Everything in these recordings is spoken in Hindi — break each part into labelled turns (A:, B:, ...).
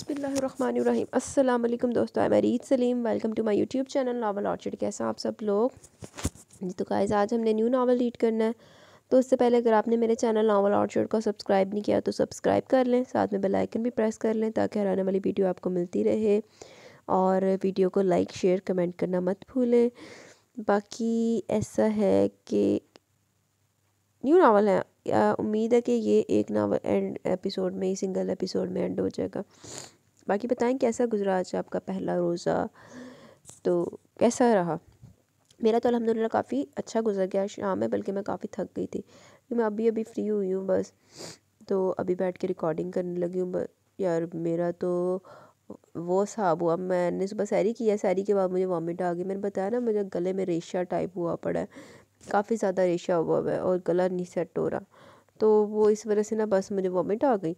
A: बिस्मिल्लाहिर्रहमानिर्रहीम। अस्सलाम वालेकुम दोस्तों, मैं Reet Salim. Welcome to my YouTube channel Naval Orchid. कैसे हैं आप सब लोग जी? तो गाइस आज हमने न्यू नावल रीड करना है। तो उससे पहले अगर आपने मेरे चैनल नावल ऑर्चिड को सब्सक्राइब नहीं किया तो सब्सक्राइब कर लें, साथ में बेल आइकन भी प्रेस कर लें ताकि हर आने वाली वीडियो आपको मिलती रहे। और वीडियो को लाइक शेयर कमेंट करना मत भूलें। बाकी ऐसा है कि न्यू नावल है, उम्मीद है कि ये एक नावल एंड एपिसोड में ही, सिंगल एपिसोड में एंड हो जाएगा। बाकी बताएं कैसा गुजरा आज आपका पहला रोज़ा, तो कैसा रहा? मेरा तो अल्हम्दुलिल्लाह काफ़ी अच्छा गुजर गया। शाम में बल्कि मैं काफ़ी थक गई थी, मैं अभी फ्री हुई हूँ बस। तो अभी बैठ के रिकॉर्डिंग करने लगी हूँ। यार मेरा तो वो साहब हुआ, मैंने सुबह सैरी किया, सैरी के बाद मुझे वॉमिट आ गई। मैंने बताया ना, मुझे गले में रेशा टाइप हुआ पड़ा है, काफ़ी ज़्यादा रेशा हुआ है और गला नहीं सेट हो रहा। तो वो इस वजह से ना बस मुझे वॉमिट आ गई।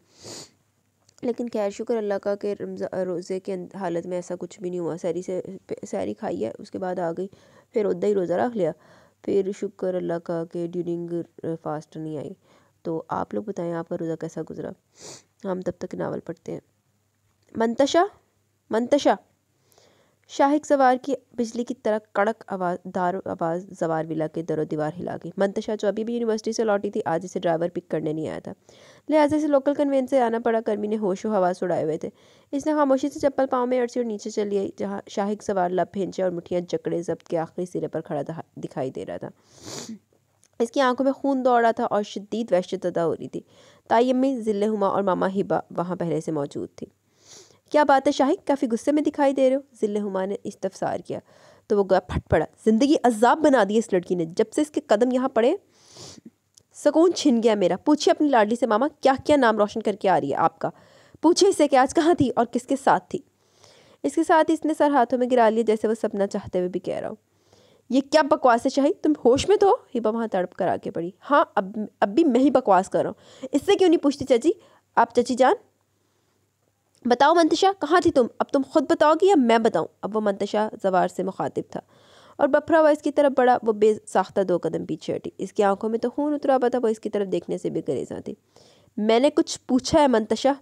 A: लेकिन खैर शुक्र अल्लाह का कि रोज़े के हालत में ऐसा कुछ भी नहीं हुआ। सैरी खाई है, उसके बाद आ गई, फिर उदा ही रोज़ा रख लिया। फिर शुक्र अल्लाह का कि ड्यूरिंग फास्ट नहीं आई। तो आप लोग बताएं आपका रोज़ा कैसा गुजरा? हम तब तक नावल पढ़ते हैं। मंतशा मंतशा। शाहिक सवार की बिजली की तरह कड़क दार आवाज़ जवार विला के दरो दीवार हिला गई। मंतशा जो अभी भी यूनिवर्सिटी से लौटी थी, आज इसे ड्राइवर पिक करने नहीं आया था, लिहाजा से लोकल कन्वेंस से आना पड़ा। कर्मी ने होश व हवास उड़ाए हुए थे। इसने खामोशी से चप्पल पाँव में अड़सी और नीचे चली आई, जहाँ शाहिक सवार लब भेंचे और मुठियाँ जकड़े जब्त के आखिरी सिरे पर खड़ा दिखाई दे रहा था। इसकी आंखों में खून दौड़ रहा था और शदीद वहशत ज़दा हो रही थी। ताई अम्मी, जिल्ले हुमा और मामा हिबा वहाँ पहले से मौजूद थी। क्या बात है शाहिक, काफ़ी गुस्से में दिखाई दे रहे हो? जिल्ले हुमा ने इस्तफसार किया तो वो गया फट पड़ा। ज़िंदगी अजाब बना दी इस लड़की ने, जब से इसके कदम यहाँ पड़े सुकून छिन गया मेरा। पूछिए अपनी लाडली से मामा, क्या क्या नाम रोशन करके आ रही है आपका? पूछिए इसे कि आज कहाँ थी और किसके साथ थी। इसके साथ ही इसने सर हाथों में गिरा लिया, जैसे वो सपना चाहते हुए भी कह रहा हो। ये क्या बकवास है शाहिद, तुम होश में तो हो? हिबा वहाँ तड़प कर आके पड़ी। हाँ, अब भी मैं ही बकवास कर रहा हूँ, इससे क्यों नहीं पूछती चाची? आप चाची जान बताओ मंतशा, कहाँ थी तुम? अब तुम खुद बताओगी या मैं बताऊँ? अब वो मंतशा जवार से मुखातिब था और बफरा हुआ इसकी तरफ बढ़ा। वो बेसाख्ता 2 कदम पीछे हटी। इसकी आंखों में तो खून उतरा हुआ था, वो इसकी तरफ देखने से भी गरेज़ा थी। मैंने कुछ पूछा है मंतशा?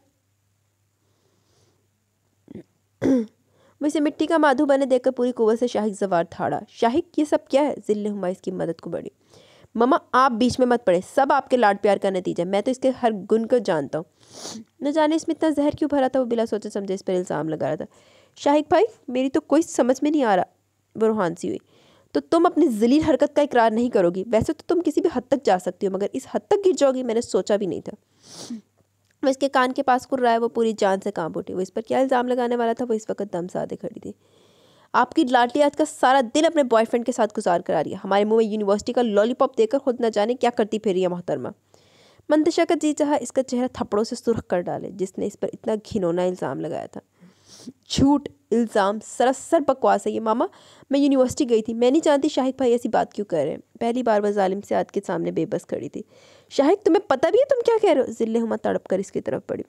A: वो इसे मिट्टी का माधु बने देखकर पूरी कुव्वत से शाहिक जवार थाड़ा। शाहिक ये सब क्या है? जिल्ले हुमा इसकी मदद को बढ़ी। मम्मा आप बीच में मत पड़े, सब आपके लाड प्यार का नतीजा है। मैं तो इसके हर गुण को जानता हूँ। न जाने इसमें इतना जहर क्यों भरा था। वो बिला सोचे समझे इस पर इल्ज़ाम लगा रहा था। शाहिक भाई मेरी तो कोई समझ में नहीं आ रहा। वो रूहान सी हुई। तो तुम अपनी जलील हरकत का इकरार नहीं करोगी? वैसे तो तुम किसी भी हद तक जा सकती हो, मगर इस हद तक गिर जाओगी मैंने सोचा भी नहीं था। वो इसके कान के पास कुर रहा है। वो पूरी जान से कांप उठी। वो इस पर क्या इल्ज़ाम लगाने वाला था? वो इस वक्त दम साधे खड़ी थी। आपकी लाडली आज का सारा दिन अपने बॉयफ्रेंड के साथ गुजार कर आ रही है। हमारे मुंह में यूनिवर्सिटी का लॉलीपॉप देकर खुद न जाने क्या करती फिर रही है मोहतरमा। मंतशा का जी चाहा इसका चेहरा थप्पड़ों से सुर्ख कर डाले, जिसने इस पर इतना घिनौना इल्ज़ाम लगाया था। झूठ, इल्ज़ाम, सरासर बकवास है ये। मामा मैं यूनिवर्सिटी गई थी, मैं नहीं जानती शाहिक भाई ऐसी बात क्यों कर रहे हैं। पहली बार वह जालिम से आद के सामने बेबस खड़ी थी। शाहिक तुम्हें पता भी है तुम क्या कह रहे हो? जिल्ले हुमा तड़प कर इसकी तरफ पड़ी।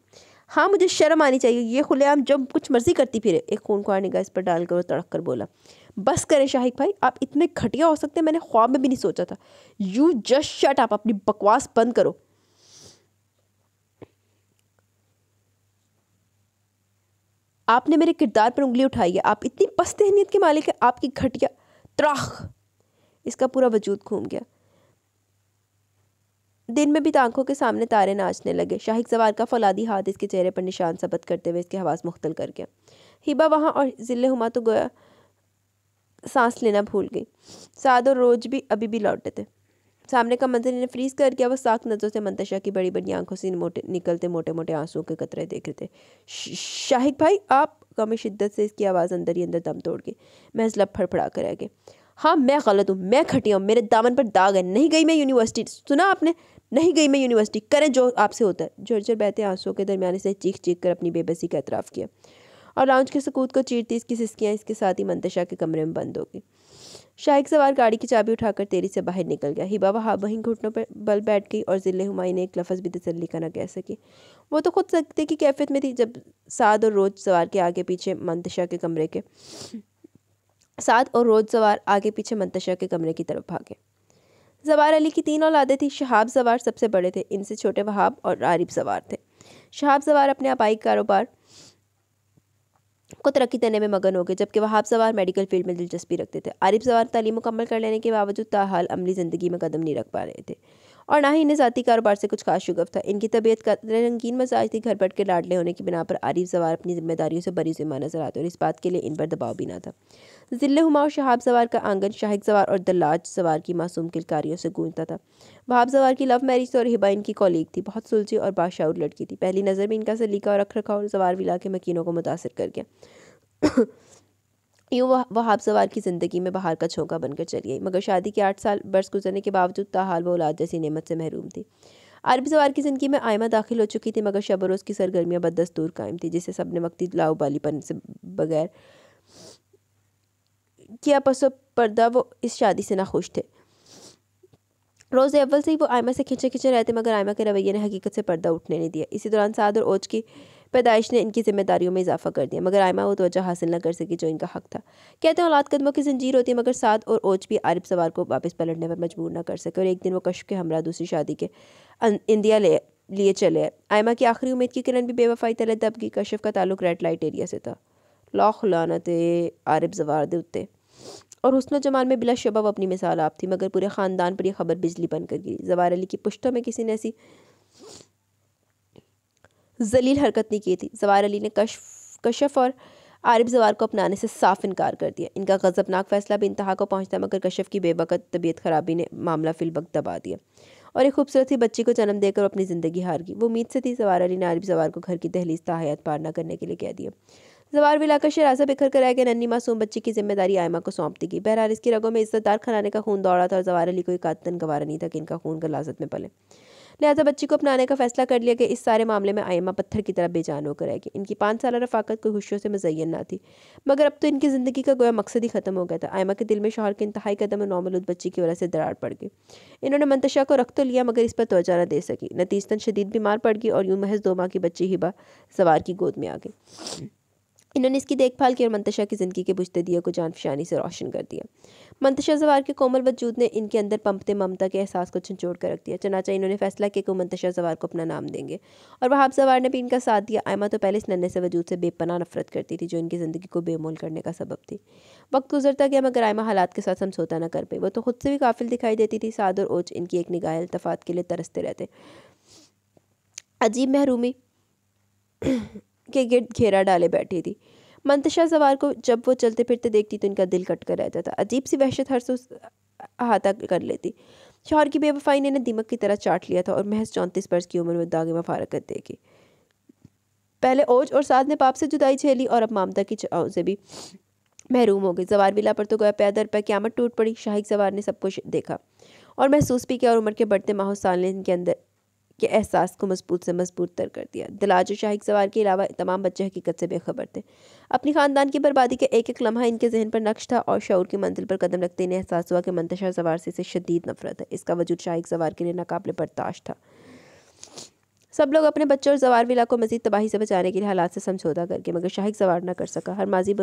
A: हाँ मुझे शर्म आनी चाहिए, ये खुलेआम जब कुछ मर्जी करती फिरे। एक खूनख्वार निगाह इस पर डालकर वो तड़क कर बोला। बस करें शाहिक भाई, आप इतने घटिया हो सकते हैं मैंने ख्वाब में भी नहीं सोचा था। यू जस्ट शट अप, अपनी बकवास बंद करो। आपने मेरे किरदार पर उंगली उठाई है। आप इतनी पस्त अहमियत के मालिक है। आपकी घटिया त्राख। इसका पूरा वजूद घूम गया। दिन में भी आंखों के सामने तारे नाचने लगे। शाहिक सवार का फौलादी हाथ इसके चेहरे पर निशान सबत करते हुए इसके हवास मुख्तल कर गया। हिबा वहाँ और जिले हुमा तो गोया सांस लेना भूल गई। साद और रोज भी अभी भी लौटे थे। सामने का मंजर इन्हें फ्रीज कर गया। वो साख नजरों से मंतशा की बड़ी बड़ी आंखों से निकलते मोटे मोटे आंसुओं के कतरे देख रहे थे। शाहिक भाई आप, कम शिद्दत से इसकी आवाज़ अंदर ही अंदर दम तोड़ गई। महज लब फड़फड़ा कर रह गए। हाँ मैं गलत हूँ, मैं घटिया हूँ, मेरे दामन पर दाग है। नहीं गई मैं यूनिवर्सिटी, सुना आपने? नहीं गई मैं यूनिवर्सिटी। करें जो आपसे होता है। झरझर बहते आंसुओं के दरमियान से चीख चीख कर अपनी बेबसी का एतराफ़ किया और लाउंज के सकूत को चीरती इसकी सिसकियाँ इसके साथ ही मंतशा के कमरे में बंद हो गई। शाहिक सवार गाड़ी की चाबी उठाकर तेरी से बाहर निकल गया। हिबा वहीं घुटनों पर बल बैठ गई और जिले हुमायूं ने एक लफ्ज़ भी तसल्ली का न कह सकी। वो तो खुद सकते की कैफियत में थी जब साद और रोज सवार के आगे पीछे मंतशा के कमरे के साद और रोज सवार आगे पीछे मंतशा के कमरे की तरफ भागे। जवार अली की 3 औलादें थी। शहाब सवार सबसे बड़े थे, इनसे छोटे वहाब और आरिफ सवार थे। शहाब सवार अपने आपाई कारोबार को तरक्की देने में मगन हो गए, जबकि वहाब सवार मेडिकल फील्ड में दिलचस्पी रखते थे। आरिफ सवार तालीम मुकम्मल कर लेने के बावजूद ताहाल अमली ज़िंदगी में कदम नहीं रख पा रहे थे और ना ही इन्हें ज़ाती कारोबार से कुछ खास शुगफ था। इनकी तबीयत का रंगीन मजाज थी। घर बैठ के लाडले होने की बिना पर आरिफ सवार अपनी जिम्मेदारियों से बरी ज़िम्मा नजर आते और इस बात के लिए इन पर दबाव भी ना था। ज़िले हुमा और शहाब सवार का आंगन शाहिद सवार और दल्लाज सवार की मासूम किलकारियों से गूंजता था। वहाब सवार की लव मैरिज और हिबा इनकी कॉलीग थी। बहुत सुलझी और बाशाऊर लड़की थी। पहली नज़र में इनका सलीका और रख रखाव सवार विला के मकीनों को मुतासर कर गया। यूँ वहाब सवार की ज़िंदगी में बहार का झोंका बनकर चली आई, मगर शादी के 8 साल बरस गुजरने के बावजूद ताहाल वो औलाद जैसी नेमत से महरूम थी। आरिफ सवार की ज़िंदगी में आयमा दाखिल हो चुकी थी, मगर शब रोज़ की सरगर्मियाँ बदस्तूर कायम थी, जिसे सब ने वक्ती लाउबालीपन से बगैर किया पसो पर्दा वो इस शादी से नाखुश थे। रोज़ अव्वल से ही वो आयमा से खिंचे खिंचे रहते, मगर आयमा के रवैये ने हकीकत से पर्दा उठने नहीं दिया। इसी दौरान साद और ओज की पैदाइश ने इनकी जिम्मेदारियों में इजाफा कर दिया, मगर आयमा वो तवज्जो हासिल न कर सकी जो इनका हक था। कहते हैं औलाद कदमों की जंजीर होती है, मगर साद और ओज भी आरिफ सवार को वापस पलटने पर मजबूर न कर सके और एक दिन वो कश्फ के हमरा दूसरी शादी के इंडिया लिए चले आए। आयमा की आखिरी उम्मीद की किरण भी बेवफाई तले दब गई। कश्फ का ताल्लुक रेड लाइट एरिया से था। लाख लानत आरिफ सवार दे उत्ते और हुस्न जमाल में बिला शबा वो अपनी मिसाल आप थी, मगर पूरे ख़ानदान पर यह खबर बिजली बनकर गिरी। जवार अली की पुश्तों में किसी ने ऐसी जलील हरकत नहीं की थी। जवार अली ने कशफ और आरिफ जवार को अपनाने से साफ इनकार कर दिया। इनका गज़बनाक फैसला भी इंतहा को पहुंचता, मगर कशफ की बेबकत तबीयत खराबी ने मामला फिलवक्त दबा दिया और एक खूबसूरत सी बच्ची को जन्म देकर अपनी ज़िंदगी हार गई। वो उम्मीद से थी। जवार अली ने आरिफ जवार को घर की दहलीज ताहयात पार न करने के लिए कह दिया। जवार विला का शरासा बिखर कर रह गया। नन्ही मासूम बच्ची की जिम्मेदारी आयमा को सौंप दी गई। बहरहाल इसकी रगों में इज्जतदार खनाने का खून दौड़ा था और जवार अली को एक आदतन गवारा नहीं था कि इनका खून गलाजत में पले। लिहाजा बच्ची को अपनाने का फैसला कर लिया कि इस सारे मामले में आयमा पत्थर की तरह बेजान होकर रहेगी। इनकी 5 साल रफाकत कोई खुशियों से मुज़य्यन ना थी, मगर अब तो इनकी ज़िंदगी का गोया मकसद ही ख़त्म हो गया था। आयमा के दिल में शौहर के इंतहाई कदम और नौमौलूद बच्ची की वजह से दरार पड़ गई। इन्होंने मंतशा को रख तो लिया, मगर इस पर तवज्जो न दे सकी। नतीजतन शदीद बीमार पड़ गई और यूँ महज 2 माह की बच्ची हिबा सवार की गोद में आ गई। इन्होंने इसकी देखभाल की और मंतशा की ज़िंदगी के बुझते दिए को जानफशानी से रोशन कर दिया। मंतशा जवार के कोमल वजूद ने इनके अंदर पंपते ममता के एहसास को झंझोड़ कर रख दिया। चनाचा इन्होंने फैसला किया कि मंतशा जवार को अपना नाम देंगे और वहाब जवार ने भी इनका साथ दिया। आयमा तो पहले इस नन्हे से वजूद से बेपनाह नफरत करती थी, जो इनकी ज़िंदगी को बेमोल करने का सबब थी। वक्त गुजरता गया, मगर आयमा हालात के साथ समझौता न कर पाई। वो तो खुद से भी काफिल दिखाई देती थी। साद और ओज इनकी एक निगाह इल्तफात के लिए तरसते रहते। अजीब महरूमी के गिर्द घेरा डाले बैठी थी। मंतशा सवार को जब वो चलते फिरते देखती तो इनका दिल कट कर रहता था। अजीब सी वहशत हर सो अहाता कर लेती। शौहर की बेवफाई ने इन्हें दीमक की तरह चाट लिया था और महज 34 बरस की उम्र में दागे मफारकत देगी। पहले ओज और साद ने पाप से जुदाई झेली और अब ममता की चाव से भी महरूम हो गई। जवार विला पर तो गोया पैदर पर क़यामत टूट पड़ी। शाहिद सवार ने सब कुछ देखा और महसूस भी किया और उम्र के बढ़ते माहो साल ने इनके अंदर के एहसास को मजबूत से मजबूत तर कर दिया। दलाज और शाहिद सवार के अलावा तमाम बच्चे हकीकत से बेखबर थे। अपनी ख़ानदान की बर्बादी के एक एक लम्हा इनके जहन पर नक्श था और शऊर की मंजिल पर कदम रखते इन्हें एहसास हुआ कि मंतशा सवार से इसे शदीद नफरत है। इसका वजूद शाहिद सवार के लिए नाकाबिले बर्दाश्त था। सब लोग अपने बच्चों और जवार विला को मजीद तबाही से बचाने के लिए हालात से समझौता करके, मगर शाहिद सवार न कर सका। हर माजी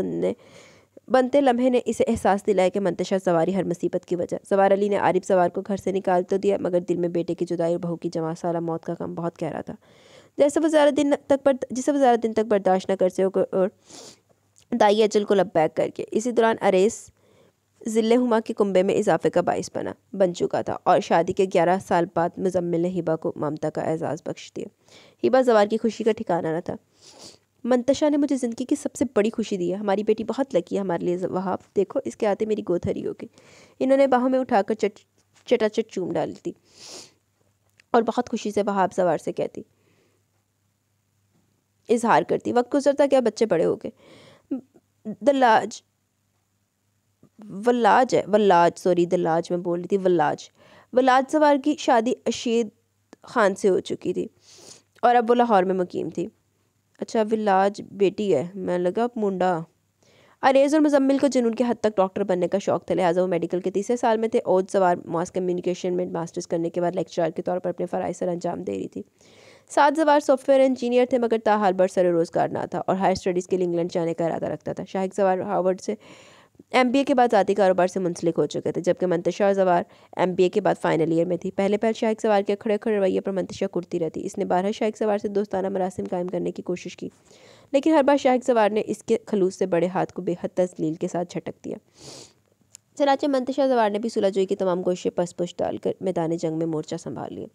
A: बनते लम्हे ने इसे एहसास दिलाया कि मंतशा सवारी हर मुसीबत की वजह। जवार अली ने आरिफ सवार को घर से निकाल तो दिया, मगर दिल में बेटे की जुदाई और बहू की जमा साला मौत का गम बहुत गहरा था, जिसे वो ज़्यादा दिन तक बर्दाश्त न कर सके और दाई अजल को लब्बैक करके। इसी दौरान अरेस ज़िले हुमा के कुंबे में इजाफे का बाइस बन चुका था और शादी के 11 साल बाद मुजम्मिल ने हिबा को ममता का एजाज़ बख्श दिया। हिबा जवार की खुशी का ठिकाना न था। मंतशा ने मुझे ज़िंदगी की सबसे बड़ी खुशी दी है। हमारी बेटी बहुत लकी है हमारे लिए। वहाब देखो, इसके आते मेरी गोद हरी हो गई। इन्होंने बाहों में उठाकर चटाचट चूम डाली थी और बहुत खुशी से वहाब सवार से कहती, इजहार करती। वक्त गुजरता गया, बच्चे बड़े हो गए। दल्लाज मैं बोल रही थी वल्लाज सवार की शादी अशीद खान से हो चुकी थी और अब वो लाहौर में मुकीम थी। अच्छा, विलाज बेटी है, मैं लगा मुंडा। अरेज और मुजम्मिल को जुनून के हद तक डॉक्टर बनने का शौक था, लिहाजा वो मेडिकल के 3 साल में थे। ओज सवार मास कम्युनिकेशन में मास्टर्स करने के बाद लेक्चरर के तौर पर अपने फ़राइज़ सर अंजाम दे रही थी। साद सवार सॉफ्टवेयर इंजीनियर थे, मगर ताहाल बरसर रोज़गार ना था और हायर स्टडीज़ के लिए इंग्लैंड जाने का इरादा रखता था। शाहिद सवार हार्वर्ड से MBA के बाद ज़ाती कारोबार से मुंसलिक हो चुके थे, जबकि मंतशा सवार MBA के बाद फाइनल ईयर में थी। पहले शाहिद सवार के खड़े खड़े रवैये पर मंतशा कुर्ती रहती। इसने 12 शाहिद सवार से दोस्ताना मरासिम कायम करने की कोशिश की, लेकिन हर बार शाहिक सवार ने इसके खलूस से बड़े हाथ को बेहद तसलील के साथ झटक दिया। चनाचे मंतशा सवार ने भी सुलहजोई की तमाम कोशिशें पस-पुश डालकर मैदान जंग में मोर्चा संभाल लिया।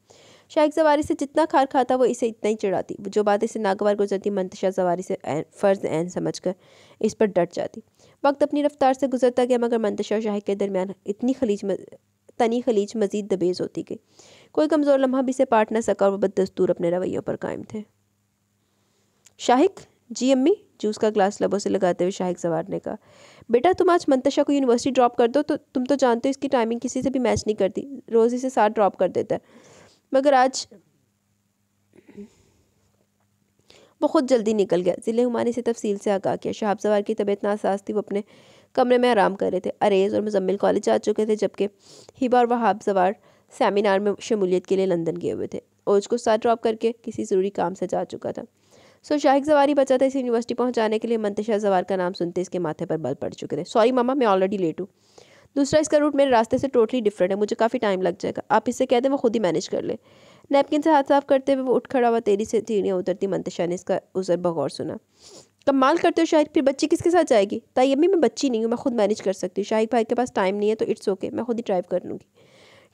A: शाहिक सवारी से जितना खार खाता वो इसे इतना ही चिढ़ाती। जो बात इसे नागवार गुजरती मंतशा सवारी से फ़र्ज़ ऐन समझकर इस पर डट जाती। वक्त अपनी रफ्तार से गुजरता गया, मगर मंतशा और शाहिक के दरमियान तनी खलीज मज़ीद दबेज़ होती गई। कोई कमज़ोर लम्हा भी इसे पाट न सका और वो बददस्तूर अपने रवैयों पर कायम थे। शाहिक, जी अम्मी, जूस का ग्लास लबों से लगाते हुए शाहिक सवार ने कहा, बेटा तुम आज मंतशा को यूनिवर्सिटी ड्रॉप कर दो। तो तुम तो जानते हो इसकी टाइमिंग किसी से भी मैच नहीं करती, रोज़ इसे 7 ड्रॉप कर देता है, मगर आज वो खुद जल्दी निकल गया। ज़िले हुमा ने इसे तफसील से आगाह किया। शहाब सवार की तबीयत नासाज थी, वो अपने कमरे में आराम कर रहे थे। अरेज़ और मुजम्मिल कॉलेज जा चुके थे, जबकि हिबा और वहाब सवार सेमिनार में शमूलियत के लिए लंदन गए हुए थे। ओज को 7 ड्रॉप करके किसी ज़रूरी काम से जा चुका था। शाहिक सवारी बचा था इसे यूनिवर्सिटी पहुंचाने के लिए। मंतशा सवार का नाम सुनते इसके माथे पर बल पड़ चुके थे। सॉरी मामा, मैं ऑलरेडी लेट हूँ। दूसरा, इसका रूट मेरे रास्ते से टोटली डिफरेंट है, मुझे काफ़ी टाइम लग जाएगा। आप इससे कह दें वो खुद ही मैनेज कर ले। नैपकिन से हाथ साफ करते हुए वो उठ खड़ा हुआ। तेरी से सीढ़ियाँ उतरती मंतशा ने इसका उज़र बगौर सुना। कमाल करते हो शाहिद, फिर बच्ची किसके साथ जाएगी? ताई अम्मी, मैं बच्ची नहीं हूँ, मैं खुद मैनेज कर सकती हूँ। शाहिक भाई के पास टाइम नहीं है तो इट्स ओके, मैं खुद ही ड्राइव कर लूँगी।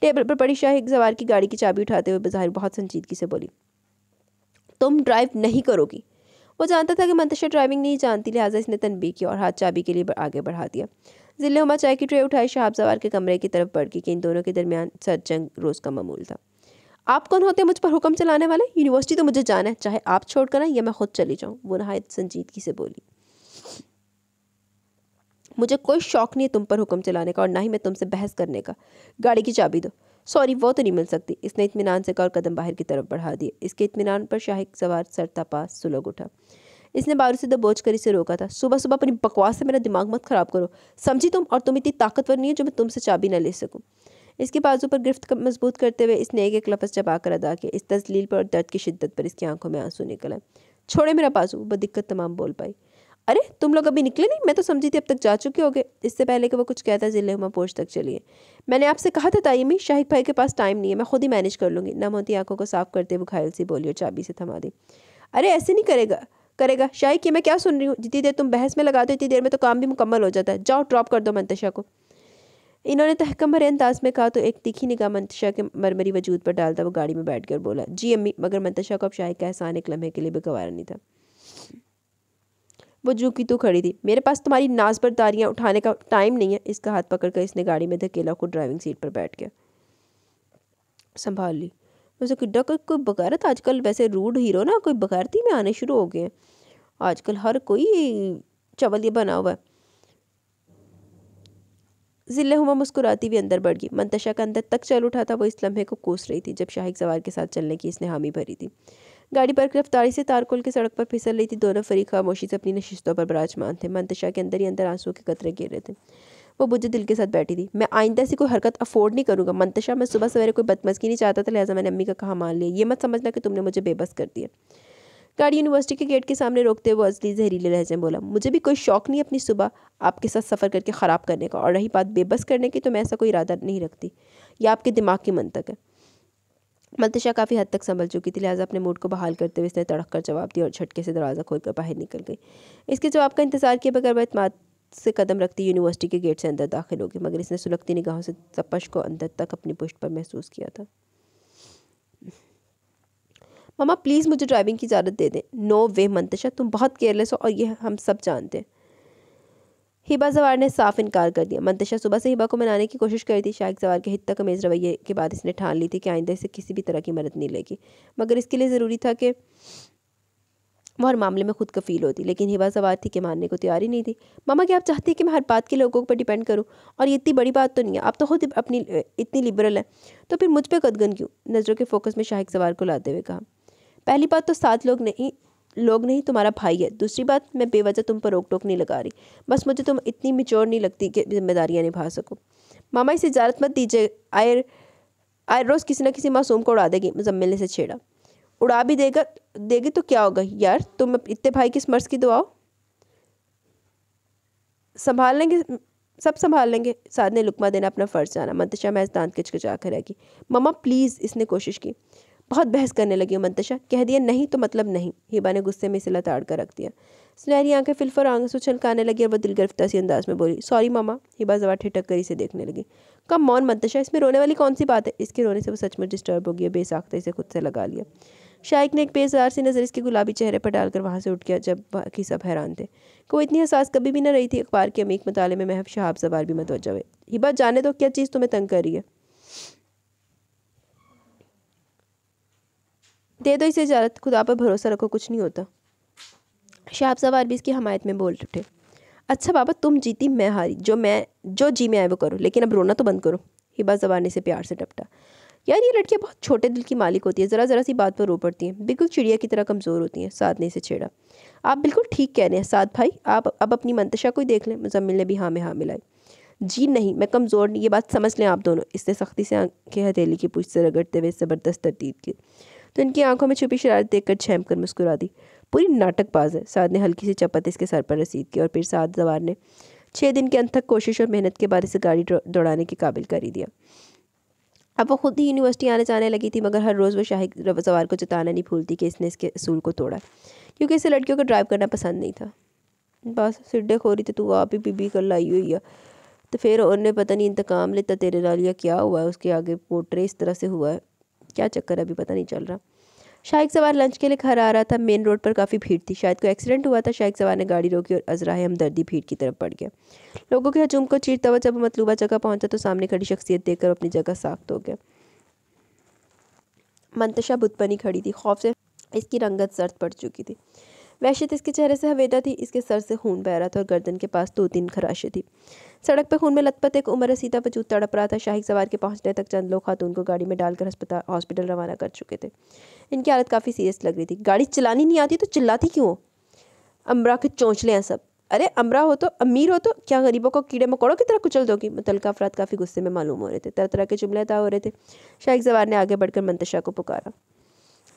A: टेबल पर पड़ी शाहिक सवार की गाड़ी की चाबी उठाते हुए बज़ाहिर बहुत संजीदगी से बोली, तुम ड्राइव नहीं करोगी। वो जानता था कि मंतशा ड्राइविंग नहीं जानती, लिहाजा इसने तनबीह किया और हाथ चाबी के लिए आगे बढ़ा दिया। ज़िले हुमा चाय की ट्रे उठाई शहाब सवार के कमरे की तरफ बढ़ गई कि इन दोनों के दरमियान सरजंग रोज़ का मामूल था। आप कौन होते हैं मुझ पर हुक्म चलाने वाले? यूनिवर्सिटी तो मुझे जाना है, चाहे आप छोड़कर आए या मैं खुद चली जाऊँ, वो नहायत संजीदगी से बोली। मुझे कोई शौक नहीं है तुम पर हुक्म चलाने का और ना ही मैं तुमसे बहस करने का। गाड़ी की चाबी दो। सॉरी, वो तो नहीं मिल सकती। इसने इत्मीनान से कहा और कदम बाहर की तरफ बढ़ा दिए। इसके इत्मीनान पर शाहिक सवार सरतापास सुलग उठा। इसने बारू से दबोच कर इसे रोका था। सुबह सुबह अपनी बकवास से मेरा दिमाग मत खराब करो, समझी तुम? और तुम इतनी ताकतवर नहीं है जो मैं तुमसे चाबी न ले सकूं। इसके बाजू पर गिरफ्त मजबूत करते हुए इसने एक लफ्ज़ चबाकर अदा किया। इस तस्लील पर और दर्द की शिद्दत पर इसकी आंखों में आंसू निकल आए। छोड़े मेरा बाजू, बदिक्कत तमाम बोल पाई। अरे तुम लोग अभी निकले नहीं? मैं तो समझी थी अब तक जा चुके होगे। इससे पहले कि वो कुछ कहता ज़िले हुमा पोश तक चलिए। मैंने आपसे कहा था तायमी, शाहिक भाई के पास टाइम नहीं है, मैं खुद ही मैनेज कर लूँगी। नम होती आंखों को साफ करते हुए घायल सी बोली और चाबी से थमा दी। अरे ऐसे नहीं करेगा शाहिक, ये मैं क्या सुन रही हूँ? जितनी देर तुम बहस में लगाते हो इतनी देर में तो काम भी मुकम्मल हो जाता है। जाओ ड्रॉप कर दो मंतशा को। इन्होंने तहकम भरे अंदाज में कहा तो एक तीखी निगाह मंतशा के मरमरी वजूद पर डालता वो गाड़ी में बैठ कर बोला, जी अम्मी। मगर मंतशा को अब शाहिक का एहसान एक लम्हे के लिए भी गवारा नहीं था। वो झुकी तो खड़ी थी। मेरे पास तुम्हारी नाज बरदारियाँ उठाने का टाइम नहीं है। इसका हाथ पकड़कर इसने गाड़ी में धकेला, खुद ड्राइविंग सीट पर बैठ गया। संभाल ली वैसे किड्डा कोई बगारत आजकल, वैसे रूड हीरो ना कोई बगारती में आने शुरू हो गए हैं आजकल, हर कोई चवलिया बना हुआ है। ज़िले हुमा मुस्कुराती हुई अंदर बढ़ गई। मंतशा का अंदर तक चल उठा था। वो इस लम्हे को कोस रही थी जब शाहिक सवार के साथ चलने की इसने हामी भरी थी। गाड़ी पर गिरफ्तारी से तारकोल की सड़क पर फिसल रही थी। दोनों फरीक खामोशी से अपनी नशिस्तों पर विराजमान थे। मंतशा के अंदर ही अंदर आंसू के कतरे गिर रहे थे। वो बुझे दिल के साथ बैठी थी। मैं आइंदा ऐसी कोई हरकत अफोर्ड नहीं करूँगा मंतशा। मैं सुबह सवेरे कोई बदमज़गी नहीं चाहता था, लिहाजा मैंने अम्मी का कहा मान लिया। ये मत समझना कि तुमने मुझे बेबस कर दिया। गाड़ी यूनिवर्सिटी के गेट के सामने रोकते हुए अजली जहरीले लहजे में बोला, मुझे भी कोई शौक़ नहीं अपनी सुबह आपके साथ सफ़र करके ख़राब करने का। और रही बात बेबस करने की, तो मैं ऐसा कोई इरादा नहीं रखती। यह आपके दिमाग की मंतक है। मंतशा काफ़ी हद तक संभल चुकी थी, लिहाजा अपने मूड को बहाल करते हुए इसने तड़क कर जवाब दिया और झटके से दरवाज़ा खोलकर बाहर निकल गई। इसके जवाब का इंतजार किए बगैर वह इत्मीनान से कदम रखती यूनिवर्सिटी के गेट से अंदर दाखिल होगी, मगर इसने सुलगती निगाहों से तपश को अंदर तक अपनी पुष्ट पर महसूस किया था। मामा प्लीज़ मुझे ड्राइविंग की इजाज़त दे दें। नो वे मंतशा, तुम बहुत केयरलेस हो और ये हम सब जानते हैं। हिबा सवार ने साफ इनकार कर दिया। मंतशा सुबह से हिबा को मनाने की कोशिश करी थी। शाहिक सवार के हित्ता कमेज़ रवैये के बाद इसने ठान ली थी कि आइंदा से किसी भी तरह की मदद नहीं लेगी, मगर इसके लिए ज़रूरी था कि वो हर मामले में खुद कफ़ील होती। लेकिन हिबा सवार थी कि मानने को तैयार ही नहीं थी। मामा क्या आप चाहती है कि मैं हर बात के लोगों पर डिपेंड करूं? और ये इतनी बड़ी बात तो नहीं है, आप तो खुद अपनी इतनी लिबरल है, तो फिर मुझ पर कदगन क्यों? नज़रों के फोकस में शाहिक सवार को लाते हुए कहा, पहली बात तो 7 लोग नहीं तुम्हारा भाई है। दूसरी बात, मैं बेवजह तुम पर रोक टोक नहीं लगा रही, बस मुझे तुम इतनी मिच्योर नहीं लगती कि जिम्मेदारियाँ निभा सको। मामा इसे इजाज़त मत दीजिए, आए रोज़ किसी न किसी मासूम को उड़ा देगी। मुजम्मिल ने से छेड़ा। उड़ा भी देगी तो क्या होगा यार, तुम इतने भाई किस मर्ज़ की दुआओ, संभाल लेंगे, सब संभाल लेंगे। साद ने लुकमा देना अपना फ़र्ज जाना। मंतशा महज दांत किचकिचा कर रहेगी। मम्मा प्लीज़, इसने कोशिश की। बहुत बहस करने लगी हो मंतशा, कह दिया नहीं तो मतलब नहीं। हिबा ने गुस्से में इसे लताड़ कर रख दिया। सुनहरी आंखें फिलफर आंसू छलकाने लगी और वह दिलगरफ्ता सी अंदाज में बोली, सॉरी मामा। हिबा जवाब ठिठक कर इसे देखने लगी। कम मौन मंतशा, इसमें रोने वाली कौन सी बात है? इसके रोने से वो सचमुच डिस्टर्ब हो गई, बेसाख्ता इसे खुद से लगा लिया। शाइक ने एक बेजार सी नज़र इसके गुलाबी चेहरे पर डालकर वहाँ से उठ गया, जब बाकी सब हैरान थे कि वो इतनी हसास कभी भी न रही थी। अखबार के अमीक मताले में महफ शहाब सवार भी मतवज्जा हुए। हिबा जाने दो, क्या चीज़ तुम्हें तंग कर रही है? दे दो इसे इजाज़त, खुदा पर भरोसा रखो, कुछ नहीं होता। शहाब सवार भी इसकी हमायत में बोल उठे। अच्छा बाबा, तुम जीती मैं हारी, जो जी में आए वो करो, लेकिन अब रोना तो बंद करो। हिबा ज़बानी से प्यार से डपटा। यार ये लड़कियाँ बहुत छोटे दिल की मालिक होती है, ज़रा ज़रा सी बात पर रो पड़ती हैं, बिल्कुल चिड़िया की तरह कमज़ोर होती हैं। साद ने इसे छेड़ा। आप बिल्कुल ठीक कह रहे हैं साद भाई, आप अब अपनी मंतशा को ही देख लें। मुजम्मिल ने भी हाँ में हाँ मिलाई। जी नहीं, मैं कमज़ोर नहीं, ये बात समझ लें आप दोनों। इसने सख्ती से आंखें हथेली की पूछ से रगड़ते हुए ज़बरदस्त तरतीब की, तो इनकी आंखों में छुपी शरारत देखकर छेम कर मुस्कुरा दी। पूरी नाटकबाज है। साद ने हल्की सी चपत इसके सर पर रसीद की और फिर साद जवार ने 6 दिन की अनथक कोशिश और मेहनत के बाद इसे गाड़ी दौड़ाने के काबिल कर ही दिया। अब वो खुद ही यूनिवर्सिटी आने जाने लगी थी, मगर हर रोज़ वो शाहिद सवार को जताना नहीं भूलती कि इसने इसके असूल को तोड़ा, क्योंकि इसे लड़कियों को ड्राइव करना पसंद नहीं था। बस सिड्डे खोरी तो तू आप ही बीबी कर लाई हुई है, तो फिर उन्हें पता नहीं इंतकाम लेता तेरे नाल या क्या हुआ है, उसके आगे पोर्ट्रे इस तरह से हुआ है, क्या चक्कर अभी पता नहीं चल रहा। शाइक सवार लंच के लिए घर आ रहा था। मेन रोड पर काफ़ी भीड़ थी, शायद कोई एक्सीडेंट हुआ था। शाइक सवार ने गाड़ी रोकी और अजराह हमदर्दी भीड़ की तरफ बढ़ गया। लोगों के हजूम को चीरता हुआ जब वो मतलूबा जगह पहुंचा तो सामने खड़ी शख्सियत देखकर अपनी जगह साख्त हो गया। मंतशा बुतपनी खड़ी थी, खौफ से इसकी रंगत जर्द पड़ चुकी थी। वहशत इसके चेहरे से हवेदा थी, इसके सर से खून बह रहा था और गर्दन के पास 2-3 खराशें थी। सड़क पर खून में लथपथ एक उम्र रसीदा वजूद तड़प रहा था। शाही सवार के पहुंचने तक चंद लोग खातून को गाड़ी में डालकर हॉस्पिटल रवाना कर चुके थे। इनकी हालत काफ़ी सीरियस लग रही थी। गाड़ी चलानी नहीं आती तो चिल्लाती क्यों? अमरा के चौंचले हैं सब। अरे अमरा हो तो अमीर हो तो क्या गरीबों को कीड़े मकोड़ों की तरह कुचल दोगी? मुतल्लिका अफराद काफ़ी गुस्से में मालूम हो रहे थे। तरह तरह के जुमले अदा हो रहे थे। शाइक सवार ने आगे बढ़कर मंतशा को पुकारा।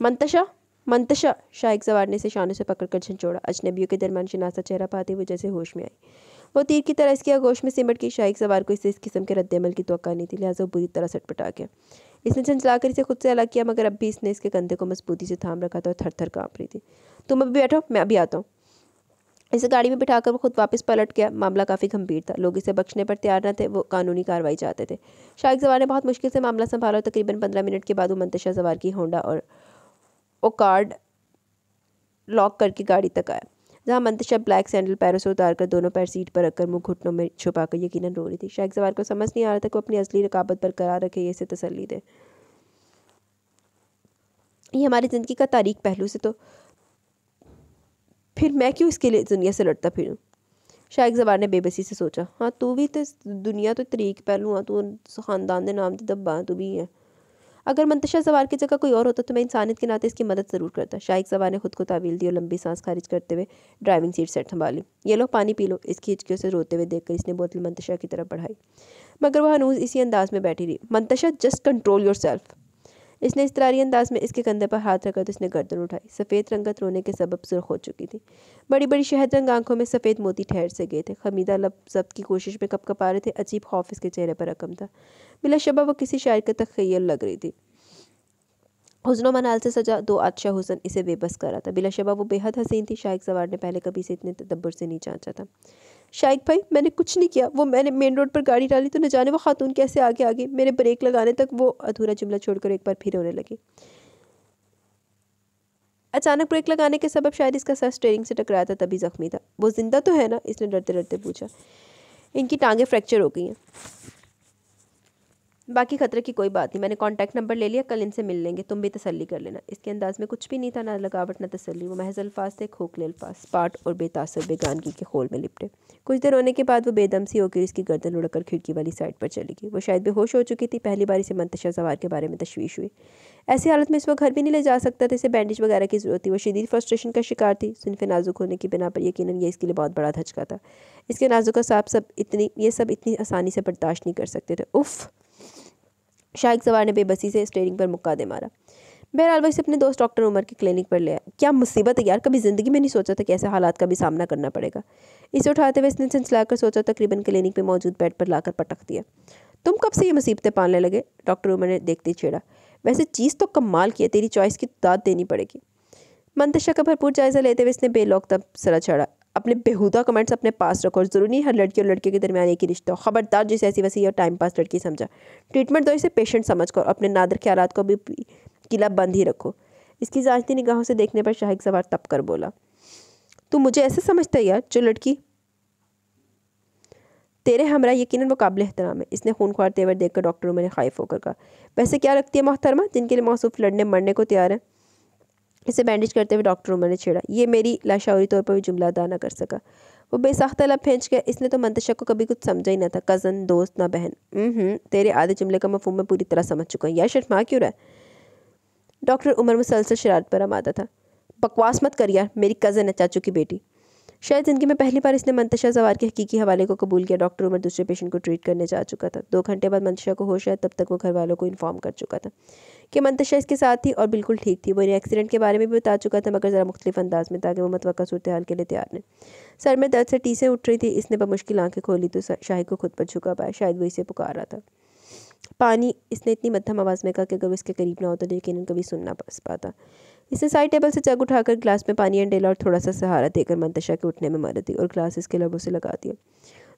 A: मंतशा, मंतशा। शाइक सवार ने इसे शानों से पकड़कर झंझोड़ा। अजनबियों के दरमियान शनासा चेहरा पाते हुए जैसे होश में आई। वो तीर की तरह इसकी आगोश में सिमट गई। शाइक सवार को इससे इस किस्म के रद्द-ए-अमल की तवक्का नहीं थी, लिहाजा वो बुरी तरह सटपटा गया। इसने झंझलाकर इसे खुद से अलग किया, मगर अब भी इसने इसके कंधे को मजबूती से थाम रखा था और थर थर काँप रही थी। तुम अभी बैठो, मैं अभी आता हूँ। इसे गाड़ी में बिठाकर वो खुद वापस पलट गया। मामला काफ़ी गंभीर था, लोग इसे बख्शने पर तैयार न थे, वो कानूनी कार्रवाई चाहते थे। शाइक सवार ने बहुत मुश्किल से मामला संभाला और तकरीबन 15 मिनट के बाद वो मंतशा सवार की होंडा और कार्ड लॉक करके गाड़ी तक आया, जहाँ मंतशा ब्लैक सैंडल पैरों से उतारकर दोनों पैर सीट पर रखकर मुंह घुटनों में छुपाकर यकीनन रो रही थी। शाइक सवार को समझ नहीं आ रहा था कि वो अपनी असली रकाबत बरकरार रखे, ये इसे तसल्ली दे। ये हमारी ज़िंदगी का तारीख पहलू से, तो फिर मैं क्यों इसके लिए दुनिया से लड़ता फिरूं? शाइक सवार ने बेबसी से सोचा। हाँ तू भी तो दुनिया तो तरीक पहलू हाँ, तू ख़ानदान के नाम की दब्बा तू भी है। अगर मंतशा सवार की जगह कोई और होता तो मैं इंसानियत के नाते इसकी मदद ज़रूर करता। शाइक सवार ने खुद को तावील दी और लंबी सांस खारिज करते हुए ड्राइविंग सीट से संभाली। ये लो पानी पी लो। इसकी हिचकियों से रोते हुए देखकर इसने बोतल मंतशा की तरफ बढ़ाई, मगर वह हनूज इसी अंदाज में बैठी रही। Mantasha just control your self. इसने इस तरारी अंदाज में इसके कंधे पर हाथ रखा तो इसने गर्दन उठाई। सफ़ेद रंगत रोने के सबब सुर्ख हो चुकी थी। बड़ी बड़ी शहद रंग आंखों में सफ़ेद मोती ठहर से गए थे। खमीदा लब जब्त की कोशिश में कपकपा रहे थे। अजीब खौफ इसके चेहरे पर रकम था। बिलाशुबा वो किसी शायर का तख़य्युल लग रही थी। हुस्न मनाल से सजा 2 आतशा हुस्न इसे बेबस कर रहा था। बिलाशुबा वो बेहद हसीन थी। शाइक सवार ने पहले कभी से इतने तदब्बर से नहीं जांचा था। शाइक भाई मैंने कुछ नहीं किया, वो मैंने मेन रोड पर गाड़ी डाली तो न जाने वो खातून कैसे आगे आ गई। मेरे ब्रेक लगाने तक वो अधूरा जुमला छोड़कर एक बार फिर रोने लगी। अचानक ब्रेक लगाने के सबब शायद इसका सर स्टीयरिंग से टकराया था, तभी जख्मी था। वो जिंदा तो है ना? इसने डरते डरते पूछा। इनकी टांगें फ्रैक्चर हो गई हैं, बाकी खतरे की कोई बात नहीं। मैंने कांटेक्ट नंबर ले लिया, कल इनसे मिल लेंगे, तुम भी तसल्ली कर लेना। इसके अंदाज में कुछ भी नहीं था, ना लगावट ना तसल्ली। वो महज अल्फाज थे, खोखले अल्फाज, स्पाट और बेतासर बेगानगी के खोल में लिपटे। कुछ देर होने के बाद वो बेदम सी होकर इसकी गर्दन उड़कर खिड़की वाली साइड पर चली गई। वो शायद बेहोश हो चुकी थी। पहली बार इसे मंतशा सवार के बारे में तशवीश हुई। ऐसी हालत में इस वक्त घर भी नहीं ले जा सकता था। इसे बैंडेज वगैरह की ज़रूरत थी। वो शदीद फ्रस्ट्रेशन का शिकार थी। सिनफ़े नाजुक होने की बिना पर यकीनन ये इसके लिए बहुत बड़ा धचका था। इसके नाजुक ये सब इतनी आसानी से बर्दाश्त नहीं कर सकते थे। उफ़! शाइक सवार ने बेबसी से स्टीयरिंग पर मुक्का दे मारा। बहरहाल वो इसे अपने दोस्त डॉक्टर उमर के क्लिनिक पर ले आया। क्या मुसीबत है यार, कभी ज़िंदगी में नहीं सोचा था कि ऐसे हालात का भी सामना करना पड़ेगा। इसे उठाते हुए इसने झंझलाकर सोचा, तकरीबन क्लिनिक पे मौजूद बेड पर लाकर पटक दिया। तुम कब से ये मुसीबतें पालने लगे? डॉक्टर उमर ने देखते ही छेड़ा। वैसे चीज़ तो कमाल की है, तेरी चॉइस की दाद देनी पड़ेगी। मंतशा का भरपूर जायजा लेते हुए इसने बेलौक सरा चढ़ा। अपने बेहुदा कमेंट्स अपने पास रखो और ज़रूरी नहीं हर लड़की और लड़के के दरमियान एक ही रिश्ता हो। खबरदार जिसे ऐसी वैसी और टाइम पास लड़की समझा। ट्रीटमेंट दो इसे पेशेंट समझ कर, अपने नादर ख्यालात को भी किला बंद ही रखो। इसकी जांचती निगाहों से देखने पर शाहिक सवार तप कर बोला, तू मुझे ऐसे समझता है यार, जो लड़की तेरे हमरा यकीनन वो काबिल एहतराम है। इसने खूनख्वार तेवर देखकर डॉक्टर उमर ने खाइफ होकर कहा, वैसे क्या रखती है मोहतरमा जिनके लिए मौसूफ लड़ने मरने को तैयार है। इसे बैंडेज करते हुए डॉक्टर उमर ने छेड़ा। ये मेरी लाशौरी तौर पर भी जुमला अदा न कर सका। वो बेसाख्ता लब फेंच गया। इसने तो मंतशा को कभी कुछ समझा ही ना था, कज़न दोस्त ना बहन। तेरे आधे जुमले का मफहूम मैं पूरी तरह समझ चुका हूँ, यार शर्मा क्यों रहा है। डॉक्टर उमर मुसलसल शरारत पर आमादा था। बकवास मत कर यार, मेरी कज़न है, चाचू की बेटी। शायद ज़िंदगी में पहली बार इसने मंतशा सवार के हकीकी हवाले को कबूल किया। डॉक्टर उमर दूसरे पेशेंट को ट्रीट करने जा चुका था। 2 घंटे बाद मंतशा को होश आया, तब तक वो घर वालों को इन्फॉर्म कर चुका था कि मंतशा इसके साथ थी और बिल्कुल ठीक थी। वो इन्हें एक्सीडेंट के बारे में भी बता चुका था, मगर ज़रा मुख्तलिफ अंदाज में, ताकि वो मतवक्का सूरत हाल के लिए तैयार नहीं। सर में दर्द से टीसें उठ रही थी। इसने बमुश्किल आंखें खोली तो शाहिद को खुद पर झुका पाया। शायद वो इसे पुकार रहा था। पानी, इसने इतनी मध्यम आवाज़ में कहा कि अगर वो इसके करीब ना होता तो यकीनन कभी सुन ना पाता। इसने साइड टेबल से जग उठाकर ग्लास में पानी अंडेला और थोड़ा सा सहारा देकर मंतशा के उठने में मदद दी और ग्लास इसके लबों से लगा दिया।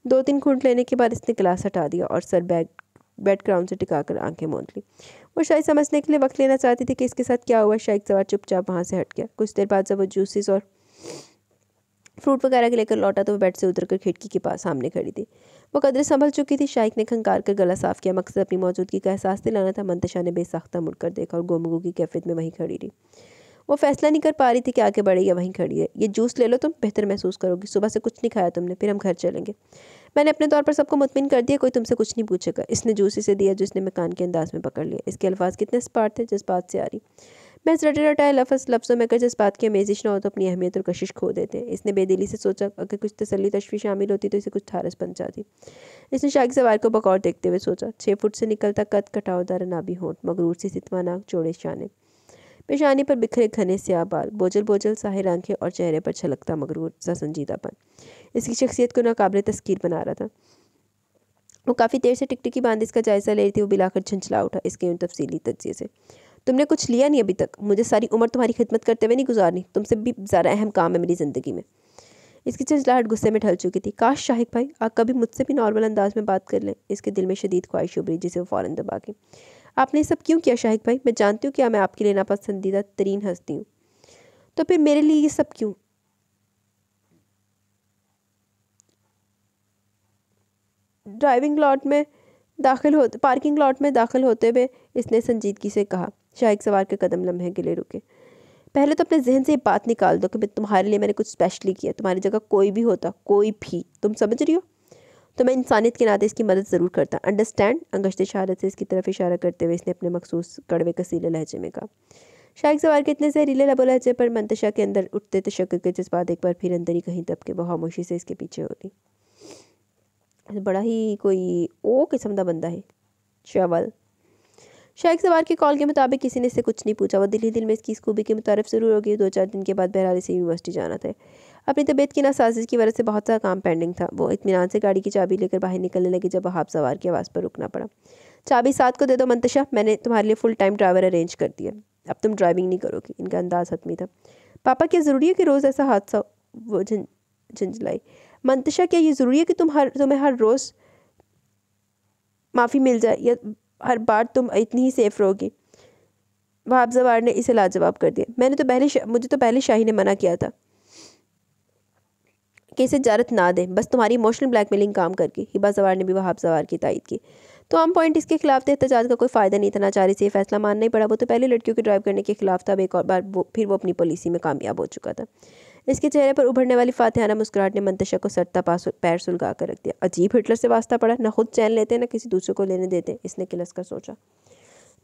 A: 2-3 घूंट लेने के बाद इसने गिलास हटा दिया और सर बेड क्राउन से टिकाकर आंखें मूंद ली। वो शायद समझने के लिए वक्त लेना चाहती थी कि इसके साथ क्या हुआ। शायद सवार चुपचाप वहाँ से हट गया। कुछ देर बाद जब वो जूसेस और फ्रूट वगैरह के लेकर लौटा तो वो बेड से उतरकर खिड़की के पास सामने खड़ी थी। वो कदर संभल चुकी थी। शाइक ने खंकार कर गला साफ किया। मकसद अपनी मौजूदगी का एहसास दिलाना था। मंतशा ने बेसाख्ता मुड़कर देखा और गोमगू की कैफियत में वहीं खड़ी रही। वो फैसला नहीं कर पा रही थी कि आगे बढ़े या वहीं खड़ी है। ये जूस ले लो, तुम बेहतर महसूस करोगी। सुबह से कुछ नहीं खाया तुमने, फिर हम घर चलेंगे। मैंने अपने तौर पर सबको मुतमिन कर दिया, कोई तुमसे कुछ नहीं पूछेगा। इसने जूस इसे दिया जो इसने मकान के अंदाज में पकड़ लिया। इसके अल्फाज कितने स्पार्ट थे, जज्बात से आ रही। मैं रटे रटाए लफ्ज़ों में अगर जज्बात की अमेजिश ना हो तो अपनी अहमियत और कशिश खो देते हैं। इसने बेदिली से सोचा, अगर कुछ तसल्ली तशवी शामिल होती तो इसे कुछ ठारस बन जाती। इसने शाइक सवार को बकौर देखते हुए सोचा। 6 फुट से निकलता कद, कटावदार नाभि होंठ, मगरूर सी सितवा नाक, चौड़े शाने, पेशानी पर बिखरे घने स्याह बाल, बोझल बोझल साहिर आंखें और चेहरे पर छलकता मगरूर सा संजीदापन इसकी शख्सियत को नाकाबिले तस्कीर बना रहा था। वो काफ़ी देर से टिकटिकी बांध इसका जायज़ा ले रही थी। वो बिलाकर झंझला उठा इसके उन तफसीली तज्जिए से। तुमने कुछ लिया नहीं अभी तक। मुझे सारी उम्र तुम्हारी खिदमत करते हुए नहीं गुजारनी। तुमसे भी ज़्यादा अहम काम है मेरी ज़िंदगी में। इसकी झंझलाहट गुस्से में ढल चुकी थी। काश शाहिक भाई आप कभी मुझसे भी नॉर्मल अंदाज में बात कर लें। इसके दिल में शदीद ख्वाहिश उभरी जिसे वो फ़ौरन दबा गई। आपने ये सब क्यों किया शाहिक भाई? मैं जानती हूँ कि मैं आपके लिए नापसंदीदा तरीन हस्ती हूँ, तो फिर मेरे लिए ये सब क्यों? पार्किंग लॉट में दाखिल होते हुए इसने संजीदगी से कहा। शाहिक सवार के कदम लम्हे के लिए रुके। पहले तो अपने जहन से ये बात निकाल दो कि तुम्हारे लिए मैंने कुछ स्पेशली किया। तुम्हारी जगह कोई भी होता, कोई भी, तुम समझ रही हो, तो मैं इंसानियत के नाते इसकी मदद ज़रूर करता। अंडरस्टैंड? अंगश्त शहादत से इसकी तरफ इशारा करते हुए इसने अपने मखसूस कड़वे कसीले लहजे में कहा। शाइक सवार के इतने जहरीले लबो लहजे पर मंतशा के अंदर उठते तशक्कुर के जज्बात एक बार फिर अंदर ही कहीं दब के वो खामोशी से इसके पीछे होती। बड़ा ही कोई ओ किस्म का बंदा है शवल। शाइक सवार के कॉल के मुताबिक किसी ने इससे कुछ नहीं पूछा। वो दिल ही दिल में इसकी खूबी की मुतारिफ ज़रूर होगी। 2-4 दिन के बाद बहरहाल से यूनिवर्सिटी जाना था। अपनी तबीयत की नासाजिश की वजह से बहुत सारा काम पेंडिंग था। वो इत्मीनान से गाड़ी की चाबी लेकर बाहर निकलने लगी जब वहाब सवार की आवाज़ पर रुकना पड़ा। चाबी साथ को दे दो मंतशा, मैंने तुम्हारे लिए फुल टाइम ड्राइवर अरेंज कर दिया। अब तुम ड्राइविंग नहीं करोगी। इनका अंदाज़ हतमी था। पापा क्या ज़रूरी है कि रोज़ ऐसा हादसा? वो झंझलाई। मंतशा क्या ये ज़रूरी है कि तुम्हें हर रोज़ माफ़ी मिल जाए या हर बार तुम इतनी ही सेफ रहोगी? वहाब सवार ने इसे लाजवाब कर दिया। मुझे तो पहले शाही ने मना किया था कि इसे इजाज़त ना दें, बस तुम्हारी इमोशनल ब्लैकमेलिंग काम करके। हिबा सवार ने भी वहाब सवार की तायद की। तो आम पॉइंट इसके खिलाफ थे। एहतजाज का कोई फ़ायदा नहीं था। नाचारी से ये फैसला मानना ही पड़ा। वो तो पहले लड़कियों के ड्राइव करने के खिलाफ था। अब एक और बार फिर वो अपनी पॉलिसी में कामयाब हो चुका था। इसके चेहरे पर उभरने वाली फातिहाना मुस्कुराहट ने मंतशा को सटता पैर सुलगा कर रख दिया। अजीब हिटलर से वास्ता पड़ा, ना खुद चैन लेते ना किसी दूसरे को लेने देते। इसने किलस कर सोचा।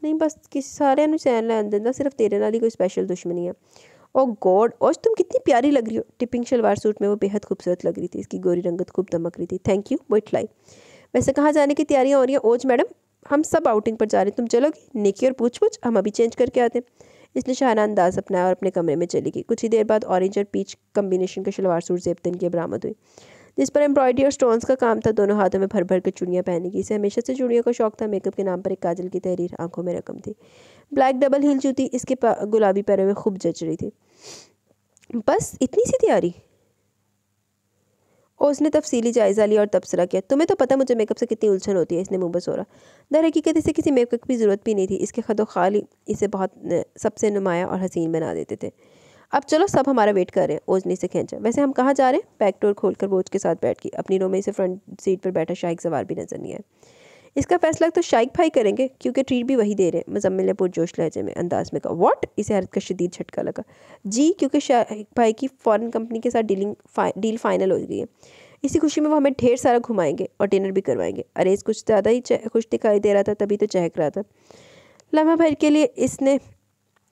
A: नहीं, बस किसी सारे चैन लैन देना, सिर्फ तेरे नाल ही कोई स्पेशल दुश्मनी है। ओ गॉड, आज तुम कितनी प्यारी लग रही हो। टिपिंग शलवार सूट में वो बेहद खूबसूरत लग रही थी। इसकी गोरी रंगत खूब दमक रही थी। थैंक यू, वो इटलाई। वैसे कहाँ जाने की तैयारियाँ हो रही हैं ओज मैडम? हम सब आउटिंग पर जा रहे हैं, तुम चलोगी? निकी और पूछ हम अभी चेंज करके आते हैं। इसने शाहाना अंदाज अपनाया और अपने कमरे में चली गई। कुछ ही देर बाद ऑरेंज और पीच कम्बिनेशन के शलवार सूट ज़ेबतन की बरामद हुई जिस पर एम्ब्रॉयडरी और स्टोन्स का काम था। दोनों हाथों में भर भर के चूड़ियाँ पहनी की। इसे हमेशा से चूड़ियों का शौक था। मेकअप के नाम पर एक काजल की तहरीर, आंखों में रकम थी। ब्लैक डबल हील जूती इसके गुलाबी पैरों में खूब जच रही थी। बस इतनी सी तैयारी? उसने तफसीली जायज़ा लिया और तबसरा किया, तुम्हें तो पता मुझे मेकअप से कितनी उलझन होती है। इसने मुँह बसोरा। दर हकीकत इसे किसी मेकअप की ज़रूरत भी नहीं थी। इसके खदो खाली इसे बहुत सबसे नुमाया और हसीन बना देते थे। अब चलो, सब हमारा वेट कर रहे हैं। ओज ने इसे खींचा। वैसे हम कहाँ जा रहे हैं? बैक डोर खोलकर बोझ के साथ बैठ गई। अपनी रो में इसे फ्रंट सीट पर बैठा शाइक सवार भी नजर नहीं आया। इसका फैसला तो शाइक भाई करेंगे, क्योंकि ट्रीट भी वही दे रहे हैं। मुजम्मिल ने पुरजोश लहजे में अंदाज में कहा। व्हाट? इसे हरत का शदीद झटका लगा। जी, क्योंकि शाइक भाई की फॉरेन कंपनी के साथ डील फाइनल हो गई है। इसी खुशी में वो हमें ढेर सारा घुमाएंगे और डिनर भी करवाएंगे। अरेज कुछ ज़्यादा ही खुश दिखाई दे रहा था, तभी तो चहक रहा था। लम्हा भर के लिए इसने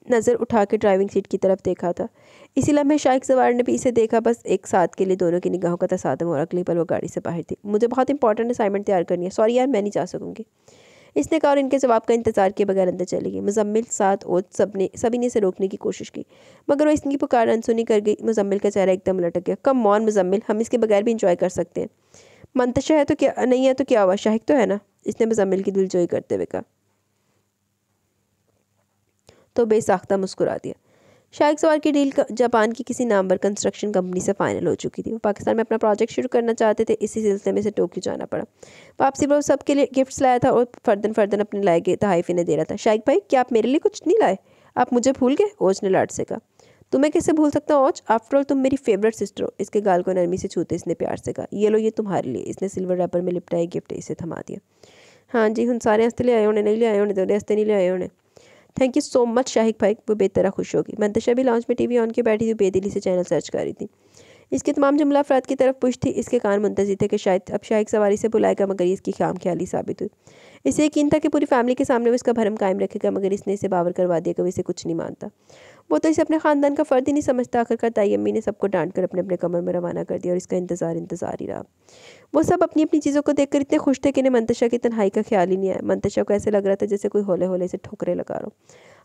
A: नज़र उठा के ड्राइविंग सीट की तरफ देखा था। इसी लम्हे शाइक सवार ने भी इसे देखा। बस एक साथ के लिए दोनों की निगाहों का तसादम और अगली पल वो गाड़ी से बाहर थी। मुझे बहुत इंपॉर्टेंट असाइनमेंट तैयार करनी है, सॉरी यार मैं नहीं जा सकूँगी, इसने कहा और इनके जवाब का इंतजार किए बगैर अंदर चली गई। मुजम्मिल, साथ और सभी ने इसे रोकने की कोशिश की, मगर वो इसकी पुकार अनसुनी कर गई। मुजम्मिल का चेहरा एकदम लटक गया। कम ऑन मुजम्मिल, हम इसके बगैर भी इंजॉय कर सकते हैं। मंतशा है तो क्या, नहीं है तो क्या हुआ, शाहिक तो है ना, इसने मुजम्मिल की दिलजोई करते हुए कहा। तो बेसाख्ता मुस्कुरा दिया। शाइक सवार की डील जापान की किसी नामवर कंस्ट्रक्शन कंपनी से फाइनल हो चुकी थी। वो पाकिस्तान में अपना प्रोजेक्ट शुरू करना चाहते थे। इसी सिलसिले में से टोक्यो जाना पड़ा। वापसी पर वो सबके लिए गिफ्ट्स लाया था और फर्दन फर्दन अपने लाए गए तहाइफ इन्हें दे रहा था। शाइक भाई, क्या आप मेरे लिए कुछ नहीं लाए? आप मुझे भूल गए? ओज ने लाड से कहा। तुम्हें कैसे भूल सकता हूँ ओज, आफ्टर ऑल तुम मेरी फेवरेट सिस्टर हो। इसके गाल को नरमी से छूते इसने प्यार से कहा। ये लो, ये तुम्हारे लिए। इसने सिल्वर रैपर में लिपटाई गिफ्ट इसे थमा दिया। हाँ जी, हुन सारे हस्ते ले आए होने, नहीं ले आए होने, तो हस्ते नहीं ले आए होने। थैंक यू सो मच शाहिक भाई। वो बेतरह खुश होगी। मंतशा भी लॉन्च में टीवी ऑन के बैठी थी, बेदिली से चैनल सर्च कर रही थी। इसके तमाम जुमला अफराद की तरफ पुश थी। इसके कान मुंतज़िर थे कि शायद अब शाहिक सवारी से बुलाएगा, मगर इसकी खाम ख्याली साबित हुई। इसे यकीन था कि पूरी फैमिली के सामने वो इसका भरम कायम रखेगा, मगर इसने इसे बावर करवा दिया कि वो इसे कुछ नहीं मानता। वो तो इसे अपने ख़ानदान का फ़र्द ही नहीं समझता। आखिरकार ताई अम्मी ने सबको डांट कर अपने अपने कमर में रवाना कर दिया और इसका इंतज़ार ही रहा। वो सब अपनी अपनी चीज़ों को देखकर इतने खुश थे कि इन्हें मंतशा की तन्हाई का ख्याल ही नहीं आया। मंतशा को ऐसे लग रहा था जैसे कोई होले होले से ठोकरे लगा रहा हो।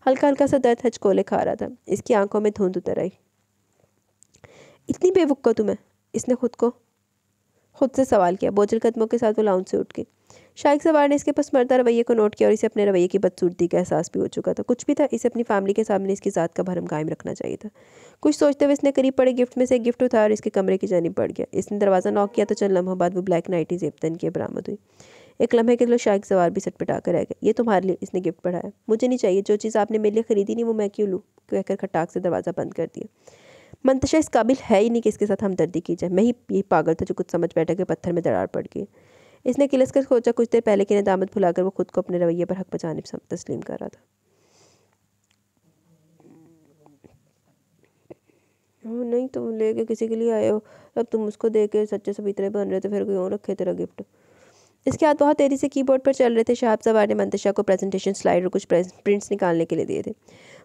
A: हल्का हल्का सा दर्द हचकोले खा रहा था। इसकी आंखों में धुंध उतर आई। इतनी बेवकूफ़ तुम्हें, इसने खुद से सवाल किया। बोझल कदमों के साथ वो लाउंज से उठ गई। शाइक सवार ने इसके पसमर्दा रवैये को नोट किया और इसे अपने रवैये की बदसूरती का एहसास भी हो चुका था। कुछ भी था, इसे अपनी फैमिली के सामने इसकी ज़ात का भरम कायम रखना चाहिए था। कुछ सोचते हुए इसने करीब पड़े गिफ्ट में से एक गिफ्ट उठाया और इसके कमरे की जानिब बढ़ गया। इसने दरवाज़ा नॉक किया तो चंद लम्हों बाद वो ब्लैक नाइटी जेबतन की बरामद हुई। एक लम्हे के लिए शाइक सवार भी सटपटा कर रह गया। ये तुम्हारे लिए, इसने गिफ्ट बढ़ाया। मुझे नहीं चाहिए, जो चीज़ आपने मेरे लिए खरीदी नहीं वो मैं क्यों लूँ, कहकर खटाक से दरवाज़ा बंद कर दिया। मंतशा इस काबिल है ही नहीं कि इसके साथ हमदर्दी की जाए। मैं ही पागल था जो कुछ समझ बैठा कि पत्थर में दरार पड़ गई। इसने किलस कर सोचा। कुछ देर पहले की नदामत भुलाकर वो खुद को अपने रवैये पर हक बचाने तस्लीम कर रहा था। नहीं, तुम लेके किसी के लिए आए हो, अब तुम उसको दे के सच्चे सवित्रे बन रहे थे, फिर क्यों रखे तेरा गिफ्ट। इसके हाथ बहुत तेज़ी से कीबोर्ड पर चल रहे थे। शाहब सवार ने मंतशा को प्रेजेंटेशन स्लाइड और कुछ प्रिंट्स निकालने के लिए दिए थे।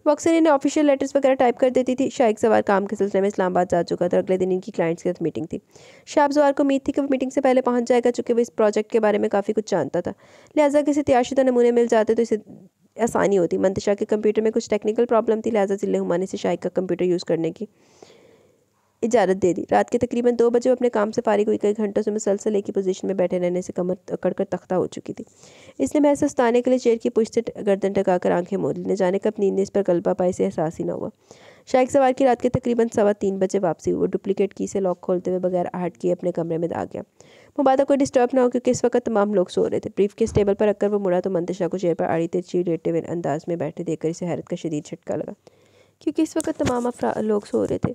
A: वो अक्सर इन्हें ऑफिशियल लेटर्स वगैरह टाइप कर देती थी। शाइक सवार काम के सिलसिले में इस्लामाबाद जा चुका था। अगले दिन इनकी क्लाइंट्स के साथ मीटिंग थी। शाहब सवार को उम्मीद थी कि वो मीटिंग से पहले पहुंच जाएगा, चूँकि वो इस प्रोजेक्ट के बारे में काफ़ी कुछ जानता था। लिहाजा किसी तैयारशुदा नमूने मिल जाते तो इसे आसानी होती। मंतशा के कंप्यूटर में कुछ टेक्निकल प्रॉब्लम थी, लिहाजा जिले हुमा ने इसे शाइक का कंप्यूटर यूज़ करने की इजाज़त दे दी। रात के तकरीबन 2 बजे वो अपने काम से फारिग हुई। कई घंटों से मुसलसल एक ही पोजीशन में बैठे रहने से कमर अकड़कर तख्ता हो चुकी थी। इसने महज सुस्ताने के लिए चेयर की पुश्त से गर्दन टकाकर आंखें मोड़ ली। न जाने कब नींद ने इस पर गलबा पाए से एहसास ही न हुआ। शाइक सवार की रात के तकरीबन 3:15 बजे वापसी हुई। वो डुप्लीकेट की से लॉक खोलते हुए बगैर आहट किए अपने कमरे में आ गया। मुबादा कोई डिस्टर्ब ना हो, क्योंकि इस वक्त तमाम लोग सो रहे थे। ब्रीफ केस टेबल पर रखकर वो मुड़ा तो मंतशा को चेयर पर आड़ी तिरछी लेटे हुए अंदाज में बैठे देखकर इसे हैरत का शदीद झटका लगा, क्योंकि इस वक्त तमाम लोग सो रहे थे।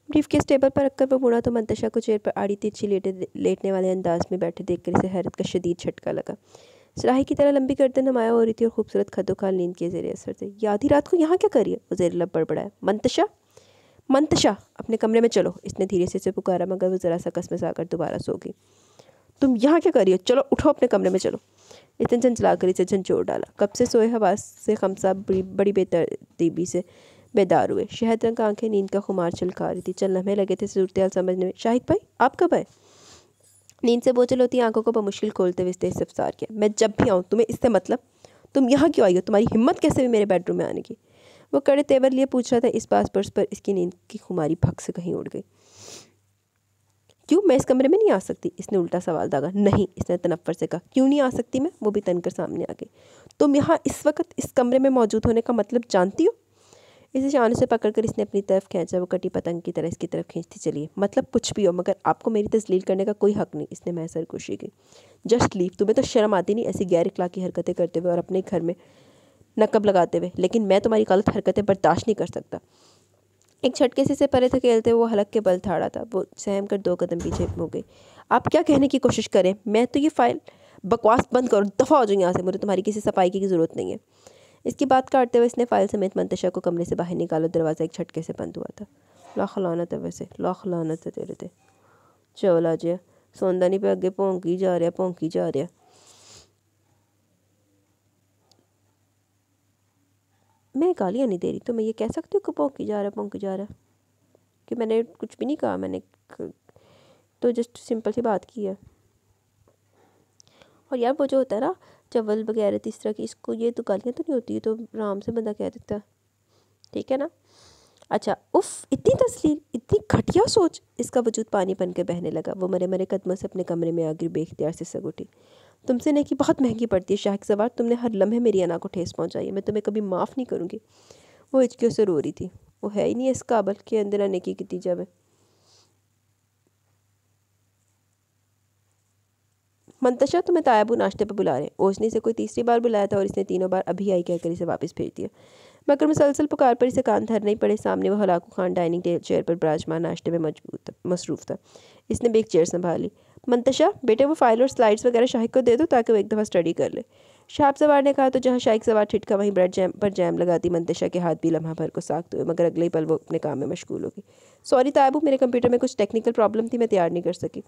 A: ब्रीफ केस टेबल पर रखकर वो मुड़ा तो मंतशा को चेयर पर आड़ी तिरछी लेटने वाले अंदाज में बैठे देखकर इसे हैरत का शदीद झटका लगा। सुराही की तरह लंबी गर्दन नुमाया हो रही थी और खूबसूरत खदोखाल नींद के ज़ेरे असर थे। ये आधी रात को यहाँ क्या करिए, वो ज़ेर लब बड़बड़ाया। मंतशा, मंतशा, अपने कमरे में चलो, इसने धीरे से इसे पुकारा, मगर वो ज़रा सा कसमस आकर दोबारा सो गई। तुम यहाँ क्या करिए, चलो उठो, अपने कमरे में चलो, इसने झंझला कर इसे झंझोड़ डाला। कब से सोए हवास से खमसा बड़ी बेतरतीबी से बेदार हुए। शहद रंग आंखें नींद का खुमार छलका रही थी। चल लम्हे लगे थे सूरत हाल समझने में। शाहिक भाई, आप कब आए? नींद से बोझल होती आंखों को बमुश्किल खोलते हुए तेज से अफसार किया। मैं जब भी आऊँ, तुम्हें इससे मतलब? तुम यहाँ क्यों आई हो? तुम्हारी हिम्मत कैसे हुई मेरे बेडरूम में आने की? वो कड़े तेवर लिए पूछ रहा था। इस बात पर इसकी नींद की खुमारी भग से कहीं उड़ गई। क्यों, मैं इस कमरे में नहीं आ सकती? इसने उल्टा सवाल दागा। नहीं, इसने तनफ्फर से कहा। क्यों नहीं आ सकती मैं? वो भी तनकर सामने आ गई। तुम यहाँ इस वक्त इस कमरे में मौजूद होने का मतलब जानती हो? इसे शान से पकड़कर इसने अपनी तरफ खींचा। वो कटी पतंग की तरह इसकी तरफ खींचती चली। मतलब कुछ भी हो, मगर आपको मेरी तस्लील करने का कोई हक नहीं। इसने महसर खुशी की। Just leave. तुम्हें तो शर्म आती नहीं ऐसी गैर इखलाकी हरकतें करते हुए और अपने घर में नकब लगाते हुए? लेकिन मैं तुम्हारी गलत हरकतें बर्दाश्त नहीं कर सकता। एक झटके से परे धकेलते हुए वो हलक के बल ठाड़ा था। वो सहम कर 2 कदम पीछे हो गई। आप क्या कहने की कोशिश करें? मैं तो ये फाइल, बकवास बंद करो, दफ़ा हो जाओ यहाँ से। मुझे तुम्हारी किसी सफाई की ज़रूरत नहीं है। इसकी बात काटते हुए इसने फाइल समेत मंतशा को कमरे से बाहर निकाला। दरवाज़ा एक झटके से बंद हुआ था। लाख लानत है, वैसे लाख लानत है तेरे ते। चौला जी सौंदा नहीं पे अगे भौंकी जा रहा। मैं गालियाँ नहीं दे रही, तो मैं ये कह सकती हूँ कि भौंकी जा रहा कि मैंने कुछ भी नहीं कहा। मैंने तो जस्ट सिंपल सी बात की है। और यार वो जो होता है ना चवल वगैरह तीसरा की, इसको ये तो गालियाँ तो नहीं होती, तो आराम से बंदा कह देता है, ठीक है ना। अच्छा, उफ़, इतनी तस्लील, इतनी घटिया सोच। इसका वजूद पानी बन के बहने लगा। वो मरे मरे कदमों से अपने कमरे में आकर बेख्तियार से सग उठी। तुमसे नेकी बहुत महंगी पड़ती है शाहिद सवार। तुमने हर लम्हे मेरी अना को ठेस पहुंचाई है। मैं तुम्हें कभी माफ़ नहीं करूँगी। वो हिचकियों से रो रही थी। वो है ही नहीं इस काबल के अंदर नेकी की जावे। मंतशा, तुम्हें तायाबू नाश्ते पर बुला रहे हैं। ओसनी से कोई तीसरी बार बुलाया था और इसने 3 बार अभी आई कहकर इसे वापस भेज दिया। मगर मुसलसल पुकार पर इसे कान धरने ही पड़े। सामने वो हलाकू खान डाइनिंग चेयर पर विराजमान नाश्ते में मसरूफ़ था। इसने भी एक चेयर संभाली। मंतशा, बेटे वो फाइल और स्लाइड्स वगैरह शाहिद को दे दो ताकि वो एक दफ़ा स्टडी कर ले। शाहिद सवार ने कहा तो जहाँ शाहिद सवार ठिठका वहीं ब्रेड जैम पर जैम लगाती। मंतशा के हाथ भी लम्हा भर को साखते हुए, मगर अगले ही पल वो अपने काम में मशगूल हो गई। सॉरी तायाबू, मेरे कंप्यूटर में कुछ टेक्निकल प्रॉब्लम थी, मैं तैयार नहीं कर सकी।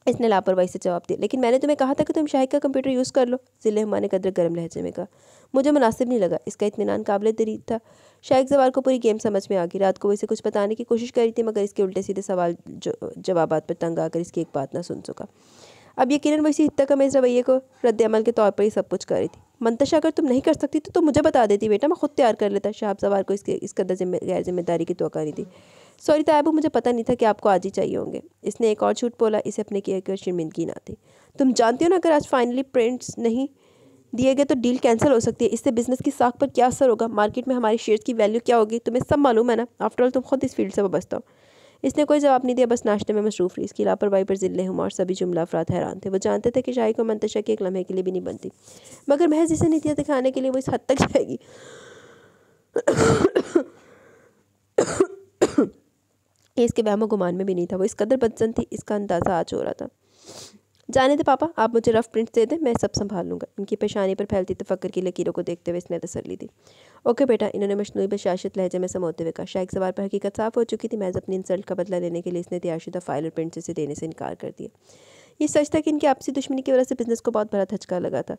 A: इसने लापरवाही से जवाब दिया। लेकिन मैंने तुम्हें कहा था कि तुम शाहिद का कंप्यूटर यूज़ कर लो। ज़िले हुमा ने कदर गर्म लहजे में कहा। मुझे मुनासिब नहीं लगा। इसका इत्मीनान काबिल दरीद था। शाहिद सवार को पूरी गेम समझ में आ गई। रात को वो इसे कुछ बताने की कोशिश करी थी, मगर इसके उल्टे सीधे सवाल जवाबात पर तंग आकर इसकी एक बात ना सुन सका। अब यकीनन वो इसी हित्ता कमेज़ रवैये को रद्द-ए-अमल के तौर पर ही सब कुछ कर रही थी। मंतशा, अगर तुम नहीं कर सकती तो मुझे बता देती बेटा, मैं खुद तैयार कर लेता। शाहिद सवार को इस कदर गैर जिम्मेदारी की तवक्को नहीं थी। सॉरी तायबू, मुझे पता नहीं था कि आपको आज ही चाहिए होंगे। इसने एक और झूठ बोला। इसे अपने किए की शर्मिंदगी ना थी। तुम जानती हो ना, अगर आज फाइनली प्रिंट्स नहीं दिए गए तो डील कैंसिल हो सकती है। इससे बिजनेस की साख पर क्या असर होगा, मार्केट में हमारे शेयर्स की वैल्यू क्या होगी, तुम्हें सब मालूम है ना। आफ्टर ऑल तुम खुद इस फील्ड से वाबस्ता हो। इसने कोई जवाब नहीं दिया, बस नाश्ते में मसरूफ़ रही। इसकी लापरवाही पर ज़िले हुमा और सभी जुमला अफराद हैरान थे। वो जानते थे कि शाही को मंतशा के एक लम्हे के लिए भी नहीं बनती, मगर महज इसे नीतियाँ दिखाने के लिए वो इस हद तक जाएगी। इसके वहमो गुमान में भी नहीं था। वो इस कदर बदजन थी, इसका अंदाज़ा आज हो रहा था। जाने दे पापा, आप मुझे रफ़ प्रिंट्स दे दें, मैं सब संभाल लूँगा। इनकी पेशानी पर फैलती तफक्कर की लकीरों को देखते हुए इसने तसल्ली दी। ओके बेटा, इन्होंने मशनूई बशाशत लहजे में समोते हुए कहा। शाइक सवार पर हकीकत साफ हो चुकी थी। महज अपनी इंसल्ट का बदला लेने के लिए इसने तैयारशुदा फाइल और प्रिंट्स इसे देने से इनकार कर दिया। ये सच था कि इनकी आपसी दुश्मनी की वजह से बिजनेस को बहुत बड़ा धचका लगा था।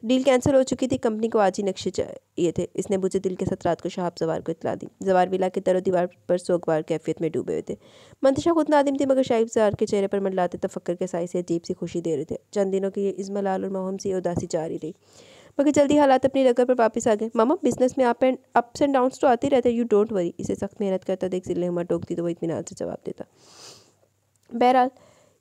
A: डील कैंसिल हो चुकी थी। कंपनी को आज ही नक्शे चाहिए थे। इसने बुझे दिल के साथ रात को शाहब सवार को इतला दी। जवार विला के तरो दीवार पर सोगवार कैफियत में डूबे हुए थे। मंतशा खुद नादिम थी, मगर शाहिब सवार के चेहरे पर मंडलाते तफक्कर के साई से अजीब सी खुशी दे रहे थे। चंद दिनों की ये इज़्मलाल और मोहम सी उदासी जारी रही, मगर जल्दी हालात अपनी रगड़ पर वापस आ गए। मामा, बिजनेस में अप्स एंड डाउन्स तो आते रहते, यू डोंट वरी। इसे सख्त मेहनत करता देख ज़िले हुमा टोकती तो वो इत्मीनान से जवाब देता। बहरहाल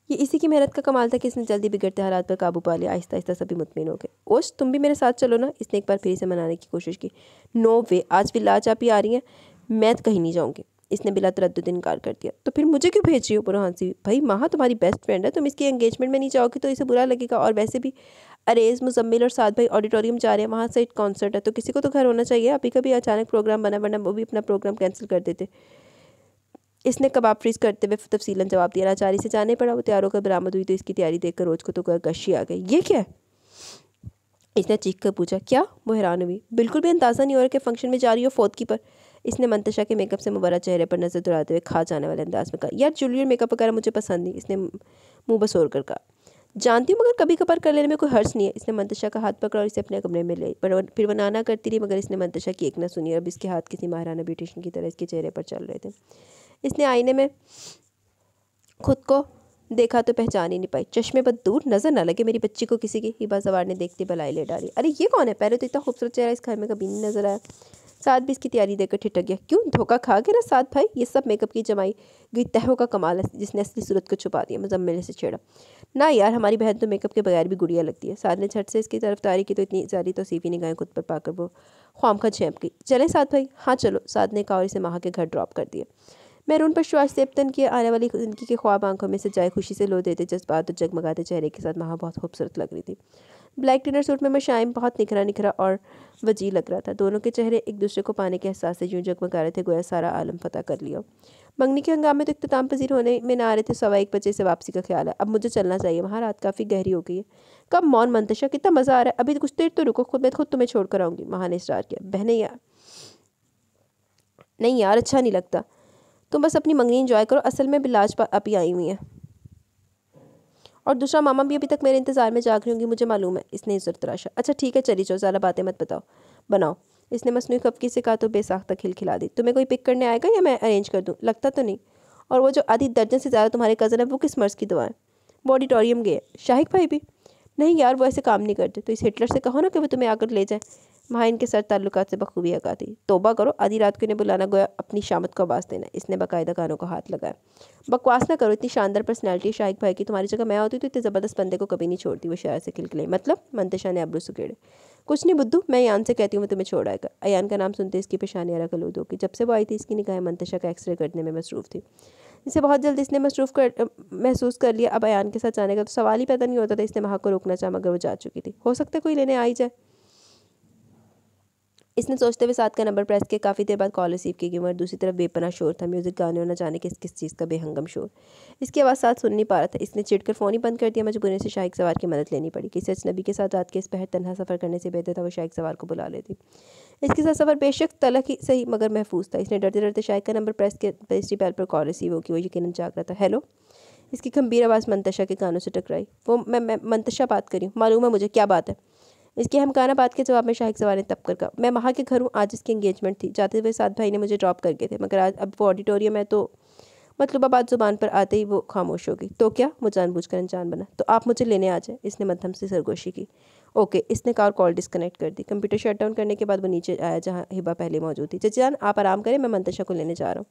A: ये इसी की मेहनत का कमाल था कि इसने जल्दी बिगड़ते हालात पर काबू पा लिया। आहिस्ता आहिस्ता सभी मुतमिन हो गए। ओश, तुम भी मेरे साथ चलो ना। इसने एक बार फिर से मनाने की कोशिश की। नो वे, आज विला चापी आ रही हैं, मैं कहीं नहीं जाऊँगी। इसने बिला तरद्दुद इनकार कर दिया। तो फिर मुझे क्यों भेज रही हो? बुरहान सी, भाई माँ तुम्हारी बेस्ट फ्रेंड है, तुम इसकी एंगेजमेंट में नहीं जाओगी तो इसे बुरा लगेगा। और वैसे भी अरेज, मुजम्मिल और साद भाई ऑडिटोरियम जा रहे हैं, वहाँ से एक कॉन्सर्ट है, तो किसी को तो घर होना चाहिए। अभी कभी अचानक प्रोग्राम बना, वरना वो भी अपना प्रोग्राम कैंसिल कर देते। इसने कबाब फ्रीज करते हुए तफसीलन जवाब दिया। लाचारी से जाने पड़ा। वो तैयार होकर बरामद हुई तो इसकी तैयारी देखकर रोज को तो गशी आ गई। ये क्या है? इसने चीख कर पूछा। क्या? वो हैरान हुई। बिल्कुल भी अंदाज़ा नहीं हो रहा कि फंक्शन में जा रही हो फोर्थ की पर। इसने मंतशा के मेकअप से मुबर्रा चेहरे पर नजर दौड़ाते हुए खा जाने वाले अंदाज में कहा। यार ज्वेलरी मेकअप वगैरह मुझे पसंद नहीं। इसने मुँह बसोर कर कहा। जानती हूँ, मगर कभी कभार कर लेने में कोई हर्ज नहीं है। इसने मंतशा का हाथ पकड़ा और इसे अपने कमरे में ले आई। पर फिर वो नाना करती रही, मगर इसने मंतशा की एक ना सुनी। अब इसके हाथ किसी महाराना ब्यूटिशियन की तरह इसके चेहरे पर चल रहे थे। इसने आईने में खुद को देखा तो पहचान ही नहीं पाई। चश्मे पर दूर नजर ना लगे मेरी बच्ची को किसी की। हिबा सवार ने देखती भलाई ले डाली। अरे ये कौन है? पहले तो इतना खूबसूरत चेहरा इस घर में कभी नहीं नजर आया। साथ भी इसकी तैयारी देखकर ठिठक गया। क्यों, धोखा खा गया ना साथ भाई? ये सब मेकअप की जमाई गई तहों का कमाल है जिसने असली सूरत को छुपा दिया। मुजम्मिल से छेड़ा। ना यार, हमारी बहन तो मेकअप के बगैर भी गुड़िया लगती है। साथ ने झट से इसकी तरफ तारी की तो इतनी सारी तौसीफी निगाहें खुद पर पाकर वो ख्वामखा झेंप गई। चले साथ भाई? हाँ चलो, साथ ने कहा और इसे माह के घर ड्रॉप कर दिया। मैरून पर श्वास से तन किए आने वाली जिंदगी के ख्वाब आंखों में से जाए खुशी से लो देते जज्बात और जगमगाते चेहरे के साथ माह बहुत खूबसूरत लग रही थी। ब्लैक डिनर सूट में मशाइम बहुत निखरा निखरा और वजी लग रहा था। दोनों के चेहरे एक दूसरे को पाने के एहसास से यूं जगमगा रहे थे गोया सारा आलम फतह कर लिया। मंगनी के हंगामे तो इख्तिताम पजीर होने में ना आ रहे थे। 1:15 से वापसी का ख्याल है। अब मुझे चलना चाहिए, वहाँ रात काफ़ी गहरी हो गई है। कब मौन मंतशा, कितना मज़ा आ रहा है। अभी कुछ देर तो रुको, मैं खुद तुम्हें छोड़ कर आऊँगी। महा ने इसरार किया। बहने यार, नहीं यार, अच्छा नहीं लगता। तुम बस अपनी मंगनी एंजॉय करो। असल में बिलाज अभी आई हुई है और दूसरा मामा भी अभी तक मेरे इंतज़ार में जाग रही होंगी, मुझे मालूम है। इसने इज्जत तराशा। अच्छा ठीक है, चली जाओ, ज़्यादा बातें मत बनाओ। इसने मसनूई खफकी से कहा तो बेसाख्ता खिलखिला दी। तुम्हें कोई पिक करने आएगा या मैं अरेंज कर दूँ? लगता तो नहीं। और वो जो आधी दर्जन से ज़्यादा तुम्हारे कज़न है वो किस मर्ज़ की दुआएं? वो ऑडिटोरियम गए। शाहिक भाई भी? नहीं यार, वो ऐसे काम नहीं करते। तो इस हिटलर से कहो ना कि वो तुम्हें आकर ले जाए। माँ इनके सर ताल्लुकात से बखूबी हका थी। तोबा करो, आधी रात को इन्हें बुलाना गोया अपनी शामत को आवाज़ देना। इसने बाकायदा कानों को हाथ लगाया। बकवास ना करो, इतनी शानदार पर्सनैलिटी शाहिक भाई की। तुम्हारी जगह मैं होती तो इतने ज़बरदस्त बंदे को कभी नहीं छोड़ती। वो शहर से खिलखिलाई। मतलब? मंतशा ने अब्रू सुकेड़े। कुछ नहीं बुद्धू, मैं यान से कहती हूँ वो तुम्हें छोड़ आएगा। अयान का नाम सुनते इसकी पेशानी अरा कलूद होगी। जब से वो आई थी इसकी निगाहें मंतशा का एक्सरे करने में मसरूफ़ थी। इसे बहुत जल्द इसने महसूस कर लिया। अब अयान के साथ जाने का तो सवाल ही पैदा नहीं होता था। इसने वहाँ को रोकना चाहा मगर वो जा चुकी थी। हो सकता है कोई लेने आ ही जाए, इसने सोचते हुए 7 का नंबर प्रेस किया। काफ़ी देर बाद कॉल रिसीव की गई मगर दूसरी तरफ बेपनाह शोर था। म्यूज़िक, गाने और न जाने किस किस चीज़ का बेहंगम शोर। इसकी आवाज़ साथ सुन नहीं पा रहा था। इसने चिढ़कर फ़ोन ही बंद कर दिया। मजबूरी से शाहिक सवार की मदद लेनी पड़ी। किसी अजनबी के साथ रात के इस पहर तन्हा सफ़र करने से बेहतर था वो शाहिक सवार को बुला लेती। इसके साथ सफ़र बेशक तलख ही सही मगर महफूज था। इसने डरते डरते शाहिक का नंबर प्रेस किया। तीसरी पैल पर कॉल रिसीव होगी। वो यकीनन जाग रहा था। हेलो, इसकी गंभीर आवाज़ मंतशा के कानों से टकराई। वो मैं मंतशा बात करी हूँ। मालूम है मुझे, क्या बात है? इसकी हमकाना बात के जवाब में शाहिक सवार ने तब कर कहा। मैं वहाँ के घर हूँ, आज इसकी एंगेजमेंट थी। जाते हुए साथ भाई ने मुझे ड्रॉप कर गए थे मगर आज अब वो ऑडिटोरियम है तो मतलूबा बात ज़ुबान पर आते ही वो खामोश हो गई। तो क्या? वो जानबूझकर अनजान बना। तो आप मुझे लेने आ जाए। इसने मध्यम से सरगोशी की। ओके, इसने कॉल डिस्कनेक्ट कर दी। कंप्यूटर शट डाउन करने के बाद वो नीचे आया जहाँ हिबा पहले मौजूद थी। चाची जान, आप आराम करें, मैं मंतशा को लेने जा रहा हूँ।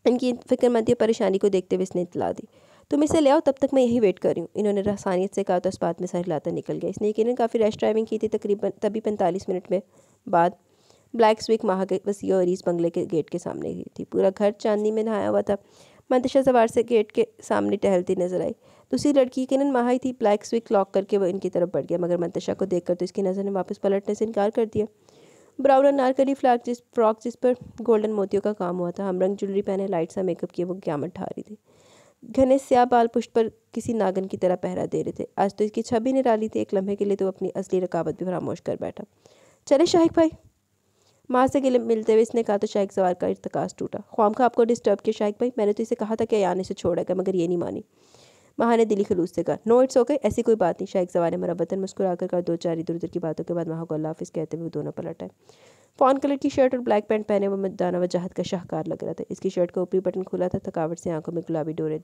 A: इनकी फिक्रमंदी परेशानी को देखते हुए इसने इतला दी। तुम इसे ले आओ, तब तक मैं यही वेट कर रही हूँ। इन्होंने रसानियत से कहा तो इस बात में सर हिलाता निकल गया। इसने यकीनन काफ़ी रैश ड्राइविंग की थी। तकरीबन तभी 45 मिनट में बाद ब्लैक स्विक माह के वसीय और ईस बंगले के गेट के सामने गई थी। पूरा घर चांदनी में नहाया हुआ था। मंतशा सवार से गेट के सामने टहलती नजर आई। दूसरी लड़की यकीनन माह ही थी। ब्लैक स्विक लॉक करके वो इनकी तरफ बढ़ गया मगर मंतशा को देखकर तो इसकी नज़र ने वापस पलटने से इनकार कर दिया। ब्राउन और नारकली फ्रॉक जिस पर गोल्डन मोतियों का काम हुआ था, हमरंग ज्वेलरी पहने, लाइट सा मेकअप किए वो क़यामत ढा रही थी। घने स्याह बाल पुष्ट पर किसी नागन की तरह पहरा दे रहे थे। आज तो इसकी छवि निराली थी। एक लम्हे के लिए तो अपनी असली रकावत भी फरामोश कर बैठा। चले शाहिक भाई, माँ से गिले मिलते हुए इसने कहा तो शाहिक सवार का इर्तकास टूटा। ख्वामखा आपको डिस्टर्ब किया शाहिक भाई? मैंने तो इसे कहा था कि अयान इसे छोड़ेगा मगर ये नहीं मानी। माँ ने दिली खलूस से कहा। नो इट्स ओके, ऐसी कोई बात नहीं। शाहिक सवार ने मरबतन मुस्कुराकर कहा। 2-4 इधर उधर की बातों के बाद माँ को अल्लाह हाफिज़ कहते हुए दोनों पलट आए। फॉन कलर की शर्ट और ब्लैक पैंट पहने वो मर्दाना वजाहत का शाहकार लग रहा था। इसकी शर्ट का ऊपरी बटन खुला था। थकावट से आंखों में गुलाबी डोरे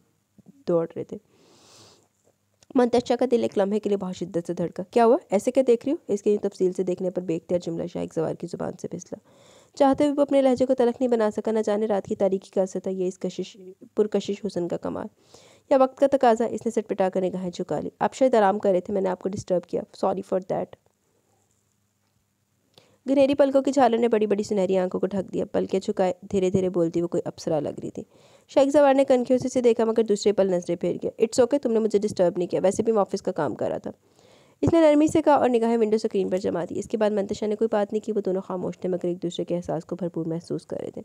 A: दौड़ रहे थे। मंतशा का दिल एक लम्हे के लिए बहुत शिद्दत से धड़का। क्या हुआ, ऐसे क्या देख रही हो? इसके तफसील से देखने पर बेख्तियार जुमला शाहिक सवार की ज़ुबान से फिसला। चाहते हुए वो अपने लहजे को तलख नहीं बना सका। न जाने रात की तारीकी का असर था ये इस पुरकशिश हुस्न का कमाल या वक्त का तकाजा। इसने सटपटा कर निगाहें झुका ली। आप शायद आराम कर रहे थे, मैंने आपको डिस्टर्ब किया। Sorry for that. गिनहरी पलकों की झालर ने बड़ी बड़ी सुनहरी आंखों को ढक दिया। पलकें झुकाए धीरे धीरे बोलती वो कोई अप्सरा लग रही थी। शाहिक सवार ने कनखियों से देखा मगर दूसरे पल नजरें फेर गया। इट्स ओके, तुमने मुझे डिस्टर्ब नहीं किया, वैसे भी मैं ऑफिस का काम कर रहा था। इसने नरमी से कहा और निगाहें विंडो स्क्रीन पर जमा दी। इसके बाद मंतशा ने कोई बात नहीं की। वो दोनों खामोश थे मगर एक दूसरे के एहसास को भरपूर महसूस कर रहे थे।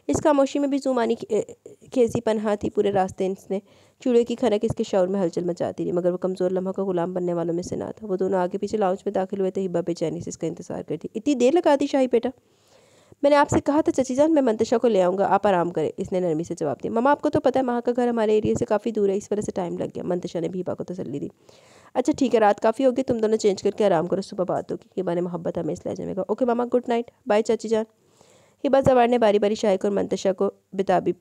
A: इस खामोशी में भी जुमानी खेसी पनहा थी। पूरे रास्ते इसने चूल्हे की खनक इसके शौर में हलचल मचाती रही मगर वो कमज़ोर लम्हों का गुलाम बनने वालों में से ना था। वो दोनों आगे पीछे लाउंज में दाखिल हुए थे। हिब्बा बेचैनी से इसका इंतजार करती। इतनी देर लगा दी शाही बेटा? मैंने आपसे कहा था चाची जान, मैं मंतशा को ले आऊँगा, आप आराम करें। इसने नरमी से जवाब दिया। ममा आपको तो पता है माँ का घर हमारे एरिया से काफ़ी दूर है, इस वजह से टाइम लग गया। मंतशा ने हिबा को तसल्ली दी। अच्छा ठीक है, रात काफ़ी होगी, तुम दोनों चेंज करके आराम करो, सुबह बात होगी। हिबा ने मोहब्बत हमें इस लहजे में कहा। ओके मामा, गुड नाइट, बाय चाची जान। हिबा सवार ने बारी बारी शाहिक और मंतशा को बेताबी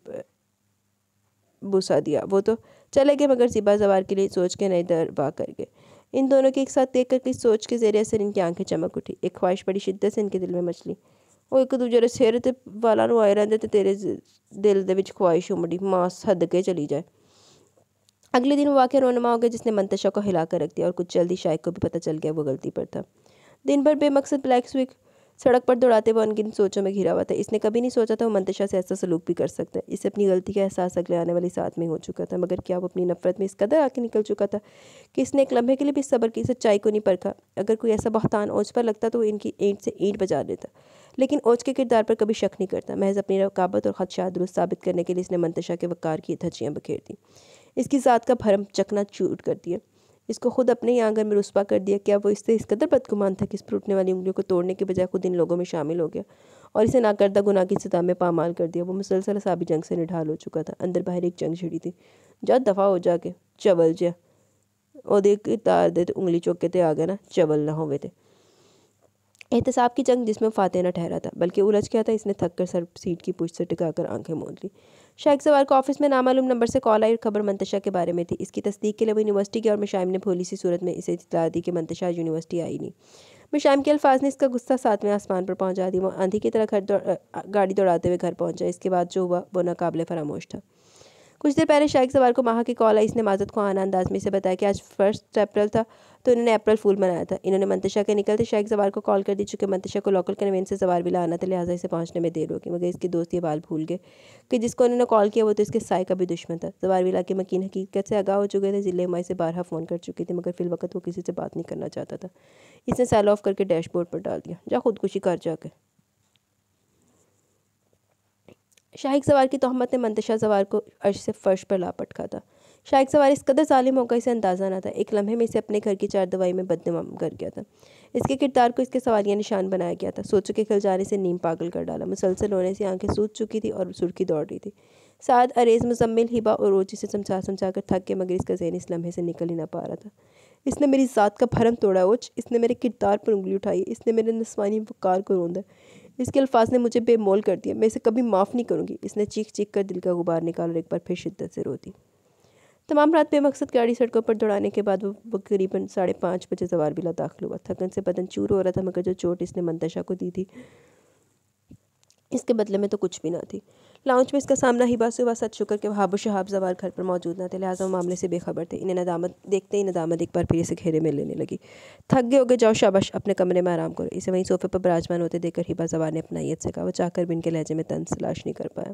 A: बूसा दिया। वो तो चले गए मगर हिबा सवार के लिए सोच के नई दरवाह कर गए। इन दोनों के एक साथ देख कर किस सोच के ज़रिए असर इनकी आंखें चमक उठी। एक ख्वाहिश बड़ी शिद्दत से इनके दिल में मचली। वो एक दूजे सिर ते वाला नु आए रहते तेरे दिल दे विच ख्वाहिश उमड़ी मां सदके चली जाए। अगले दिन वो वाक़या रोनुमा हो गया जिसने मंतशा को हिला कर रख दिया और कुछ जल्दी शाइक को भी पता चल गया वो गलती पर था। दिन भर बेमकसद ब्लैक स्विक सड़क पर दौड़ाते हुए उनकी सोचों में घिरा हुआ था। इसने कभी नहीं सोचा था वो मंतशा से ऐसा सलूक भी कर सकता है। इसे अपनी गलती का एहसास अगले आने वाली साथ में हो चुका था, मगर क्या वो अपनी नफरत में इस कदर आके निकल चुका था कि इसने एक लम्हे के लिए भी सब्र की सच्चाई को नहीं परखा। अगर कोई ऐसा बहतान ओज पर लगता तो वो इनकी ईंट से ईंट बजा देता, लेकिन ओज के किरदार पर कभी शक नहीं करता। महज अपनी रकाबत और खदशात दुरुस्त साबित करने के लिए इसने मंतशा के वक़ार की धज्जियाँ बखेर दी, इसकी ज़ात का भरम चकनाचूर कर दिया, इसको खुद अपने ही आंगन में रुस्वा कर दिया। क्या वो इससे इस कदर बदगुमान था कि इस पर उठने वाली उंगलियों को तोड़ने के बजाय खुद इन लोगों में शामिल हो गया और इसे नाकर्दा गुनाह की सजा में पामाल कर दिया। वो मुसलसल असाबी जंग से निढाल हो चुका था। अंदर बाहर एक जंग छिड़ी थी। जा दफ़ा हो जाके चवल जा ओदे तार दे उंगली चौके ते आ गया ना चवल ना होवे थे। एहतसाब की जंग जिसमें फातेह न ठहरा था बल्कि उलझ गया था। इसने थक कर सर सीट की पुष्ट से टिकाकर आंखें मूंद ली। शाइक सवार को ऑफिस में नामालूम नंबर से कॉल आई और खबर मंतशा के बारे में थी। इसकी तस्दीक के लिए वो यूनिवर्सिटी गया और मिशाइम ने भोली सी सूरत में इसे इत्तला दी कि मंतशा यूनिवर्सिटी आई नहीं। मिशाइम के अल्फाज ने इसका गुस्सा सातवें आसमान पर पहुंचा दी। वो आंधी की तरह गाड़ी दौड़ाते हुए घर पहुंचा। इसके बाद जो हुआ वो नाकाबिले फरामोश था। कुछ देर पहले शाइक सवार को माह की कॉल आई। इसने माजत को आना अंदाज में इसे बताया कि आज 1 अप्रैल था तो इन्होंने अप्रैल फूल मनाया था। इन्होंने मंतशा के निकलते शाइक सवार को कॉल कर दी। चूँकि मंतशा को लोकल कन्वेंस से जवारविला आना था लिहाजा इसे पहुंचने में देर होगी, मगर इसके दोस्त ये बात भूल गए कि जिसको उन्होंने कॉल किया वो तो इसके साय का भी दुश्मन था। जवारविला के मकीन हकीकत से आगाह हो चुके थे। ज़िले हुमायूं से बारहा फ़ोन कर चुकी थी, मगर फिल वक्त वो किसी से बात नहीं करना चाहता था। इसने सेल ऑफ करके डैशबोर्ड पर डाल दिया, जा खुदकुशी कर जाके। शाइक सवार की तोहमत ने मंतशा सवार को अर्श से फर्श पर ला पटका था। शाइक सवार इस कदर जालिम होगा इसे अंदाज़ा न था। एक लम्हे में इसे अपने घर की चार दवाई में बदनाम कर गया था। इसके किरदार को इसके सवालिया निशान बनाया गया था। सोचों के खिल जाने से नीम पागल कर डाला। मुसलसल रोने से आंखें सूज चुकी थी और सुर्खी दौड़ रही थी। साद अरेज मुजम्मिल हिबा और रोजी से समझा कर थक के, मगर इसका ज़हन इस लम्हे से निकल ही ना पा रहा था। इसने मेरी ज़ात का भरम तोड़ा ओज, इसने मेरे किरदार पर उंगली उठाई, इसने मेरे नस्वानी वक़ार को रोंदा, इसके अल्फाज ने मुझे बेमोल कर दिया। मैं इसे कभी माफ़ नहीं करूँगी। इसने चीख चीख कर दिल का गुबार निकाल और एक बार फिर शिद्दत से रो दी। तमाम रात बेमकसद गाड़ी सड़कों पर दौड़ाने के बाद वो करीबन 5:30 बजे जवारविला दाखिल हुआ। थकन से बदन चूर हो रहा था, मगर जो चोट इसने मंतशा को दी थी इसके बदले में तो कुछ भी ना थी। लाउंज में इसका सामना हिबा से हुआ। सच शुक्र के वहाब शहाब जवार घर पर मौजूद न थे, लिहाजा वो मामले से बेखबर थे। इन्हें नदामत देखते ही नदामत एक बार फिर इसे घेरे में लेने लगी। थक गए होगे, जाओ शाबाश अपने कमरे में आराम करो। इसे वहीं सोफे पर विराजमान होते देखकर हिबा जवार ने अपनायत से कहा। वो चाहकर भी इनके लहजे में तंज तलाश नहीं कर पाया।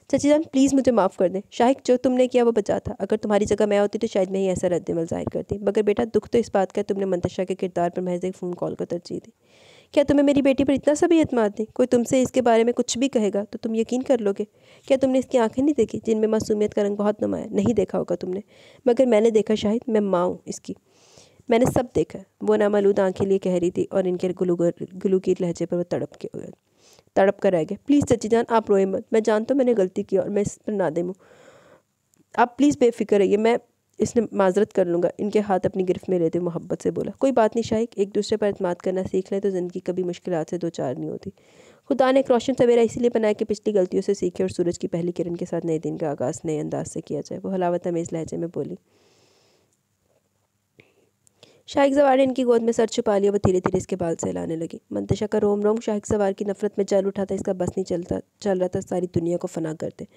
A: चाची जान प्लीज़ मुझे माफ़ कर दें। शाहिक जो तुमने किया वो बचा था। अगर तुम्हारी जगह मैं होती तो शायद मैं ही ऐसा रद्दमल ज़ाहिर करती, मगर बेटा दुख तो इस बात का तुमने मंतशा के किरदार पर महज एक फ़ोन कॉल को तरजीह दी। क्या तुम्हें मेरी बेटी पर इतना सा भी एतमाद नहीं? कोई तुमसे इसके बारे में कुछ भी कहेगा तो तुम यकीन कर लोगे? क्या तुमने इसकी आंखें नहीं देखी जिनमें मासूमियत का रंग बहुत नुमाया? नहीं देखा होगा तुमने, मगर मैंने देखा। शाहिद मैं माँ हूँ इसकी, मैंने सब देखा। वो नामालूद आंखें लिए कह रही थी और इनके गुलूगीर लहजे पर वो तड़प कर रह गए। प्लीज़ चची जान आप रोए मत, मैं जानता हूँ मैंने गलती की और मैं इस पर नादिम हूँ। आप प्लीज़ बेफिक्र रहिए, मैं इसने माजरत कर लूँगा। इनके हाथ अपनी गिरफ्त में लेते मोहब्बत से बोला। कोई बात नहीं शाहिक, एक दूसरे पर एतमाद करना सीख लें तो ज़िंदगी कभी मुश्किलात से दो चार नहीं होती। खुदा ने एक रोशन सवेरा इसीलिए बनाया कि पिछली गलतियों से सीखे और सूरज की पहली किरण के साथ नए दिन का आगाज़ नए अंदाज से किया जाए। वो हलावत अमेज़ लहजे में बोली। शाहिक सवार ने इनकी गोद में सर छुपा लिया। वो धीरे धीरे इसके बाल सहलाने लगी। मंतशा का रोम रोम शाहिक सवार की नफरत में जल उठा था। इसका बस नहीं चल रहा था सारी दुनिया को फना करते।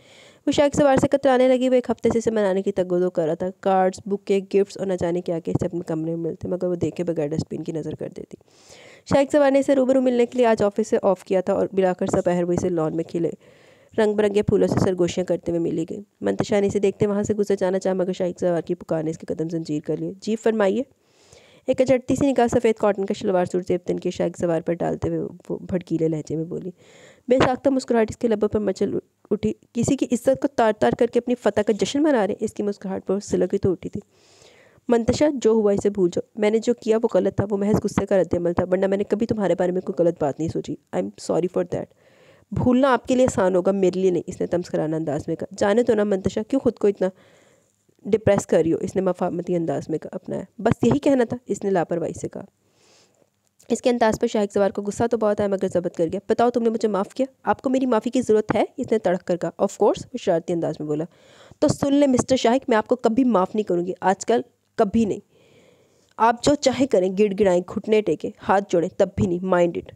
A: वो शाहिक सवार से कतराने लगी। वो एक हफ्ते से इसे मनाने की तगदो कर रहा था। कार्ड्स, बुके, गिफ्ट्स और न जाने क्या क्या इसे अपने कमरे में मिलते, मगर वो देखे बगैर डस्टबिन की नज़र कर देती। शाहिक सवार ने इसे रूबरू मिलने के लिए आज ऑफिस से ऑफ किया था और बिलाकर दोपहर वो इसे लॉन में खिले रंग बिरंगे फूलों से सरगोशियाँ करते हुए मिली गई। मंतशा ने इसे देखते वहाँ से गुजर जाना चाहा, मगर शाहिक सवार की पुकार ने इसके कदम जंजीर कर लिए। जी फरमाइए। एक अचटती सी निगाह सफ़ेद कॉटन का शलवार सूट जेब तन के शाइक सवार पर डालते हुए वो भड़कीले लहजे में बोली। बेसाख्ता मुस्कुराहट इसके लबों पर मचल उठी। किसी की इज्जत को तार तार करके अपनी फ़तह का जश्न मना रहे। इसकी मुस्कुराहट पर सिलक तो उठी थी। मंतशा जो हुआ इसे भूल जाओ। मैंने जो किया वो गलत था, वो महज गुस्से का रद्दअमल था, वरना मैंने कभी तुम्हारे बारे में कोई गलत बात नहीं सोची। I am sorry for that. भूलना आपके लिए आसान होगा, मेरे लिए नहीं, इसने तमस्कराना अंदाज में कहा। जाने तो ना मंतशा, क्यों खुद को इतना डिप्रेस कर रही हो? इसने मफामती अंदाज में अपनाया। बस यही कहना था, इसने लापरवाही से कहा। इसके अंदाज पर शाहिक सवार को गुस्सा तो बहुत आया, मगर जब्त कर गया। बताओ तुमने मुझे माफ़ किया? आपको मेरी माफ़ी की ज़रूरत है? इसने तड़क कर कहा। ऑफ कोर्स, वो शरारती अंदाज में बोला। तो सुन ले मिस्टर शाहिक, मैं आपको कभी माफ़ नहीं करूँगी, आजकल कभी नहीं। आप जो चाहे करें, गिड़गिड़ाएं, घुटने टेके, हाथ जोड़ें, तब भी नहीं, माइंड इट।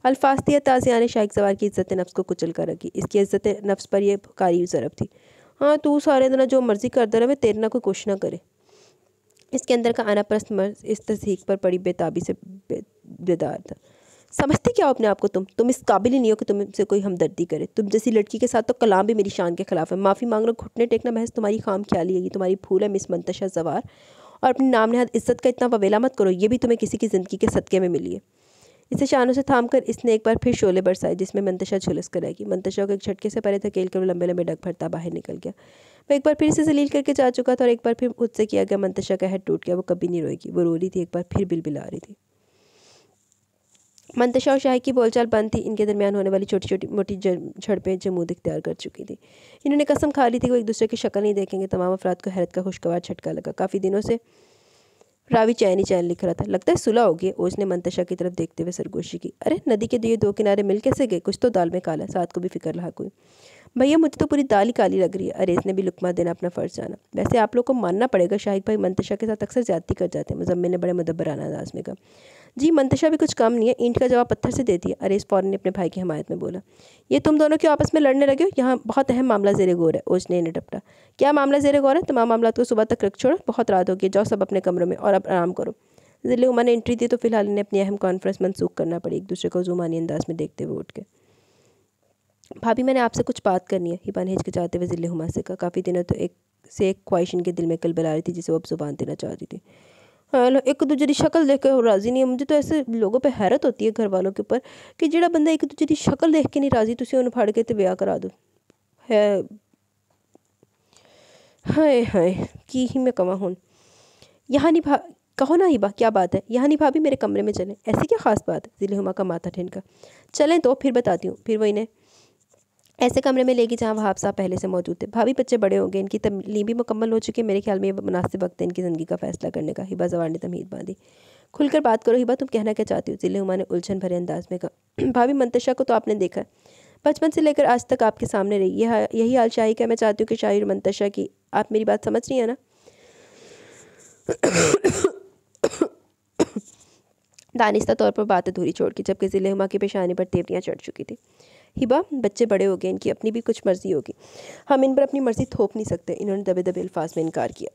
A: अल्फाज दिया ताज़िया ने शाइख सवार की इज़्ज़त नफ्स को कुचल कर रखी। इसकी इज़्ज़त नफ्स पर यह कारी ज़रब थी। हाँ, तू सारे दिन जो मर्जी करता रहे, तेरे ना कोई कुछ ना करे। इसके अंदर का आना परस्त मर्ज इस तस्दीक पर बड़ी बेताबी से बेदार था। समझती क्या हो अपने आप को तुम इस काबिल ही नहीं हो कि तुमसे कोई हमदर्दी करे। तुम जैसी लड़की के साथ तो कलाम भी मेरी शान के खिलाफ है। माफ़ी मांग लो, घुटने टेकना महज तुम्हारी खाम ख्याली है, ये तुम्हारी भूल है मिस मंतशा जवार। और अपनी नाम नहाद इज़्ज़त का इतना ववेला मत करो, ये भी तुम्हें किसी की ज़िंदगी के सदक़े में मिली है। इसे शानों से थाम कर इसने एक बार फिर शोले बरसाए, जिसमें मंतशा झुलस कर आएगी। मंतशा को एक झटके से परे धकेल कर वो लंबे लंबे डग भरता बाहर निकल गया। वो एक बार फिर से जलील करके जा चुका था और एक बार फिर उससे किया गया। मंतशा का हेड टूट गया। वो कभी नहीं रोएगी। वो रो रही थी, एक बार फिर बिलबिला रही थी। मंतशा और शाही की बोलचाल बंद थी। इनके दरमियान होने वाली छोटी छोटी मोटी झड़पें जमूद इख्तियार कर चुकी थी। इन्होंने कसम खा ली थी वो एक दूसरे की शक्ल नहीं देखेंगे। तमाम अफराद को हैरत का खुशगवार झटका लगा। काफ़ी दिनों से रावी चैन ही चैन लिख रहा था। लगता है सुलह होगी। ओज ने मंतशा की तरफ देखते हुए सरगोशी की। अरे नदी के दिए दो किनारे मिल कैसे गए? कुछ तो दाल में काला। साथ को भी फिक्र रहा कोई। भैया मुझे तो पूरी दाल ही काली लग रही है। अरे इसने भी लुकमा देना अपना फ़र्ज जाना। वैसे आप लोग को मानना पड़ेगा, शाहिद भाई मंतशा के साथ अक्सर ज़्यादती कर जाते हैं। मुज़म्मिल ने बड़े मुदब्बराना अंदाज में कहा। जी मंतशा भी कुछ कम नहीं है, ईंट का जवाब पत्थर से देती है। अरे इस फ़ौरन ने अपने भाई की हमायत में बोला। ये तुम दोनों क्यों आपस में लड़ने लगे हो? यहाँ बहुत अहम मामला ज़ेरे गौर है। ओज ने निपटा। क्या मामला ज़ेरे गौर है? तमाम मामला को सुबह तक रख छोड़ो, बहुत रात होगी। जाओ सब अपने कमरों में और अब आराम करो। ज़िले उमा ने एंट्री दी तो फिलहाल इन्हें अपनी अहम कॉन्फ्रेंस मनसूख करना पड़ी। एक दूसरे को जुमानी अंदाज में देखते हुए उठ के। भाभी मैंने आपसे कुछ बात करनी है, हिबा ने हिचकिचाते हुए ज़िले हुमा से कहा। काफ़ी दिनों तो एक ख्वाहिश इनके दिल में कलबला रही थी जिसे वो अब जुबान देना चाहती थी। हेलो, एक दूसरे की शक्ल देख कर राज़ी नहीं है। मुझे तो ऐसे लोगों पे हैरत होती है घर वालों के ऊपर कि जिहड़ा बंदा एक दूसरे की शक्ल देख के नहीं राज़ी, तुसी उन्हें फाड़ के ते ब्याह करा दो है। हाय हाय की ही मैं कवा हूँ। यहाँ नहीं भा कहो ना हिबा, क्या बात है? यहाँ नहीं भाभी, मेरे कमरे में चलें। ऐसी क्या ख़ास बात है? ज़िले हुमा का माथा ठिनका। चलें तो फिर बताती हूँ। फिर वो इन्हें ऐसे कमरे में लेगी जहाँ वहाब साहब पहले से मौजूद थे। भाभी बच्चे बड़े हो गए, इनकी तमीम भी मुकम्मल हो चुकी है। मेरे ख्याल में ये मुनासिब वक्त है इनकी ज़िंदगी का फैसला करने का। हिबा जवान ने तमीद बांधी। खुलकर बात करो हिबा, तुम कहना क्या चाहती हो? ज़िले हुमा ने उलझन भरे अंदाज में कहा। भाभी मंतशा को तो आपने देखा है, बचपन से लेकर आज तक आपके सामने रही। यही हाल शाही का। मैं चाहती हूँ कि शाही और मंतशा की, आप मेरी बात समझ रही हैं ना? दानिस्ता तौर पर बात अधूरी छोड़ के, जबकि ज़िले हुमा की पेशानी पर तेवरियाँ चढ़ चुकी थी। हिबा बच्चे बड़े हो गए, इनकी अपनी भी कुछ मर्ज़ी होगी, हम इन पर अपनी मर्ज़ी थोप नहीं सकते। इन्होंने दबे दबे अल्फाज में इनकार किया।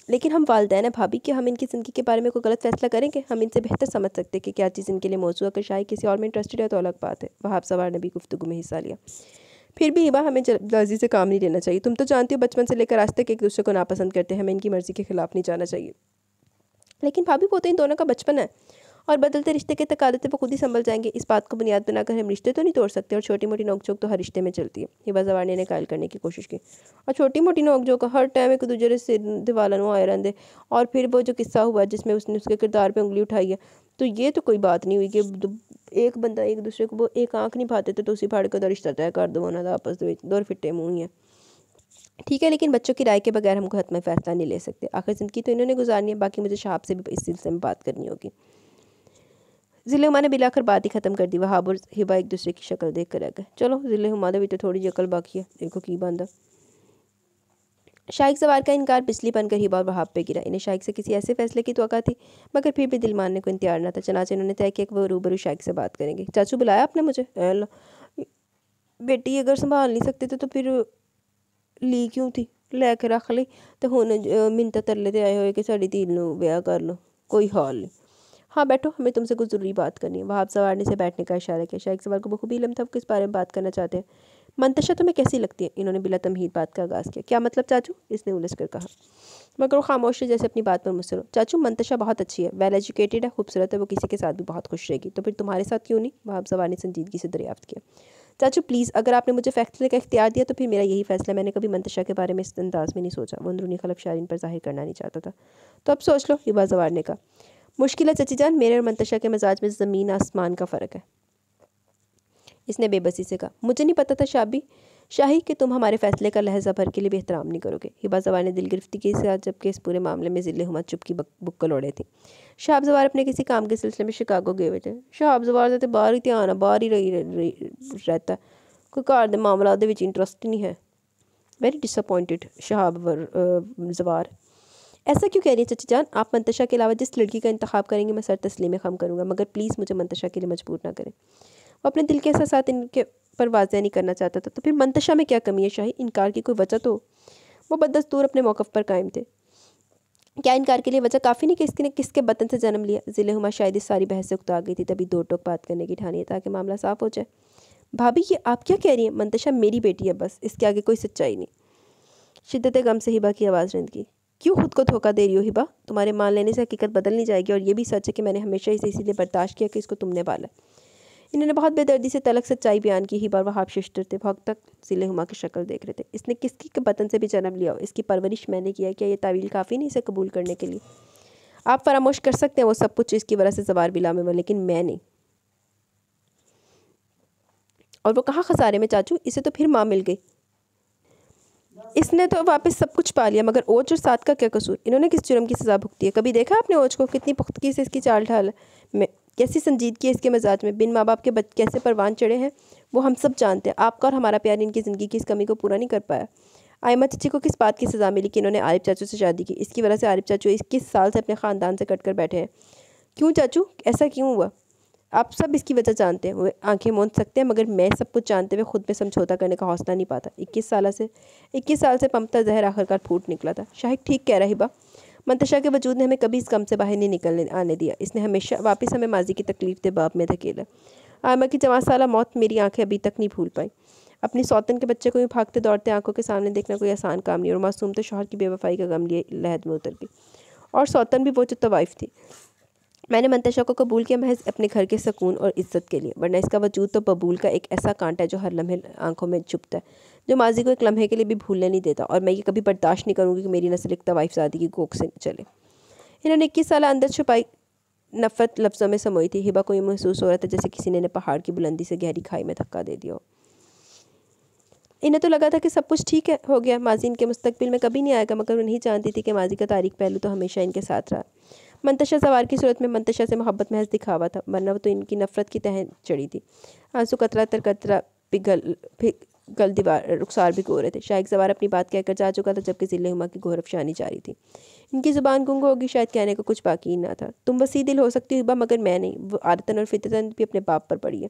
A: लेकिन हम वालिदैन हैं भाभी, कि हम इनकी ज़िंदगी के बारे में कोई गलत फैसला करेंगे? हम इनसे बेहतर समझ सकते कि क्या चीज़ इनके लिए मौजूद है। अगर शाही किसी और में इंटरेस्टेड है तो अलग बात है। वहाब सवार ने भी गुफ्तगू में हिस्सा लिया। फिर भी हिबा, हमें जल्दी से काम नहीं लेना चाहिए। तुम तो जानती हो बचपन से लेकर आज तक एक दूसरे को नापसंद करते हैं। हमें इनकी मर्ज़ी के खिलाफ नहीं जाना चाहिए। लेकिन भाभी वो तो इन दोनों का बचपन है और बदलते रिश्ते के तकाज़े वो खुद ही संभल जाएंगे। इस बात को बुनियाद बनाकर हम रिश्ते तो नहीं तोड़ सकते। और छोटी मोटी नोकझोंक तो हर रिश्ते में चलती है। हिबा जवान ने कायल करने की कोशिश की। और छोटी मोटी नोकझोंक हर टाइम एक दूसरे से दिवाला आए रहते। और फिर वो जो किस्सा हुआ जिसमें उसने उसके किरदार पर उंगली उठाई है, तो ये तो कोई बात नहीं हुई कि एक बंदा एक दूसरे को वो एक आँख नहीं पाते तो उसी फाड़ के रिश्ता तय कर दो ना, आपस में दो फिट्टे मुँह ही है। ठीक है, लेकिन बच्चों की राय के बगैर हम हतमी फैसला नहीं ले सकते। आखिर ज़िंदगी तो इन्होंने गुजारनी है। बाकी मुझे शहाब से भी इस सिलसिले में बात करनी होगी। ज़िले हुमा ने बिलाकर बात ही ख़त्म कर दी। वहाब और हिबा एक दूसरे की शक्ल देख कर रह गए। चलो, ज़िले हुमा भी तो थोड़ी अकल बाकी है, देखो की बंदा। शाइख सवार का इनकार बिजली बनकर हिबा और वहाब पे गिरा। इन्हें शाइख से किसी ऐसे फैसले की तवक्का थी, मगर फिर भी दिल मानने को इंतजार न था। चनाचे इन्होंने तय किया कि वो रूबरू शाइख से बात करेंगे। चाचू बुलाया आपने मुझे? बेटी अगर संभाल नहीं सकते थे तो फिर ली क्यों थी? लैके रख ली तो हुण मिन्नत तरले ते आए हुए कि साड़ी धी नूं ब्याह कर लो। कोई हाल नहीं। हाँ बैठो, हमें तुमसे कुछ ज़रूरी बात करनी है। वहाब सवार ने से बैठने का इशारा किया। शाइख सवार को बखूबी इल्म था किस बारे में बात करना चाहते हैं। मंतशा तुम्हें कैसी लगती है? इन्होंने बिला तमहीद बात का आगाज़ किया। क्या मतलब चाचू? इसने उलझ कर कहा, मगर वो खामोश है, जैसे अपनी बात पर मुस्तर हो। चाचू मंतशा बहुत अच्छी है, वेल एजुकेटेड है, खूबसूरत है, वो किसी के साथ भी बहुत खुश रहेगी। तो फिर तुम्हारे साथ क्यों नहीं? वहाब सवार ने संजीदगी से दरियाफ्त किया। चाचू प्लीज़, अगर आपने मुझे फैसले का इख्तियार दिया तो फिर मेरा यही फैसला। मैंने कभी मंतशा के बारे में इस अंदाज में नहीं सोचा। वो अंदरूनी खलफशारी इन पर जाहिर करना नहीं चाहता था। तो अब सोच लो, हिबा जवार ने कहा। मुश्किल है चची जान, मेरे और मंतशा के मिजाज में ज़मीन आसमान का फ़र्क है। इसने बेबसी से कहा। मुझे नहीं पता था शाही कि तुम हमारे फैसले का लहजा भर के लिए भी एहतराम नहीं करोगे। हिबा जवार ने दिल गिरफ्ती के साथ, जबकि इस पूरे मामले में ज़िले हुमा चुप की बुक्कल ओढ़े थी। शाहब जवार अपने किसी काम के सिलसिले में शिकागो गए हुए थे। शाहब जवार तो बाहर ही ध्यान है, बाहर ही रहता है, कोई घर के मामला इंटरस्ट ही नहीं है। वेरी डिसअपॉइंटेड शाहब जवार। ऐसा क्यों कह रही है चाची जान? आप मंतशा के अलावा जिस लड़की का इंतखाब करेंगे मैं सर तस्लीम खम करूँगा, मगर प्लीज़ मुझे मंतशा के लिए मजबूर ना करें। वो अपने दिल के एहसास इनके पर वाज़ेह नहीं करना चाहता था। तो फिर मंतशा में क्या कमी है शाही? इनकार की कोई वजह तो? वो बदस्तूर अपने मौक़िफ़ पर कायम थे। क्या इनकार के लिए वजह काफ़ी नहीं कि इसने किसके बतन से जन्म लिया? ज़िले हुमा शायद इस सारी बहस से उकता गई थी, तभी दो टोक बात करने की ठानी है ताकि मामला साफ़ हो जाए। भाभी ये आप क्या कह रही हैं? मंतशा मेरी बेटी है बस, इसके आगे कोई सच्चाई नहीं। शिद्दत गम से हिबा की आवाज़ रंध की। क्यों खुद को धोखा दे रही हो हिबा? तुम्हारे मान लेने से हकीकत बदल नहीं जाएगी, और ये भी सच है कि मैंने हमेशा इसे इसीलिए बर्दाश्त किया कि इसको तुमने पाला। इन्होंने बहुत बेदर्दी से तलक सच्चाई बयान की। हिबा और वहाब शिश्तर थे, बहुत तक ज़िले हुमा की शक्ल देख रहे थे। इसने किसकी के बतन से भी जन्म लिया हो, इसकी परवरिश मैंने किया, क्या ये तावील काफ़ी नहीं इसे कबूल करने के लिए? आप फरामोश कर सकते हैं वो सब कुछ इसकी वजह से ज़वार बिला में, लेकिन मैं नहीं। और वो कहाँ खसारे में चाचू? इसे तो फिर माँ मिल गई। इसने तो वापस सब कुछ पा लिया, मगर ओज और साथ का क्या कसूर? इन्होंने किस जुर्म की सज़ा भुगती है? कभी देखा आपने ओज को? कितनी पुख्तगी से इसकी चाल ढाल में, कैसी संजीदगी है इसके मिजाज में। बिन माँ बाप के बच्चे कैसे परवान चढ़े हैं वो हम सब जानते हैं। आपका और हमारा प्यार इनकी ज़िंदगी की इस कमी को पूरा नहीं कर पाया। आयमा चची को किस बात की सज़ा मिली कि इन्होंने आरिफ चाचू से शादी की? इसकी वजह से आरिफ चाचू 21 साल से अपने ख़ानदान से कट कर बैठे हैं। क्यों चाचू, ऐसा क्यों हुआ? आप सब इसकी वजह जानते हैं। वो आंखें मूंद सकते हैं, मगर मैं सब कुछ जानते हुए खुद में समझौता करने का हौसला नहीं पाता। 21 साल से पम्पता जहर आखिरकार फूट निकला था। शाहिद ठीक कह रहा हिबा। मंतशा के वजूद ने हमें कभी इस गम से बाहर नहीं निकलने आने दिया। इसने हमेशा वापस हमें माजी की तकलीफ के बाब में धकेला। आयमा की 14 साला मौत मेरी आंखें अभी तक नहीं भूल पाई। अपनी सौतन के बच्चे को यूँ भागते दौड़ते आंखों के सामने देखना कोई आसान काम नहीं, और मासूम तो शौहर की बेवफाई का गम लिए लहद में उतर गई। और सौतन भी वो जो तवाइफ थी। मैंने मंतशा को कबूल किया महज अपने घर के सुकून और इज़्ज़त के लिए, वरना इसका वजूद तो बबूल का एक ऐसा कांटा है जो हर लम्हे आंखों में छुपता है, जो माजी को एक लम्हे के लिए भी भूलने नहीं देता। और मैं ये कभी बर्दाश्त नहीं करूँगी कि मेरी नस्ल एक तवाइफ ज़ादी की गोख से चले। इन्होंने 21 साल अंदर छुपाई नफ़रत लफ्ज़ों में समोई थी। हिबा को ये महसूस हो रहा था जैसे किसी ने पहाड़ की बुलंदी से गहरी खाई में धक्का दे दिया हो। इन्हें तो लगा था कि सब कुछ ठीक है, हो गया, माजी इनके मुस्तकबिल में कभी नहीं आएगा, मगर वो नहीं जानती थी कि माजी का तारीख पहलू तो हमेशा इनके साथ रहा। मंतशा सवार की सूरत में मंतशा से मोहब्बत महज दिखावा था, वरना वो तो इनकी नफ़रत की तह चढ़ी थी। आंसू कतरा तर कतरा पिघल दीवार रुखसार भी गो रहे थे। शायद सवार अपनी बात कहकर जा चुका था, जबकि ज़िले हुमा की घोर अफशानी जारी थी। इनकी ज़ुबान गुंग होगी, शायद कहने को कुछ बाकी ही ना था। तुम वसी दिल हो सकती हिबा, मगर मैं नहीं। वो आदतन और फितरतन भी अपने बाप पर पड़ी है।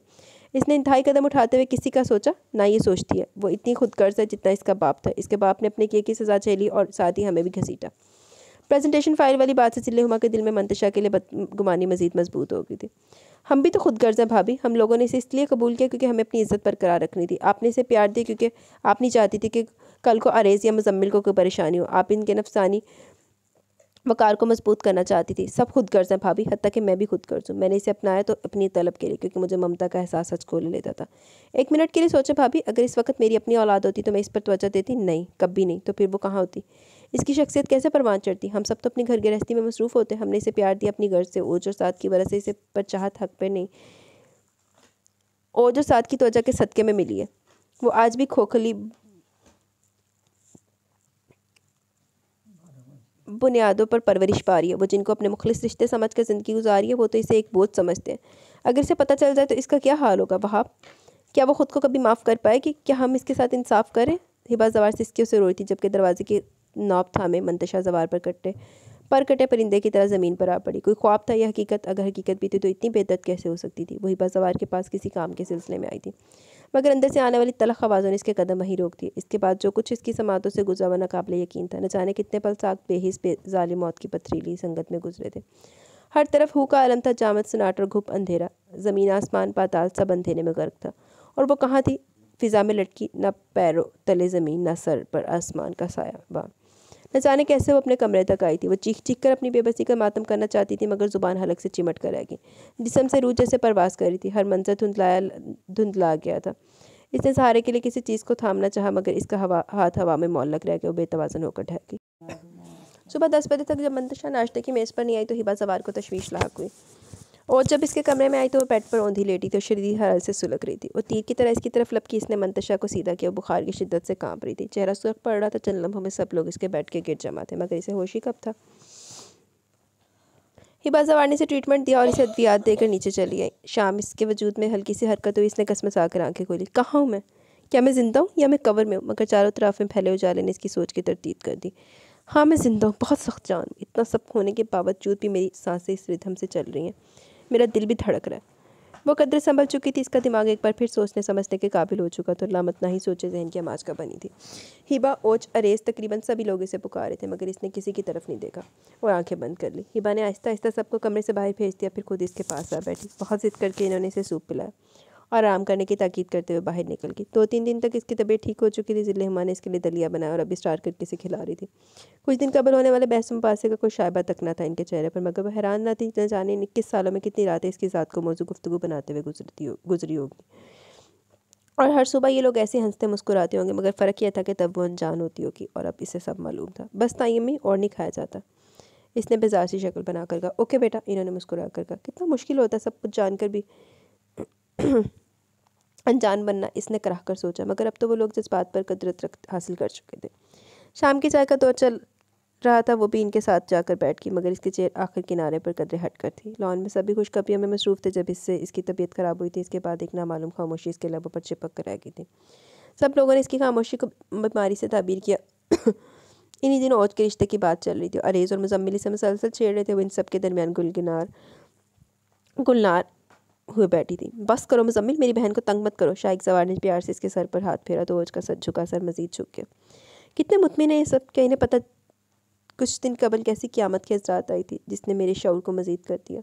A: इसने इंतहाई कदम उठाते हुए किसी का सोचा ना, ये सोचती है। वो इतनी खुदगर्ज है जितना इसका बाप था। इसके बाप ने अपने किए की सज़ा झेली और साथ ही हमें भी घसीटा। प्रेजेंटेशन फाइल वाली बात से ज़िले हुमा के दिल में मंतशा के लिए बदगुमानी मज़ीद मजबूत हो गई थी। हम भी तो खुदगर्ज हैं भाभी। हम लोगों ने इसे इसलिए कबूल किया क्योंकि हमें अपनी इज़्ज़त बरकरार रखनी थी। आपने इसे प्यार दिया क्योंकि आप नहीं चाहती थी कि कल को अरेज़ या मुजम्मिल को कोई परेशानी हो। आप इनके नफसानी वकार को मजबूत करना चाहती थी। सब खुदगर्ज हैं भाभी, हत्ता कि मैं भी खुदगर्ज हूँ। मैंने इसे अपनाया तो अपनी तलब के लिए, क्योंकि मुझे ममता का एहसास सच खोल लेता था। एक मिनट के लिए सोचा भाभी, अगर इस वक्त मेरी अपनी औलाद होती तो मैं इस पर तवज्जो देती? नहीं, कभी नहीं। तो फिर वो कहाँ होती? इसकी शख्सियत कैसे परवान चढ़ती? हम सब तो अपनी घर गृहस्थी में मसरूफ़ होते। हमने इसे प्यार दिया अपनी गर्ज से, ओज और साथ की वजह से इसे पर चाहत हक पे नहीं, ओज और साथ की तवज्जो के सदक़े में मिली है। वो आज भी खोखली बुनियादों पर परवरिश पा रही है। वो जिनको अपने मुखलिस रिश्ते समझ कर ज़िंदगी गुजारी है, वो तो इसे एक बोझ समझते हैं। अगर इसे पता चल जाए तो इसका क्या हाल होगा? वहाब, क्या वो ख़ुद को कभी माफ़ कर पाएगी? क्या हम इसके साथ इंसाफ करें? हिबा ज़वार से इसकी उसे रोई थी, जबकि दरवाजे की नौब थामे मंतशा ज़वार पर कटे परिंदे की तरह ज़मीन पर आ पड़ी। कोई ख्वाब था या हकीकत? अगर हकीकत भी थी तो इतनी बेदर्द कैसे हो सकती थी? वो हिबा ज़वार के पास किसी काम के सिलसिले में आई थी, मगर अंदर से आने वाली तलख आवाज़ों ने इसके कदम वहीं रोक दिए। इसके बाद जो कुछ इसकी समातों से गुजरा, वह नाकाबिले यकीन था। न जाने कितने पल साग बेहिस ज़ालिम मौत की पथरीली संगत में गुजरे थे। हर तरफ हू का आलम था, जामद सन्नाटा और घुप अंधेरा। ज़मीन आसमान पाताल सब अंधेरे में गर्क था। और वो कहाँ थी? फ़िज़ा में लटकी, न पैरों तले ज़मीन, न सर पर आसमान का साया। न जाने कैसे वो अपने कमरे तक आई थी। वो चीख चीख कर अपनी बेबसी का मातम करना चाहती थी, मगर ज़ुबान हलक से चिमट कर रह गई। जिस्म से रूह जैसे परवास कर रही थी। हर मंजर धुंधला गया था। इसने सहारे के लिए किसी चीज़ को थामना चाहा, मगर इसका हाथ हवा में मौल्लक रह गया। वो बेतवाज़न होकर ठहर गई। सुबह 10 बजे तक जब मंतशा नाश्ते की मेज़ पर नहीं आई तो हिबा ज़वार को तशवीश लाहक हुई। और जब इसके कमरे में आई तो वो बेड पर औंधी लेटी थी और शदीद हरारत से सुलग रही थी। वो तीर की तरह इसकी तरफ लपकी। इसने मंतशा को सीधा किया। बुखार की शिद्दत से कांप रही थी, चेहरा सुर्ख पड़ रहा था। चंद लम्हों में सब लोग इसके बेड के गिर्द जमा थे, मगर इसे होश ही कब था। हिबा ज़वार ने इसे ट्रीटमेंट दिया और इसे अद्वियात देकर नीचे चली आई। शाम इसके वजूद में हल्की सी हरकत हुई। इसने कसमसा कर आंखें खोली। कहाँ हूँ मैं? क्या मैं ज़िंदा हूँ या मैं कवर में हूँ? मगर चारों तरफ में फैले उजाले ने इसकी सोच की तरतीब कर दी। हाँ मैं ज़िंदा हूँ, बहुत सख्त जान हूँ। इतना सब होने के बावजूद भी मेरी सांसें इस रिदम से चल रही हैं, मेरा दिल भी धड़क रहा है। वो कदर संभल चुकी थी, इसका दिमाग एक बार फिर सोचने समझने के काबिल हो चुका था। लामत ना ही सोचे जहन की आमाज का बनी थी। हिबा, ओच, अरेज, तकरीबन सभी लोग इसे पुकारे थे, मगर इसने किसी की तरफ नहीं देखा और आंखें बंद कर ली। हिबा ने आहिस्ता आहिस्ता सबको कमरे से बाहर भेज दिया, फिर खुद इसके पास आ बैठी। बहुत जिद करके इन्होंने इसे सूप पिलाया और आराम करने की ताकीद करते हुए बाहर निकल गई। 2-3 दिन तक इसकी तबीयत ठीक हो चुकी थी। ज़िले हुमा ने इसके लिए दलिया बनाया और अभी स्टार्ट करके इसे खिला रही थी। कुछ दिन कबल होने वाले बहस मुबासे का कोई शायबा तक न था इनके चेहरे पर, मगर वह हैरान न थी न जाने 21 सालों में कितनी रातें इसकी ज़ात को मौजू गुफ्तगू बनाते हुए गुजरी होगी। और हर सुबह ये लोग ऐसे हंसते मुस्कुराते होंगे, मगर फ़र्क यह था कि तब वो अनजान होती होगी और अब इसे सब मालूम था। बस तायम्मी, और नहीं खाया जाता। इसने बेजार सी शक्ल बनाकर कहा। ओके बेटा, इन्होंने मुस्कुरा कर कहा। कितना मुश्किल होता है सब कुछ जानकर भी अनजान बनना, इसने कराह कर सोचा, मगर अब तो वो लोग जिस बात पर कदरत हासिल कर चुके थे। शाम की चाय का दौर चल रहा था, वो भी इनके साथ जाकर बैठ गई, मगर इसकी चेयर आखिर किनारे पर कदरे हट कर थी। लॉन में सभी खुशखबरियों में मसरूफ़ थे। जब इससे इसकी तबीयत ख़राब हुई थी, इसके बाद एक नामालूम खामोशी इसके लबों पर चिपक कर रह गई थी। सब लोगों ने इसकी खामोशी को बीमारी से ताबीर किया। इन्हीं दिनों औज के रिश्ते की बात चल रही थी। अरेज और मुजम्मिल इसे मुसलसल छेड़ रहे थे। वो इन सब के दरमियान गुलनार हुए बैठी थी। बस करो मुजम्मिल, मेरी बहन को तंग मत करो। शाइक सवार ने प्यार से इसके सर पर हाथ फेरा तो ओज का सर झुका, सर मजीद झुक गया। कितने मुतमिन है ये सब, क्या इन्हें पता कुछ दिन कबल कैसी क़यामत की हज़रात आई थी जिसने मेरे शऊर को मजीद कर दिया।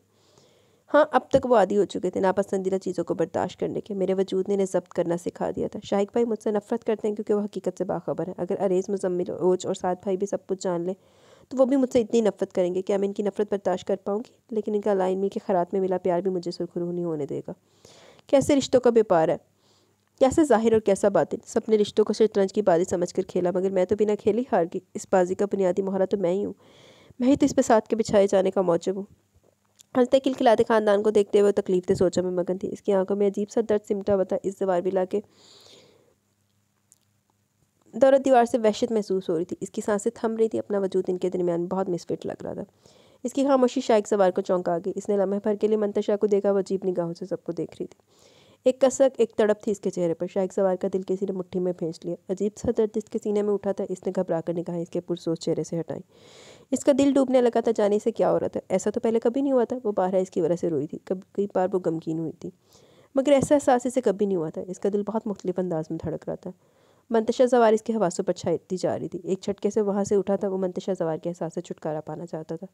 A: हाँ, अब तक वो आदी हो चुके थे नापसंदीदा चीज़ों को बर्दाश्त करने के। मेरे वजूद ने इन्हें ज़ब्त करना सिखा दिया था। शाहिक भाई मुझसे नफ़रत करते हैं क्योंकि वो हकीकत से बाखबर है। अगर अरेज, मुजम्मिल, ओज और साद भाई भी सब कुछ जान लें तो वो भी मुझसे इतनी नफ़रत करेंगे कि मैं इनकी नफ़रत बर्दाश्त कर पाऊँगी। लेकिन इनका लाइनमी के खरात में मिला प्यार भी मुझे सुरखरू नहीं होने देगा। कैसे रिश्तों का व्यापार है, कैसे ज़ाहिर और कैसा बातिन। सबने रिश्तों को शतरंज की बाजी समझकर खेला, मगर मैं तो बिना खेली हार गई। इस बाजी का बुनियादी मोहरा तो मैं ही हूँ। मैं ही तो इस पे साथ के बिछाए जाने का मौजब हूँ। हंसते खिलखिलाते ख़ानदान को देखते हुए तकलीफ से सोचा में मगन थी। इसकी आंखों में अजीब सा दर्द सिमटा हुआ था। इस दीवार बिला के दौलत दीवार से वहशत महसूस हो रही थी। इसकी सांसें थम रही थी। अपना वजूद इनके दरमियान बहुत मिसफिट लग रहा था। इसकी खामोशी शाइक सवार को चौंका गई। इसने लम्हे भर के लिए मंतशा को देखा। वो अजीब निगाहों से सबको देख रही थी। एक कसक, एक तड़प थी इसके चेहरे पर। शाइक सवार का दिल किसी ने मुट्ठी में भेज लिया। अजीब सा दर्द इसके सीने में उठा था। इसने घबरा कर निगाहें इसके पुरसोच चेहरे से हटाई। इसका दिल डूबने लगा था। जाने से क्या हो रहा था, ऐसा तो पहले कभी नहीं हुआ था। वो बारह इसकी वजह से रोई थी, कई बार वो गमगीन हुई थी, मगर ऐसा एहसास इसे कभी नहीं हुआ था। इसका दिल बहुत मुख्तलिफ अंदाज में धड़क रहा था। मंतशा सवार इसके हवासों पर छाती जा रही थी। एक झटके से वहाँ से उठा था। वो मंतशा सवार के एहसास से छुटकारा पाना चाहता था।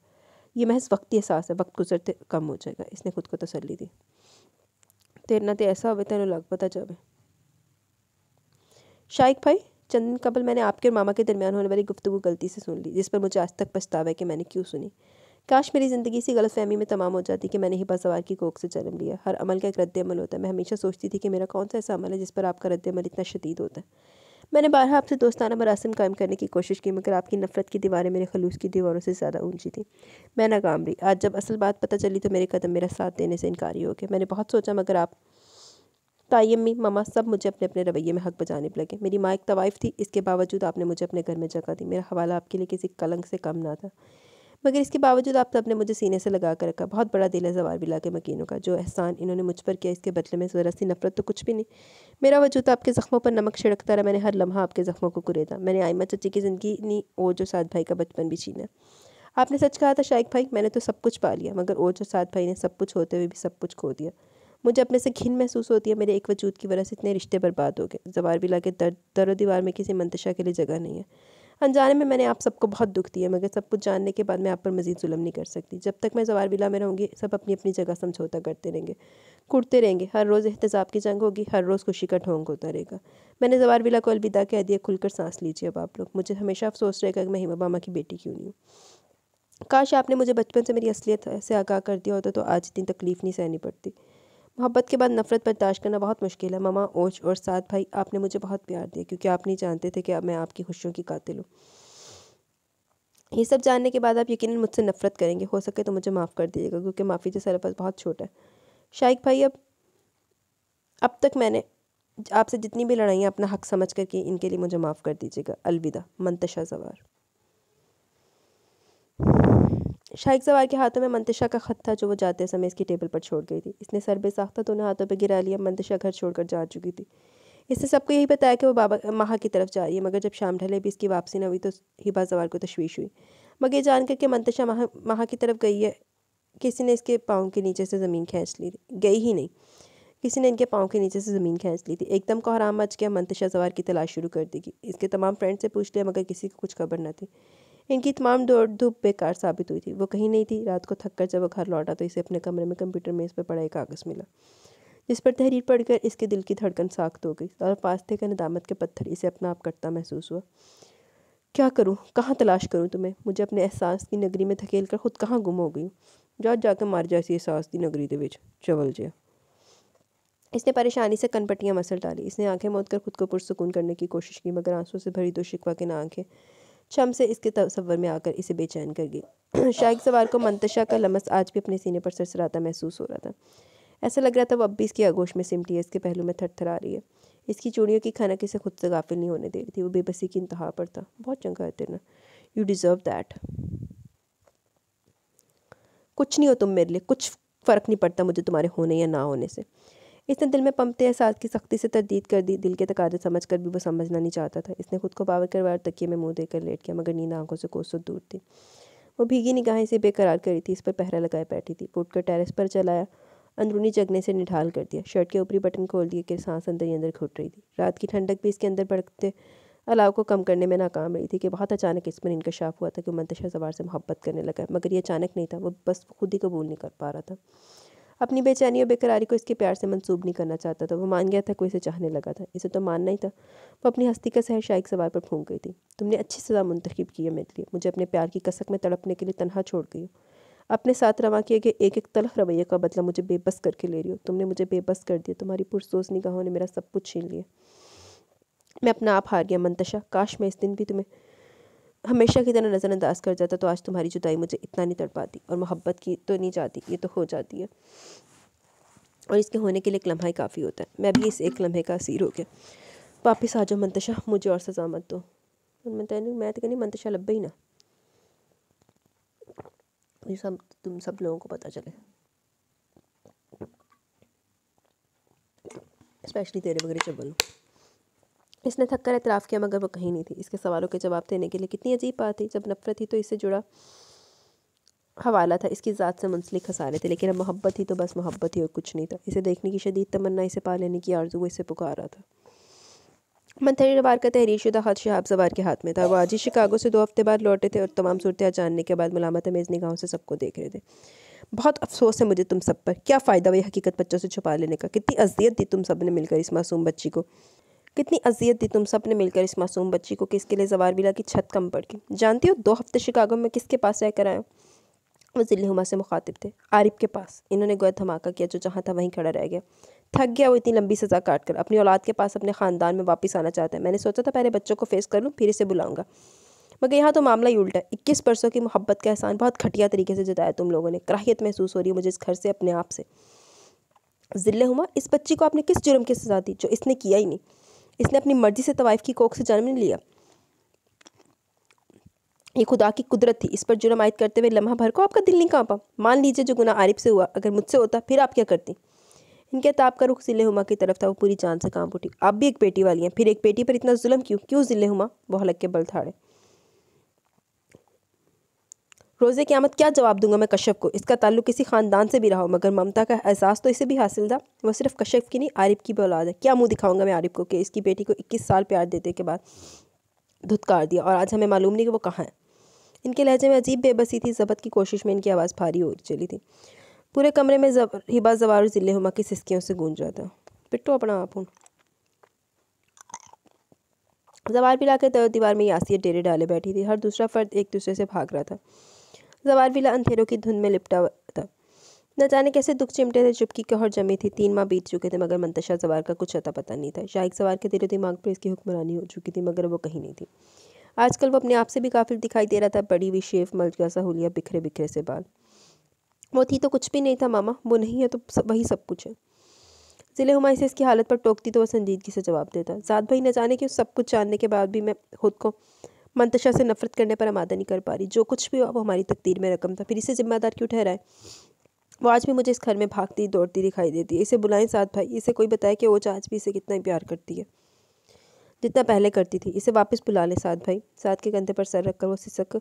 A: ये महज वक्ती एहसास है, वक्त गुजरते कम हो जाएगा, इसने खुद को तसल्ली दी। तेरे ना तो ऐसा हो तेन लग पता जाए। शाइक भाई, चंद दिन कबल मैंने आपके और मामा के दरमियान होने वाली गुफ्तगू गलती से सुन ली, जिस पर मुझे आज तक पछतावा है कि मैंने क्यों सुनी। काश मेरी ज़िंदगी इसी गलतफहमी में तमाम हो जाती कि मैंने हिबा सवार की कोख से जन्म लिया। हर अमल का एक रद्द-ए-अमल होता है। मैं हमेशा सोचती थी कि मेरा कौन सा ऐसा अमल है जिस पर आपका रद्द-ए-अमल इतना शदीद होता है। मैंने बारहा आपसे दोस्ताना मरासिम कायम करने की कोशिश की, मगर आपकी नफ़रत की दीवारें मेरे खलूस की दीवारों से ज़्यादा ऊंची थी। मैं नाकाम रही। आज जब असल बात पता चली तो मेरे कदम मेरा साथ देने से इनकारी हो गए। मैंने बहुत सोचा, मगर आप, तायम्मी, मामा सब मुझे अपने अपने रवैये में हक बजाने लगे। मेरी माँ एक तवाइफ थी, इसके बावजूद आपने मुझे अपने घर में जगह दी। मेरा हवाला आपके लिए किसी कलंक से कम ना था, मगर इसके बावजूद आप सबने मुझे सीने से लगा कर रखा। बहुत बड़ा दिल है जवार बिला के मकीनों का। जो एहसान इन्होंने मुझ पर किया, इसके बदले में ज़रा सी नफरत तो कुछ भी नहीं। मेरा वजूद आपके ज़ख्मों पर नमक छिड़कता रहा। मैंने हर लम्हा आपके ज़ख्मों को कुरेदा। मैंने आयमा चची की ज़िंदगी नहीं, और जो साद भाई का बचपन भी छीना। आपने सच कहा था शाइक भाई, मैंने तो सब कुछ पा लिया, मगर ओज और साद भाई ने सब कुछ होते हुए भी सब कुछ खो दिया। मुझे अपने से घिन महसूस होती है। मेरे एक वजूद की वजह से इतने रिश्ते बर्बाद हो गए। जवार बिला के दर दीवार में किसी मंतशा के लिए जगह नहीं है। अनजाने में मैंने आप सबको बहुत दुख दिया, मगर सब कुछ जानने के बाद मैं आप पर मजीद जुल्म नहीं कर सकती। जब तक मैं जवार बिला में रहूँगी, सब अपनी अपनी जगह समझौता करते रहेंगे, कुटते रहेंगे। हर रोज़ एहतजाब की जंग होगी, हर रोज़ खुशी का ढोंग होता रहेगा। मैंने जवार बिला को अलविदा कह दिया। खुलकर सांस लीजिए अब आप लोग। मुझे हमेशा अफसोस रहेगा कि मैं हिमा मामा की बेटी क्यों नहीं हूँ। काश आपने मुझे बचपन से मेरी असलियत से आगाह कर दिया होता तो आज इतनी तकलीफ़ नहीं सहनी पड़ती। मोहब्बत के बाद नफ़रत बर्दाश्त करना बहुत मुश्किल है। मामा, ओज और साद भाई, आपने मुझे बहुत प्यार दिया क्योंकि आप नहीं जानते थे कि अब मैं आपकी खुशियों की कातिल हूँ। ये सब जानने के बाद आप यकीनन मुझसे नफ़रत करेंगे। हो सके तो मुझे माफ़ कर दीजिएगा, क्योंकि माफ़ी जैसा लफ्ज़ बहुत छोटा है। शाइक भाई, अब तक मैंने आपसे जितनी भी लड़ाइयाँ अपना हक समझ कर की, इनके लिए मुझे माफ़ कर दीजिएगा। अलविदा, मंतशा सवार। शाइक सवार के हाथों में मंतशा का ख़त था, जो वो जाते समय इसकी टेबल पर छोड़ गई थी। इसने सर बेसाख्ता दोनों हाथों पर गिरा लिया। मंतशा घर छोड़कर जा चुकी थी। इसने सबको यही बताया कि वो बाबा महा की तरफ जा रही है, मगर जब शाम ढले भी इसकी वापसी न हुई तो हिबा ज़वार को तशवीश हुई। मगर ये जानकर कि मंतशा महा की तरफ गई है, किसी ने इसके पाँव के नीचे से ज़मीन खींच ली। गई ही नहीं, किसी ने इनके पाँव के नीचे से ज़मीन खींच ली थी। एकदम कोहराम मच गया। मंतशा ज़वार की तलाश शुरू कर दी। इसके तमाम फ्रेंड से पूछ लिया, मगर किसी को कुछ खबर न थी। इनकी तमाम दौड़ धूप बेकार साबित हुई थी। वो कहीं नहीं थी। रात को थक कर जब वो घर लौटा तो इसे अपने कमरे में कंप्यूटर मेज़ पर पड़ा एक कागज़ मिला, जिस पर तहरीर पढ़कर इसके दिल की धड़कन साख्त हो गई और पास थे का नदामत के पत्थर इसे अपना आप कटता महसूस हुआ। क्या करूँ, कहाँ तलाश करूँ तुम्हें? मुझे अपने एहसास की नगरी में धकेल कर खुद कहाँ गुम हो गई हूँ। जाकर मार जा इसी एहसास की नगरी दे विच चवल जिया। इसने परेशानी से कनपट्टियाँ मसल डाली। इसने आंखें मूंद कर खुद को पुरसुकून करने की कोशिश की, मगर आंसू से भरी दो शिकवा की आंखें शम से इसके तसव्वुर में आकर इसे बेचैन कर गई। शाइक सवार को मंतशा का लमस आज भी अपने सीने पर सरसराता महसूस हो रहा था। ऐसा लग रहा था वो अब भी इसकी आगोश में सिमटी है, इसके पहलू में थरथरा रही है। इसकी चूड़ियों की खनक इसे खुद से गाफिल नहीं होने दे रही थी। वो बेबसी की इंतहा पर था। बहुत चंगा है तेरा, यू डिज़र्व दैट। कुछ नहीं हो तुम मेरे लिए, कुछ फ़र्क नहीं पड़ता मुझे तुम्हारे होने या ना होने से। इसने दिल में पमते एहसास की सख्ती से तरदीद कर दी। दिल के तकाजे समझ कर भी वो समझना नहीं चाहता था। इसने खुद को बावर करवार तकिए में मुंह देकर लेट गया, मगर नींद आंखों से कोसों दूर थी। वो भीगी निगाहें इसे बेकरार करी थी। इस पर पहरा लगाए बैठी थी। वो उठकर टेरेस पर चलाया, अंदरूनी जगने से निढाल कर दिया। शर्ट के ऊपरी बटन खोल दिए कि सांस अंदर ही अंदर घुट रही थी। रात की ठंडक भी इसके अंदर भड़कते अलाव को कम करने में नाकाम रही थी कि बहुत अचानक इस पर इंकशाफ हुआ था कि मंतशा ज़वार से मोहब्बत करने लगा। मगर ये अचानक नहीं था, वो बस खुद ही कबूल नहीं कर पा रहा था। अपनी बेचैनी और बेकरारी को इसके प्यार से मंसूब नहीं करना चाहता था। वो मान गया था, कोई इसे चाहने लगा था। इसे तो मानना ही था। वो अपनी हस्ती का सहर शाइक सवार पर फूंक गई थी। तुमने अच्छी सज़ा मुंतखब की है मेरे लिए। मुझे अपने प्यार की कसक में तड़पने के लिए तनहा छोड़ गई हो। अपने साथ रवा किए गए एक एक तलख रवैये का बदला मुझे बेबस करके ले रही हो। तुमने मुझे बेबस कर दिया। तुम्हारी पुरसोस निगाहों ने मेरा सब कुछ छीन लिया। मैं अपना आप हार गया मंतशा। काश मैं इस दिन भी तुम्हें हमेशा की तरह नज़रअंदाज कर जाता तो आज तुम्हारी जुदाई मुझे इतना नहीं तड़पाती। और मोहब्बत की तो नहीं जाती, ये तो हो जाती है, और इसके होने के लिए एक लम्हा ही काफ़ी होता है। मैं भी इस एक लम्हे का असीर हो गया। वापस आ जाओ मंतशा, मुझे और सज़ा मत दो। मैं तो कहनी मंतशा लब्बे ही ना, ये सब तुम सब लोगों को पता चले, स्पेशली तेरे वगैरह चबल। इसने थक कर एतराफ़ किया, मगर वो कहीं नहीं थी। इसके सवालों के जवाब देने के लिए कितनी अजीब बात थी। जब नफ़रत थी तो इससे जुड़ा हवाला था, इसकी ज़ात से मुंसलिक खसारे थे, लेकिन अब मोहब्बत ही तो बस मोहब्बत ही और कुछ नहीं था। इसे देखने की शदीद तमन्ना, इसे पा लेने की आरज़ू, वो इसे पुकार रहा था। मंथरी रवार का तहरीर शुदा खत शहाब ज़वार के हाथ में था। वो आज ही शिकागो से 2 हफ्ते बाद लौटे थे और तमाम सूरत जानने के बाद मुलामत अमेज़ निगाहों से सबको देख रहे थे। बहुत अफसोस है मुझे तुम सब पर। क्या फ़ायदा वही हकीकत बच्चों से छुपा लेने का। कितनी अजियत दी तुम सब ने मिलकर इस मासूम बच्ची को, कितनी अजियत दी तुम सब ने मिलकर इस मासूम बच्ची को कि इसके लिए ज़वार विला की छत कम पड़ गई। जानती हो 2 हफ्ते शिकागो में किसके पास रहकर आया? वो ज़िले हुमा से मुखातिब थे, आरिफ के पास। इन्होंने गोया धमाका किया, जो जहाँ था वहीं खड़ा रह गया। थक गया वो इतनी लंबी सज़ा काट कर। अपनी औलाद के पास अपने ख़ानदान में वापस आना चाहता है। मैंने सोचा था पहले बच्चों को फेस कर लूँ, फिर इसे बुलाऊंगा, मगर यहाँ तो मामला ही उल्टा है। 21 बरसों की मोहब्बत का एहसान बहुत घटिया तरीके से जताया तुम लोगों ने। कराहियत महसूस हो रही है मुझे इस घर से, अपने आप से। ज़िले हुमा, इस बच्ची को आपने किस जुर्म की सज़ा दी जो इसने किया ही नहीं? इसने अपनी मर्ज़ी से तवाइफ की कोख से जन्म नहीं लिया। ये खुदा की कुदरत थी। इस पर जुर्म आयद करते हुए लम्हा भर को आपका दिल नहीं कांपा? मान लीजिए जो गुनाह आरिफ से हुआ अगर मुझसे होता, फिर आप क्या करती? इनके ताब का रुख ज़िले हुमा की तरफ था। वो पूरी जान से कांप उठी। आप भी एक बेटी वाली हैं, फिर एक बेटी पर इतना जुल्म क्यों? क्यों ज़िले हुमा? वो हलक के बल ठाड़े। रोज़े क़यामत क्या जवाब दूंगा मैं कश्यप को? इसका ताल्लुक किसी ख़ानदान से भी रहा हो, मगर ममता का एहसास तो इसे भी हासिल था। वो सिर्फ कश्यप की नहीं, आरिफ की भी औलाद है। क्या मुँह दिखाऊंगा मैं आरिफ को कि इसकी बेटी को 21 साल प्यार देने के बाद धुतकार दिया, और आज हमें मालूम नहीं कि वो कहाँ है। इनके लहजे में अजीब बेबसी थी। ज़ब्त की कोशिश में इनकी आवाज़ भारी हो चली थी। पूरे कमरे में हिबा ज़वार और ज़िले हुमा की सिसकियों से गूंज रहा था। पिट्टो अपना आप हूँ। ज़वार विला के दीवार में यासियत डेरे डाले बैठी थी। हर दूसरा फ़र्द एक दूसरे से भाग रहा था। ज़वार विला अंधेरों की धुंध में लिपटा हुआ था। न जाने कैसे दुख चिमटे थे। चुपकी कहर जमी थी। 3 माह बीत चुके थे, मगर मंतशा ज़वार का कुछ अता पता नहीं था। शाइक ज़वार के दिलो दिमाग पर इसकी हुक्मरानी हो चुकी थी, मगर वो कहीं नहीं थी। आजकल वो अपने आप से भी काफिल दिखाई दे रहा था। बड़ी हुई शेफ, मलका सा हुलिया, बिखरे बिखरे से बाल। वो थी तो कुछ भी नहीं था मामा। वो नहीं है तो वही सब कुछ है। ज़िले हुमा इसे इसकी हालत पर टोकती तो वह संजीदगी से जवाब देता, ज़ात भाई न जाने कि सब कुछ जानने के बाद भी मैं खुद को मंतशा से नफरत करने पर आमादा नहीं कर पा रही। जो कुछ भी हुआ वो हमारी तकदीर में रकम था, फिर इसे जिम्मेदार क्यों ठहराए? वो आज भी मुझे इस घर में भागती दौड़ती दिखाई देती है। इसे बुलाएं साथ भाई, इसे कोई बताए कि वो आज भी इसे कितना प्यार करती है। जितना पहले करती थी। इसे वापस बुला ले साद भाई। साद के कंधे पर सर रखकर वो सिसक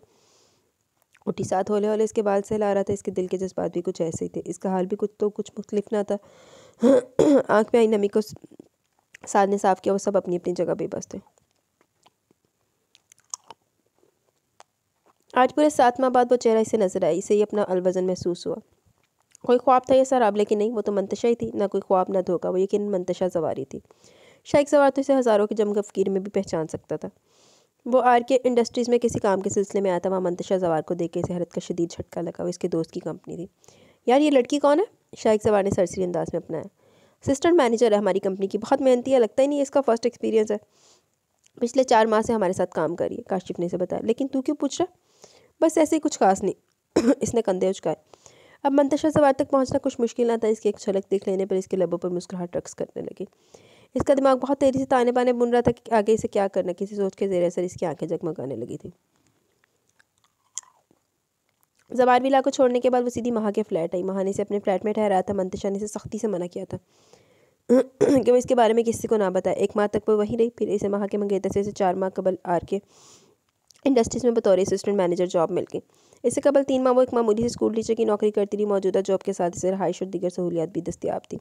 A: उठी। साद हौले हौले इसके बाल सहला रहा था। इसके दिल के जज्बात भी कुछ ऐसे ही थे। इसका हाल भी कुछ मुख्तलिफ ना था। आँख में आई नमी को साद ने साफ किया। वो सब अपनी अपनी जगह बेबस थे। आज पूरे 7 माह बाद वो चेहरा इसे नजर आई। इसे ही अपना अलवजन महसूस हुआ। कोई ख्वाब था ये सराब, लेकिन नहीं, वो तो मंतशा ही थी। ना कोई ख्वाब ना धोखा, वो यकीन मंतशा जवारी थी। शायद सवार तो इसे हज़ारों के जमग फ़कीर में भी पहचान सकता था। वो आर के इंडस्ट्रीज़ में किसी काम के सिलसिले में आया था। वहाँ मंतशा जवार को देख के इसे हैरत का शदीद झटका लगा। वो इसके दोस्त की कंपनी थी। यार ये लड़की कौन है? शाइक सवार ने सरसरी अंदाज में अपनाया। असिस्टेंट मैनेजर है हमारी कंपनी की, बहुत मेहनती है, लगता ही नहीं इसका फर्स्ट एक्सपीरियंस है। पिछले 4 माह से हमारे साथ काम कर रही है, काशिफ ने इसे बताया। लेकिन तू क्यों पूछ रहा? बस ऐसे ही, कुछ खास नहीं। इसने कंधे उचकाए। अब मंतशा सवार तक पहुंचना कुछ मुश्किल ना था। इसकी एक झलक देख लेने पर इसके लबों पर मुस्कुराहट रक्स करने लगी। इसका दिमाग बहुत तेज़ी से ताने बाने बुन रहा था कि आगे इसे क्या करना। किसी सोच के ज़ेर असर इसकी आंखें जगमगाने लगी थी। जवार विला को छोड़ने के बाद वो सीधी महा के फ्लैट आई। महा ने इसे अपने फ्लैट में ठहराया था। मंतशा ने इसे सख्ती से मना किया था कि वो इसके बारे में किसी को ना बताए। 1 माह तक वो वहीं रही। फिर इसे महा के मंगेतर से इसे 4 माह कबल आर के इंडस्ट्रीज़ में बतौर असिस्टेंट मैनेजर जॉब मिल गई। इससे कबल 3 माह वो एक मामूली सी स्कूल टीचर की नौकरी करती रही। मौजूदा जॉब के साथ इसे रहाइश और दीगर सहूलियात भी दस्तियाब थी।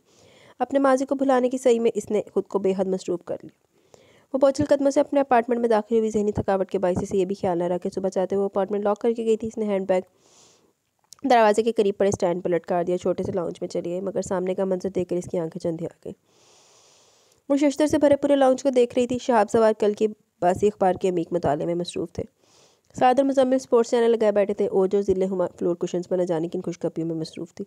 A: अपने माजी को भुलाने की सही में इसने खुद को बेहद मसरूफ़ कर लिया। वो बोझल कदमों से अपने अपार्टमेंट में दाखिल हुई। जहनी थकावट के बायस से ये भी ख्याल न रहा कि सुबह चाहते वो अपार्टमेंट लॉक करके गई थी। इसने हैंडबैग दरवाजे के करीब पड़े स्टैंड पर लटका दिया। छोटे से लाउंज में चली गई, मगर सामने का मंजर देखकर इसकी आंखें चंधी आ गई। वो शश्तर से भरे पूरे लाउंज को देख रही थी। शहाब सवार कल की बासी अखबार के अमीक मुताले में मसरूफ़ थे। सादर मुजम्मिल स्पोर्ट्स चैनल लगाए बैठे थे। ओजो ज़िले हुमा फ्लोर कुशन्स पर न जाने किन खुशखबरियों में मसरूफ़ थी।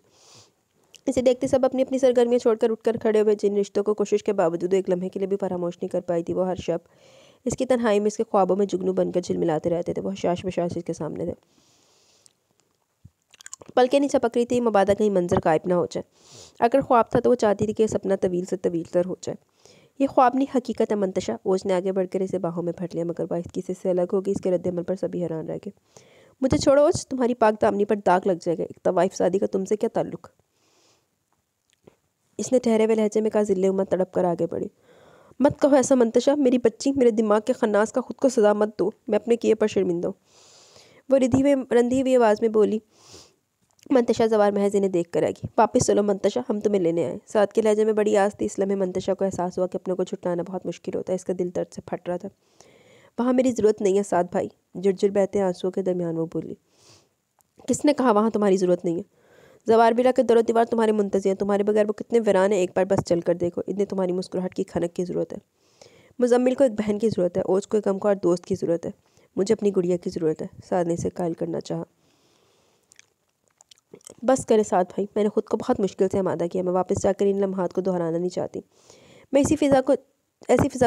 A: इसे देखते सब अपनी अपनी सरगर्मियाँ छोड़कर उठकर खड़े हुए। जिन रिश्तों को कोशिश के बावजूद एक लम्हे के लिए भी फरामोश नहीं कर पाई थी, वो हर शब इसकी तन्हाई में इसके ख्वाबों में जुगनू बनकर झिलमिलाते रहते थे। वो हशाश बशाश इसके सामने थे। पलकें नहीं झपक रही थी, मबादा कहीं मंजर गायब ना हो जाए। अगर ख्वाब था तो वो चाहती थी कि सपना तवील से तवील तर हो जाए। ये ख्वाब नहीं, हकीकत है मंतशा। ओज ने आगे बढ़कर इसे बाहों में फट लिया, मगर बाइस किसी से अलग होगी। इसके रद्द-ए-अमल पर सभी हैरान रह गए। मुझे छोड़ो ओज, तुम्हारी पाक दामनी पर दाग लग जाएगा। एक तवाइफ शादी का तुमसे क्या ताल्लुक? इसने ठहरे हुए लहजे में कहा। ज़िले उम्र तड़प कर आगे बढ़ी। मत कहो ऐसा मंतशा, मेरी बच्ची, मेरे दिमाग के खन्नास का खुद को सजा मत दो। मैं अपने किए पर शर्मिंदा हूँ। वो रंधी हुई आवाज़ में बोली। मंतशा जवार महज इन्हें देख कर आएगी। वापस चलो मंतशा, हम तुम्हें लेने आए। साद के लहजे में बड़ी आस थी। इस लम्हे मंतशा को एहसास हुआ कि अपने को छुटलाना बहुत मुश्किल होता है। इसका दिल दर्द से फट रहा था। वहाँ मेरी ज़रूरत नहीं है साद भाई, झुरझुर बहते आंसुओं के दरमियान वो बोली। किसने कहा वहाँ तुम्हारी ज़रूरत नहीं है? जवार बिला के दरो दीवार तुम्हारे मुंतज़िर हैं। तुम्हारे बगैर वो कितने वीरान है, एक बार बस चल कर देखो। इतनी तुम्हारी मुस्कुराहट की खनक की ज़रूरत है। मुजम्मिल को एक बहन की ज़रूरत है। ओज को एक गमख्वार दोस्त की ज़रूरत है। मुझे अपनी गुड़िया की ज़रूरत है। साद ने इसे कायल करना चाहा। बस करे साद भाई, मैंने खुद को बहुत मुश्किल से आमादा किया। मैं वापस जाकर इन लम्हात को दोहराना नहीं चाहती। मैं ऐसी फ़िज़ा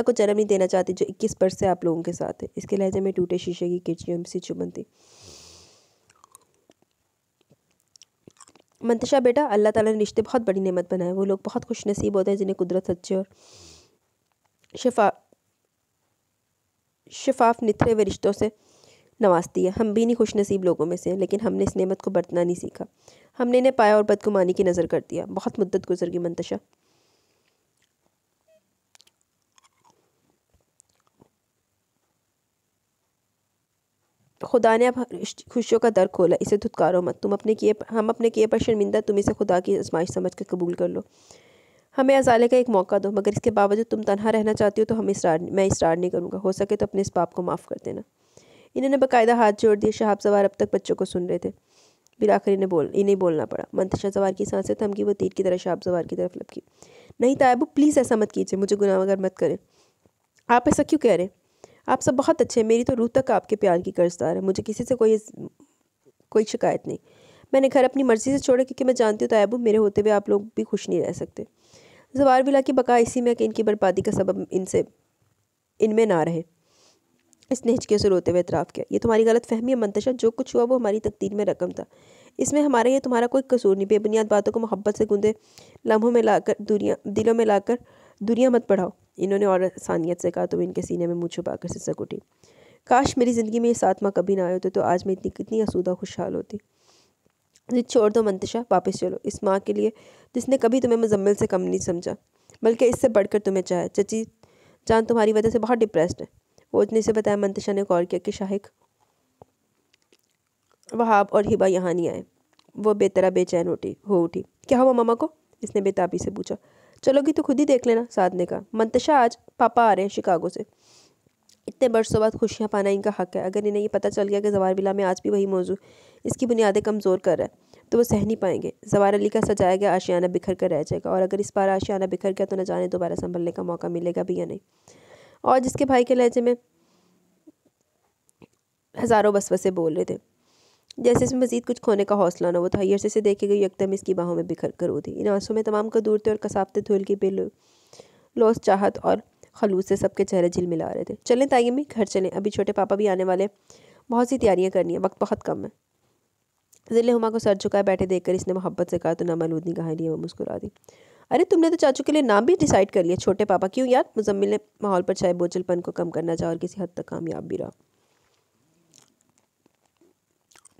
A: को जन्म नहीं देना चाहती जो 21 बरस से आप लोगों के साथ है। इसके लहजे में टूटे शीशे की किरचियों सी चुभन थी। मंतशा बेटा, अल्लाह ताला ने रिश्ते बहुत बड़ी नेमत बनाए। वो लोग बहुत खुश नसीब होते हैं जिन्हें कुदरत सच्चे और शफाफ निथरे हुए रिश्तों से नवाजती है। हम भी नहीं खुश नसीब लोगों में से हैं, लेकिन हमने इस नेमत को बरतना नहीं सीखा। हमने इन्हें पाया और बदगुमानी की नज़र कर दिया। बहुत मुद्दत गुजर गई मंतशा। खुदा ने अब खुशियों का दर खोला। इसे धुतकारो मत। हम अपने किए पर शर्मिंदा। तुम इसे खुदा की आजमाइश समझ कर कबूल कर लो। हमें अजाले का एक मौका दो। मगर इसके बावजूद तुम तनहा रहना चाहती हो तो मैं इसरार नहीं करूँगा। हो सके तो अपने इस पाप को माफ़ कर देना। इन्होंने बाकायदा हाथ जोड़ दिए। शहाब सवार अब तक बच्चों को सुन रहे थे। फिर आखिर इन्हें बोलना पड़ा। मंतशा सवार की सांसें थमकी। वो तीर की तरह शहाब सवार की तरफ लपकी। नहीं तायबू, प्लीज़ ऐसा मत कीजिए। मुझे गुनाहगार मत करें। आप ऐसा क्यों कह रहे हैं? आप सब बहुत अच्छे हैं। मेरी तो रूह तक आपके प्यार की कर्जदार है। मुझे किसी से कोई शिकायत नहीं। मैंने घर अपनी मर्ज़ी से छोड़ा क्योंकि मैं जानती हूँ तायबू, मेरे होते हुए आप लोग भी खुश नहीं रह सकते। जवार विला की बका इसी में कि इनकी बर्बादी का सबब इनमें ना रहे। इसने हिचकियों से रोते हुए इतराफ़ किया। ये तुम्हारी गलत फहमी है मंतशा। जो कुछ हुआ वो हमारी तकदीर में रकम था। इसमें हमारा या तुम्हारा कोई कसूर नहीं। बेबुनियाद बातों को मोहब्बत से गूंदे लम्हों में लाकर दिलों में लाकर दूरियां मत बढ़ाओ। इन्होंने और सानियत से कहा तो इनके सीने में मुँह छुपाकर सिसक उठी। काश मेरी ज़िंदगी में ये 7 माह कभी ना आए होते तो आज मैं कितनी आसूदा खुशहाल होती। जिद छोड़ दो मंतशा, वापस चलो। इस माँ के लिए जिसने कभी तुम्हें मुजम्मिल से कम नहीं समझा, बल्कि इससे बढ़कर तुम्हें चाहे। जान तुम्हारी वजह से बहुत डिप्रेस्ड है। ओज ने इसे बताया। मंतशा ने गौर किया कि शाहिक, वहाब और हिबा यहाँ नहीं आए। वो बेतरा बेचैन हो उठी। क्या हुआ मामा को? इसने बेताबी से पूछा। चलोगी तो खुद ही देख लेना, साद ने कहा। मंतशा, आज पापा आ रहे हैं शिकागो से। इतने बरसों बाद खुशियाँ पाना इनका हक है। अगर इन्हें ये पता चल गया कि जवार विला में आज भी वही मौजू इसकी बुनियादें कमज़ोर कर रहा है तो वो सह नहीं पाएंगे। जवार अली का सजाया गया आशियाना बिखर कर रह जाएगा, और अगर इस बार आशियाना बिखर गया तो न जाने दोबारा संभलने का मौका मिलेगा भी या नहीं। और जिसके भाई के लहजे में हज़ारों वसवसे बोल रहे थे, जैसे इसमें मज़ीद कुछ खोने का हौसला न हो। तो हय्यर से देखे गई एकदम इसकी बाहों में बिखर कर रो दी। इन आंसू में तमाम कदूर थे और कसाबते धुल की बेलौस चाहत और खलूस से सबके चेहरे झिलमिला रहे थे। चलें ताई अम्मी, घर चलें, अभी छोटे पापा भी आने वाले, बहुत सी तैयारियां करनी है, वक्त बहुत कम है। ज़िले हुमा को सर झुकाए बैठे देखकर इसने मोहब्बत से कहा तो नामालूद निगाहें लिए वो मुस्कुरा दी। अरे तुमने तो चाचू के लिए नाम भी डिसाइड कर लिया, छोटे पापा। क्यों यार? मुजम्मिल ने माहौल पर छाए बोझलपन को कम करना चाहा और किसी हद तक कामयाब भी रहा।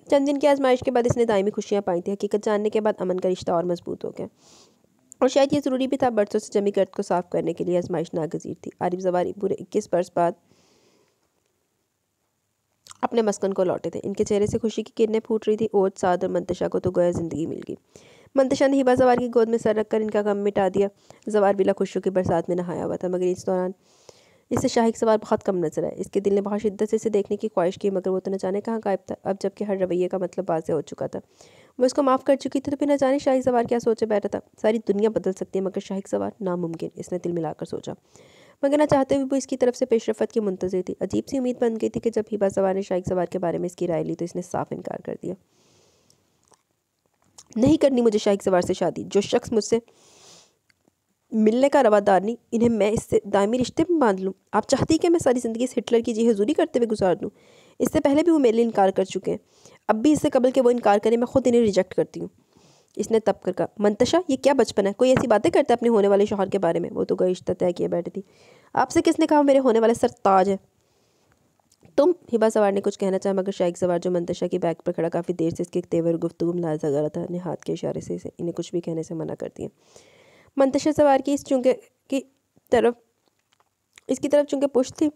A: चंद दिन की आजमाइश के बाद इसने दायमी खुशियाँ पाई थी। हकीकत जानने के बाद अमन का रिश्ता और मजबूत हो गया, और शायद ये ज़रूरी भी था। बरसों से जमी गर्द को साफ करने के लिए आजमाइश नागज़ीर थी। आरिफ जवारी पूरे 21 बरस बाद अपने मस्कन को लौटे थे। इनके चेहरे से खुशी की किरणें फूट रही थी। ओज, साद और मंतशा को तो गोया ज़िंदगी मिल गई। मंतशा ने हिबा जवार की गोद में सर रखकर इनका गम मिटा दिया। जवार बिला खुशियों की बरसात में नहाया हुआ था, मगर इस दौरान इससे शाहिक सवार बहुत कम नजर आया। इसके दिल ने बहुत शिद्दत से इसे देखने की ख्वाहिश की, मगर वो तो न जाने कहाँ गायब था। अब जबकि हर रवैये का मतलब वाज़ेह हो चुका था, वो इसको माफ़ कर चुकी थी, तो फिर न जाने शाहिक सवार क्या सोचे बैठा था। सारी दुनिया बदल सकती है मगर शाहिक सवार नामुमकिन, इसने दिल मिलाकर सोचा। मगर न चाहते हुए वो इसकी तरफ से पेशरफत की मुंतज़िर थी। अजीब सी उम्मीद बन गई थी कि जब हिबा सवार ने शाहिक सवार के बारे में इसकी राय ली तो इसने साफ इनकार कर दिया। नहीं करनी मुझे शाहिक सवार से शादी। जो शख्स मुझसे मिलने का रवादार नहीं, इन्हें मैं इससे दायमी रिश्ते में बांध लूँ। आप चाहती कि मैं सारी ज़िंदगी इस हिटलर की जी हजूरी करते हुए गुजार दूँ? इससे पहले भी वो मेरे लिए इनकार कर चुके हैं, अब भी इससे कबल के वो इनकार करें मैं खुद इन्हें रिजेक्ट करती हूँ। इसने तब कर कहा। मंतशा, ये क्या बचपन है? कोई ऐसी बातें करता है अपने होने वाले शौहर के बारे में? वो तो कोई रिश्ता तय किए बैठी थी। आपसे किसने कहा मेरे होने वाले सरताज है? तुम। हिबा सवार ने कुछ कहना चाहा, मगर शाइक सवार जो मंतशा की बैग पर खड़ा काफ़ी देर से इसके तेवर गुफ्तगू में लाजा रहा था, ने हाथ के इशारे से इन्हें कुछ भी कहने से मना कर दिया। मंतशा सवार की इस चुंगे की तरफ इसकी तरफ चुंगे पुश थी,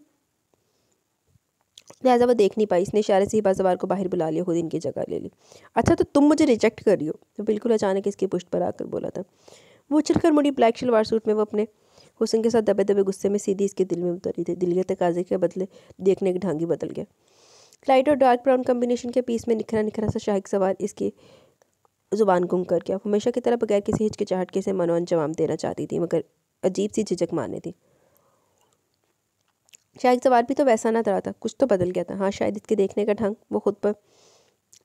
A: लिहाजा वो देख नहीं पाई। इसने इशारे से हिबा सवार को बाहर बुला लिया, खुद इनकी जगह ले ली। अच्छा, तो तुम मुझे रिजेक्ट कर रही हो? तो बिल्कुल अचानक इसकी पुष्ट पर आकर बोला था। वो उछलकर मुड़ी। ब्लैक शलवार सूट में वो अपने हुस्न के साथ दबे दबे गुस्से में सीधी इसके दिल में उतरी थी। दिल के तकाजे के बदले देखने की ढांगी बदल गया। लाइट और डार्क ब्राउन कम्बिनेशन के पीस में निखरा निखरा सा शाहिक सवार इसकी ज़ुबान गुम कर गया। हमेशा की तरह बगैर किसी हिचकिचाहट के से मनोन जवाब देना चाहती थी, मगर अजीब सी झिझक मारने थी। शाहिक सवार भी तो वैसा ना रहा था, कुछ तो बदल गया था। हाँ, शायद इसके देखने का ढंग। वो खुद पर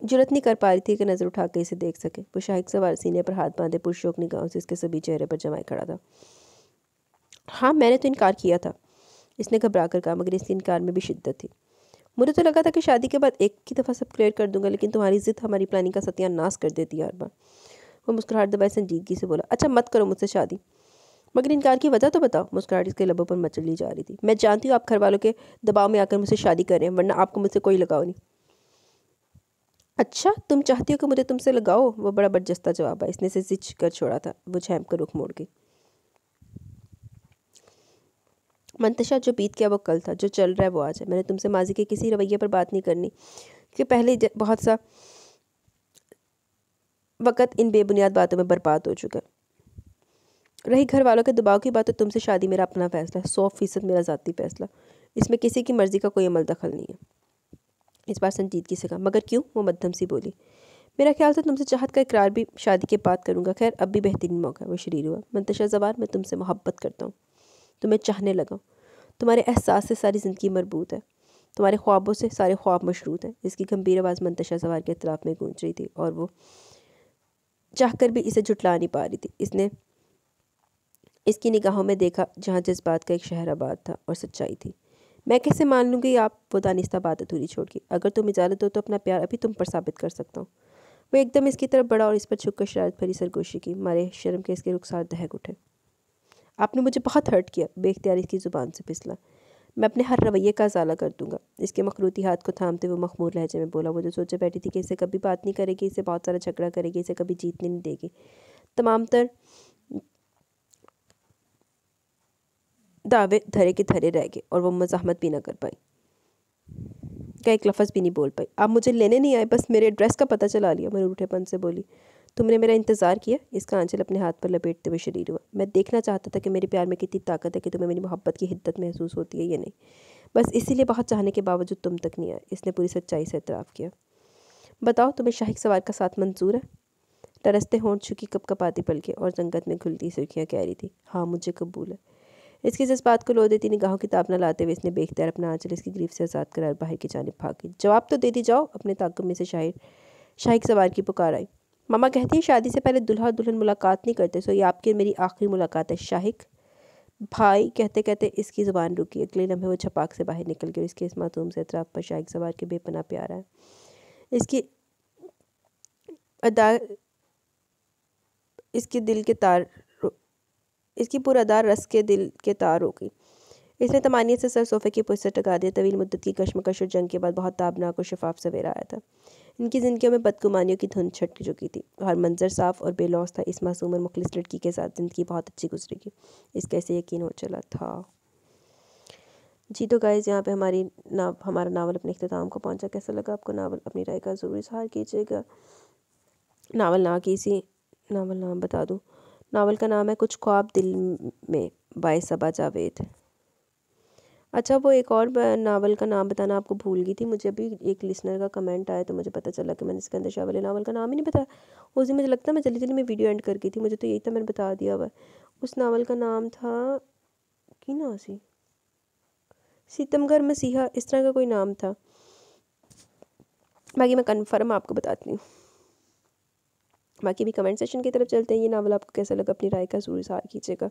A: जुरत नहीं कर पा रही थी कि नज़र उठा के इसे देख सके। वो शाहिक सवार सीने पर हाथ बांधे पुरशौक निगाहों से इसके सभी चेहरे पर जमाए खड़ा था। हाँ, मैंने तो इनकार किया था, इसने घबरा कर कहा, मगर इसके इनकार में भी शिद्दत थी। मुझे तो लगा था कि शादी के बाद एक की दफ़ा सब क्लियर कर दूंगा, लेकिन तुम्हारी ज़िद हमारी प्लानिंग का सत्यानाश कर देती है हर बार। वो मुस्कुराहट दबाए संजीदगी से बोला। अच्छा, मत करो मुझसे शादी, मगर इनकार की वजह तो बताओ। मुस्कुराहट इसके लबों पर मचल ली जा रही थी। मैं जानती हूँ आप घर वालों के दबाव में आकर मुझसे शादी कर रहे हैं, वरना आपको मुझसे कोई लगाव नहीं। अच्छा, तुम चाहती हो कि मुझे तुमसे लगाओ? वो बड़ा बरजस्ता जवाब है। इसने से जिच कर छोड़ा था। वो झैम कर रुख मोड़ गई। मंतशा, जो बीत गया वो कल था, जो चल रहा है वो आज है। मैंने तुमसे माजी के किसी रवैये पर बात नहीं करनी कि पहले बहुत सा वक़्त इन बेबुनियाद बातों में बर्बाद हो चुका है। रही घर वालों के दबाव की बात, तो तुमसे शादी मेरा अपना फ़ैसला है, 100% मेरा ज़ाती फ़ैसला। इसमें किसी की मर्ज़ी का कोई अमल दखल नहीं है। इस बार संजीदगी से कहा। मगर क्यों? वो मध्यम सी बोली। मेरा ख्याल था तुमसे चाहत का इकरार भी शादी के बाद करूँगा। खैर, अब भी बेहतरीन मौका है। वो शरीर हुआ। मंतशा ज़वार, मैं तुमसे मोहब्बत करता हूँ, तुम्हें चाहने लगा। तुम्हारे एहसास से सारी ज़िंदगी मरबूत है, तुम्हारे ख्वाबों से सारे ख्वाब मशरूत हैं। इसकी गंभीर आवाज़ मंतशा सवार के इतराफ़ में गूंज रही थी, और वो चाहकर भी इसे झुटला नहीं पा रही थी। इसने इसकी निगाहों में देखा, जहाँ जज्बात का एक शहर आबाद था और सच्चाई थी। मैं कैसे मान लूँगी आप? वो दानिस्ता बात अधूरी छोड़ गई। अगर तुम इजाज़त दो तो अपना प्यार अभी तुम पर साबित कर सकता हूँ। वो एकदम इसकी तरफ बढ़ा और इस पर छुपकर शरारत भरी सरगोशी की। मारे शर्म के इसके रुखसार दहक उठे। आपने मुझे बहुत हर्ट किया, बेख्तियार इसकी ज़ुबान से फिसला। मैं अपने हर रवैये का अजाला कर दूंगा। इसके मखरूती हाथ को थामते हुए मखमूर लहजे में बोला। वो जो सोचे बैठी थी कि इसे कभी बात नहीं करेगी, इसे बहुत सारा झगड़ा करेगी, इसे कभी जीतने नहीं देगी, तमाम तर दावे धरे के धरे रह गए और वो मज़ाहमत भी ना कर पाई, क्या एक लफ्ज़ भी नहीं बोल पाई। आप मुझे लेने नहीं आए, बस मेरे एड्रेस का पता चला लिया। मैं रूठेपन से बोली, तुमने मेरा इंतज़ार किया? इसका आंचल अपने हाथ पर लपेटते हुए शरीर हुआ। मैं देखना चाहता था कि मेरे प्यार में कितनी ताकत है, कि तुम्हें मेरी मोहब्बत की हिद्दत महसूस होती है या नहीं। बस इसीलिए बहुत चाहने के बावजूद तुम तक नहीं आए। इसने पूरी सच्चाई से इतराफ़ किया। बताओ, तुम्हें शाहिक सवार का साथ मंजूर है? तरसते होंठ झुकी कपकपाती पलकें और जंगत में घुलती सुर्खियाँ कह रही थी, हाँ मुझे कबूल है। इसकी जज्बात को लो देती निगाहों की ताब न लाते हुए इसने बेख्तियार अपना आंचल इसकी ग्रीफ से आज़ाद करार बाहर की जानिब भाग गई। जवाब तो दे दी जाओ। अपने ताक़ुब में से शाहिक सवार की पुकार आई। मामा कहती है शादी से पहले दुल्हा दुल्हन मुलाकात नहीं करते, सो ये आपकी मेरी आखिरी मुलाकात है शाहिक भाई। कहते कहते इसकी ज़ुबान रुकी। अगले लम्हे वो छपाक से बाहर निकल गई। इसके इस मासूम से इतराफ़ पर शाहिक सवार के बेपनाह प्यार है। इसकी अदा इसके दिल के तार इसकी पुरअदार रस के दिल के तार हो गई। इसने तमानियत से सर सोफ़े की पुष्ट से टका दिया। तवील मुद्दत की कशमकश और जंग के बाद बहुत ताबनाक और शफाफ सवेरा आया था। इनकी ज़िंदगियों में बदगुमानियों की धुंध छट चुकी थी। हर मंजर साफ और बेलौस था। इस मासूम और मुखलिस लड़की के साथ ज़िंदगी बहुत अच्छी गुजरेगी, इसका ऐसे यकीन हो चला था। जी तो गाइज़, यहाँ पे हमारा नावल अपने इख्तिताम को पहुँचा। कैसा लगा आपको नावल? अपनी राय का ज़रूर इज़हार कीजिएगा। नावल नाम बता दूँ, नावल का नाम है कुछ ख्वाब दिल में, बाय सबा जावेद। अच्छा, वो एक और नावल का नाम बताना आपको भूल गई थी। मुझे अभी एक लिसनर का कमेंट आया तो मुझे पता चला कि मैंने सिकंदर शाह वाले नावल का नाम ही नहीं बताया। उस दिन मुझे लगता है मैं जल्दी जल्दी में वीडियो एंड कर गई थी। मुझे तो यही था, मैंने बता दिया हुआ। उस नावल का नाम था कि ना सितमगर मसीहा, इस तरह का कोई नाम था। बाकी मैं कन्फर्म आपको बताती हूँ। बाकी भी कमेंट सेशन की तरफ चलते हैं। ये नावल आपको कैसा लगा? अपनी राय का ज़रूर इज़हार कीजिएगा।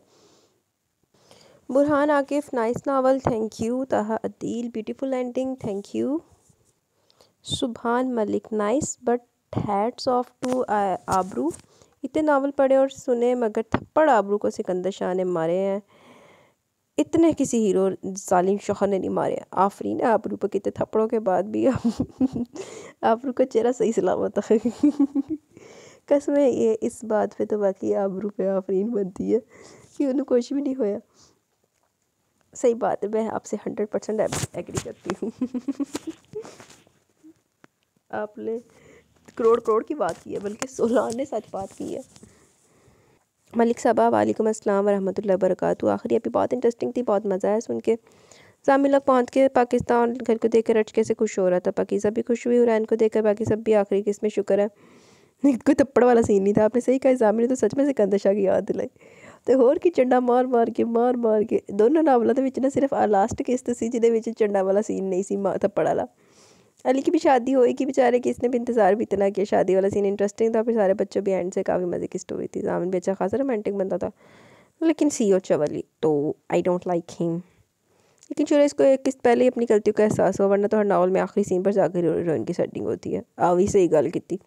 A: Burhan Akif, nice novel, thank you. Taha Adeel, beautiful ending, thank you. Subhan Malik, nice but hats off to Aabroo. इतने नावल पढ़े और सुने मगर थप्पड़ आबरू को सिकंदर शाह ने मारे हैं, इतने किसी हीरो जालिम शौहर ने नहीं मारे। आफरीन है आबरू पर, कितने थप्पड़ों के बाद भी आबरू का चेहरा सही सलामत है। कसम है ये इस बात पे तो बाकी आबरू पे आफरीन बनती है कि उन्हें कुछ भी नहीं होया। सही बात है, मैं आपसे 100% एग्री करती हूँ। आपने करोड़ की बात की है, बल्कि 16 ने सच बात की है। मलिक साहबा, वालेकुम अस्सलाम वरहमतुल्लाहि वबरकातुहू। आखिरी अभी बहुत इंटरेस्टिंग थी, बहुत मज़ा आया सुन के। जामिल पहुँच के पाकिस्तान घर को देखकर रच कैसे खुश हो रहा था। पाकिज़ा भी खुश हुई, हुरैन को देखकर बाकी सब भी। आखिरी किस्में शुक्र है कोई थप्पड़ वाला सीन नहीं था। आपने सही कहा, जामिल ने तो सच में सिकंदर शाह की याद दिलाई। तो होर की चंडा मार मार के दोनों नावलों ਦੇ ਵਿੱਚ ना सिर्फ लास्ट किस्त सी ਜਿਹਦੇ ਵਿੱਚ चंडा वाला सीन नहीं सी, थप्पड़ वाला। अली की भी शादी होएगी बेचारे की, इसने भी इंतज़ार भी इतना किया। शादी वाला सीन इंटरेस्टिंग था, फिर सारे बच्चों भी एंड से काफ़ी मज़े की स्टोरी थी। जामिन भी अच्छा खासा रोमांटिक बंदा था, लेकिन सीओ चवली तो आई डोंट लाइक हिम। लेकिन चलो, इसको एक किस्त पहले ही अपनी गलतियों का एहसास हो, वरना तो हर नावल में आखिरी सीन पर जाकर हीरोइन की सेटिंग होती है। आवी सही गल की।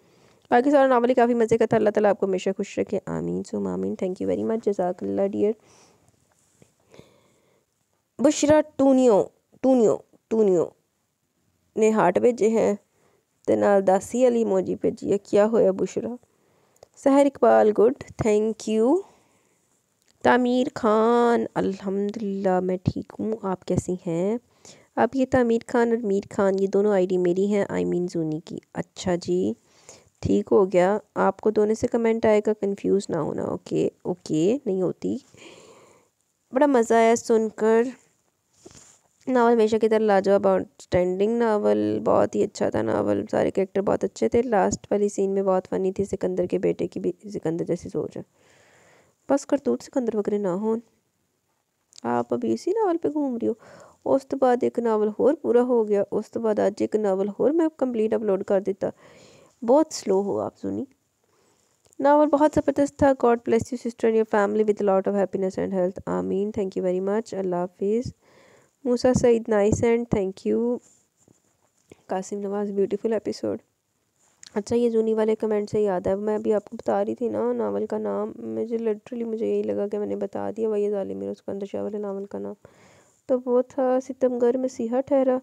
A: बाकी सारा नावल ही काफ़ी मज़े का था। अल्लाह ताला आपको हमेशा खुश रखे, आमीन सुम आमीन। थैंक यू वेरी मच, जज़ाकल्लाह डियर। बुशरा टूनियो ने हार्ट भेजे हैं ते नाल दासी वाली इमोजी भेजी है। क्या होया बुशरा? सहर इकबाल, गुड, थैंक यू। तामीर खान, अल्हम्दुलिल्लाह मैं ठीक हूँ, आप कैसी हैं? आप ये तामीर खान और मीर खान, ये दोनों आईडी मेरी हैं, आई मीन जूनी की। अच्छा जी, ठीक हो गया। आपको दोनों से कमेंट आएगा, कंफ्यूज ना होना। ओके ओके, नहीं होती। बड़ा मज़ा आया सुनकर। नावल हमेशा की तरह लाजवाब, आउटस्टैंडिंग नावल, बहुत ही अच्छा था नावल। सारे कैरेक्टर बहुत अच्छे थे। लास्ट वाली सीन में बहुत फनी थी। सिकंदर के बेटे की भी सिकंदर जैसी सोच है, बस करतूत सिकंदर वगैरह ना हो। आप अभी इसी नावल पे घूम रही हो। उस तो बाद एक नावल होर पूरा हो गया, उस तो बाद अज एक नावल होर मैं कंप्लीट अपलोड कर दिता। बहुत स्लो हो आप सुनी। नावल बहुत ज़बरदस्त था। God bless you sister and your family with lot of happiness and health, आमीन। थैंक यू वेरी मच, अल्लाह हाफिज़। Musa Saeed, nice and thank you. Qasim Nawaz, beautiful episode. अच्छा, ये जूनी वाले कमेंट से याद है, मैं अभी आपको बता रही थी ना नावल का नाम, मुझे यही लगा कि मैंने बता दिया। वही ज़ालिम हीरो सिकंदर शाह वाले नावल का नाम तो वो था सितमगर मसीहा ठहरा,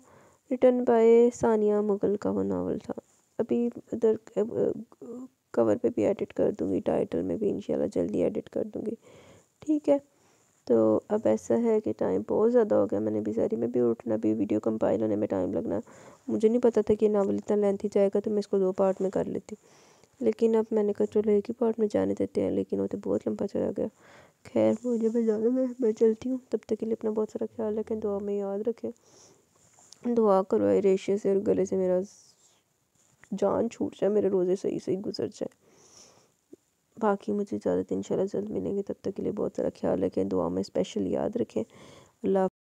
A: रिटन बाय सानिया मुगल का वो नावल था। अभी इधर कवर पे भी एडिट कर दूँगी, टाइटल में भी इंशाल्लाह जल्दी एडिट कर दूँगी। ठीक है, तो अब ऐसा है कि टाइम बहुत ज़्यादा हो गया, मैंने बेचारी में भी उठना, भी वीडियो कंपाइल होने में टाइम लगना। मुझे नहीं पता था कि नावल इतना लेंथी जाएगा, तो मैं इसको 2 पार्ट में कर लेती। लेकिन अब मैंने कहा चलो एक ही पार्ट में जाने देते हैं, लेकिन वो तो बहुत लंबा चला गया। खैर मुझे मैं जाना, मैं चलती हूँ। तब तक के लिए अपना बहुत सारा ख्याल रखें, दुआ में याद रखें, दुआ करो रेशे से और गले से मेरा जान छूट जाए, मेरे रोज़े सही सही गुजर जाए। बाकी मुझे इजाज़त, इंशाल्लाह जल्द मिलेंगे। तब तक के लिए बहुत सारा ख्याल रखें, दुआ में स्पेशल याद रखें। अल्लाह।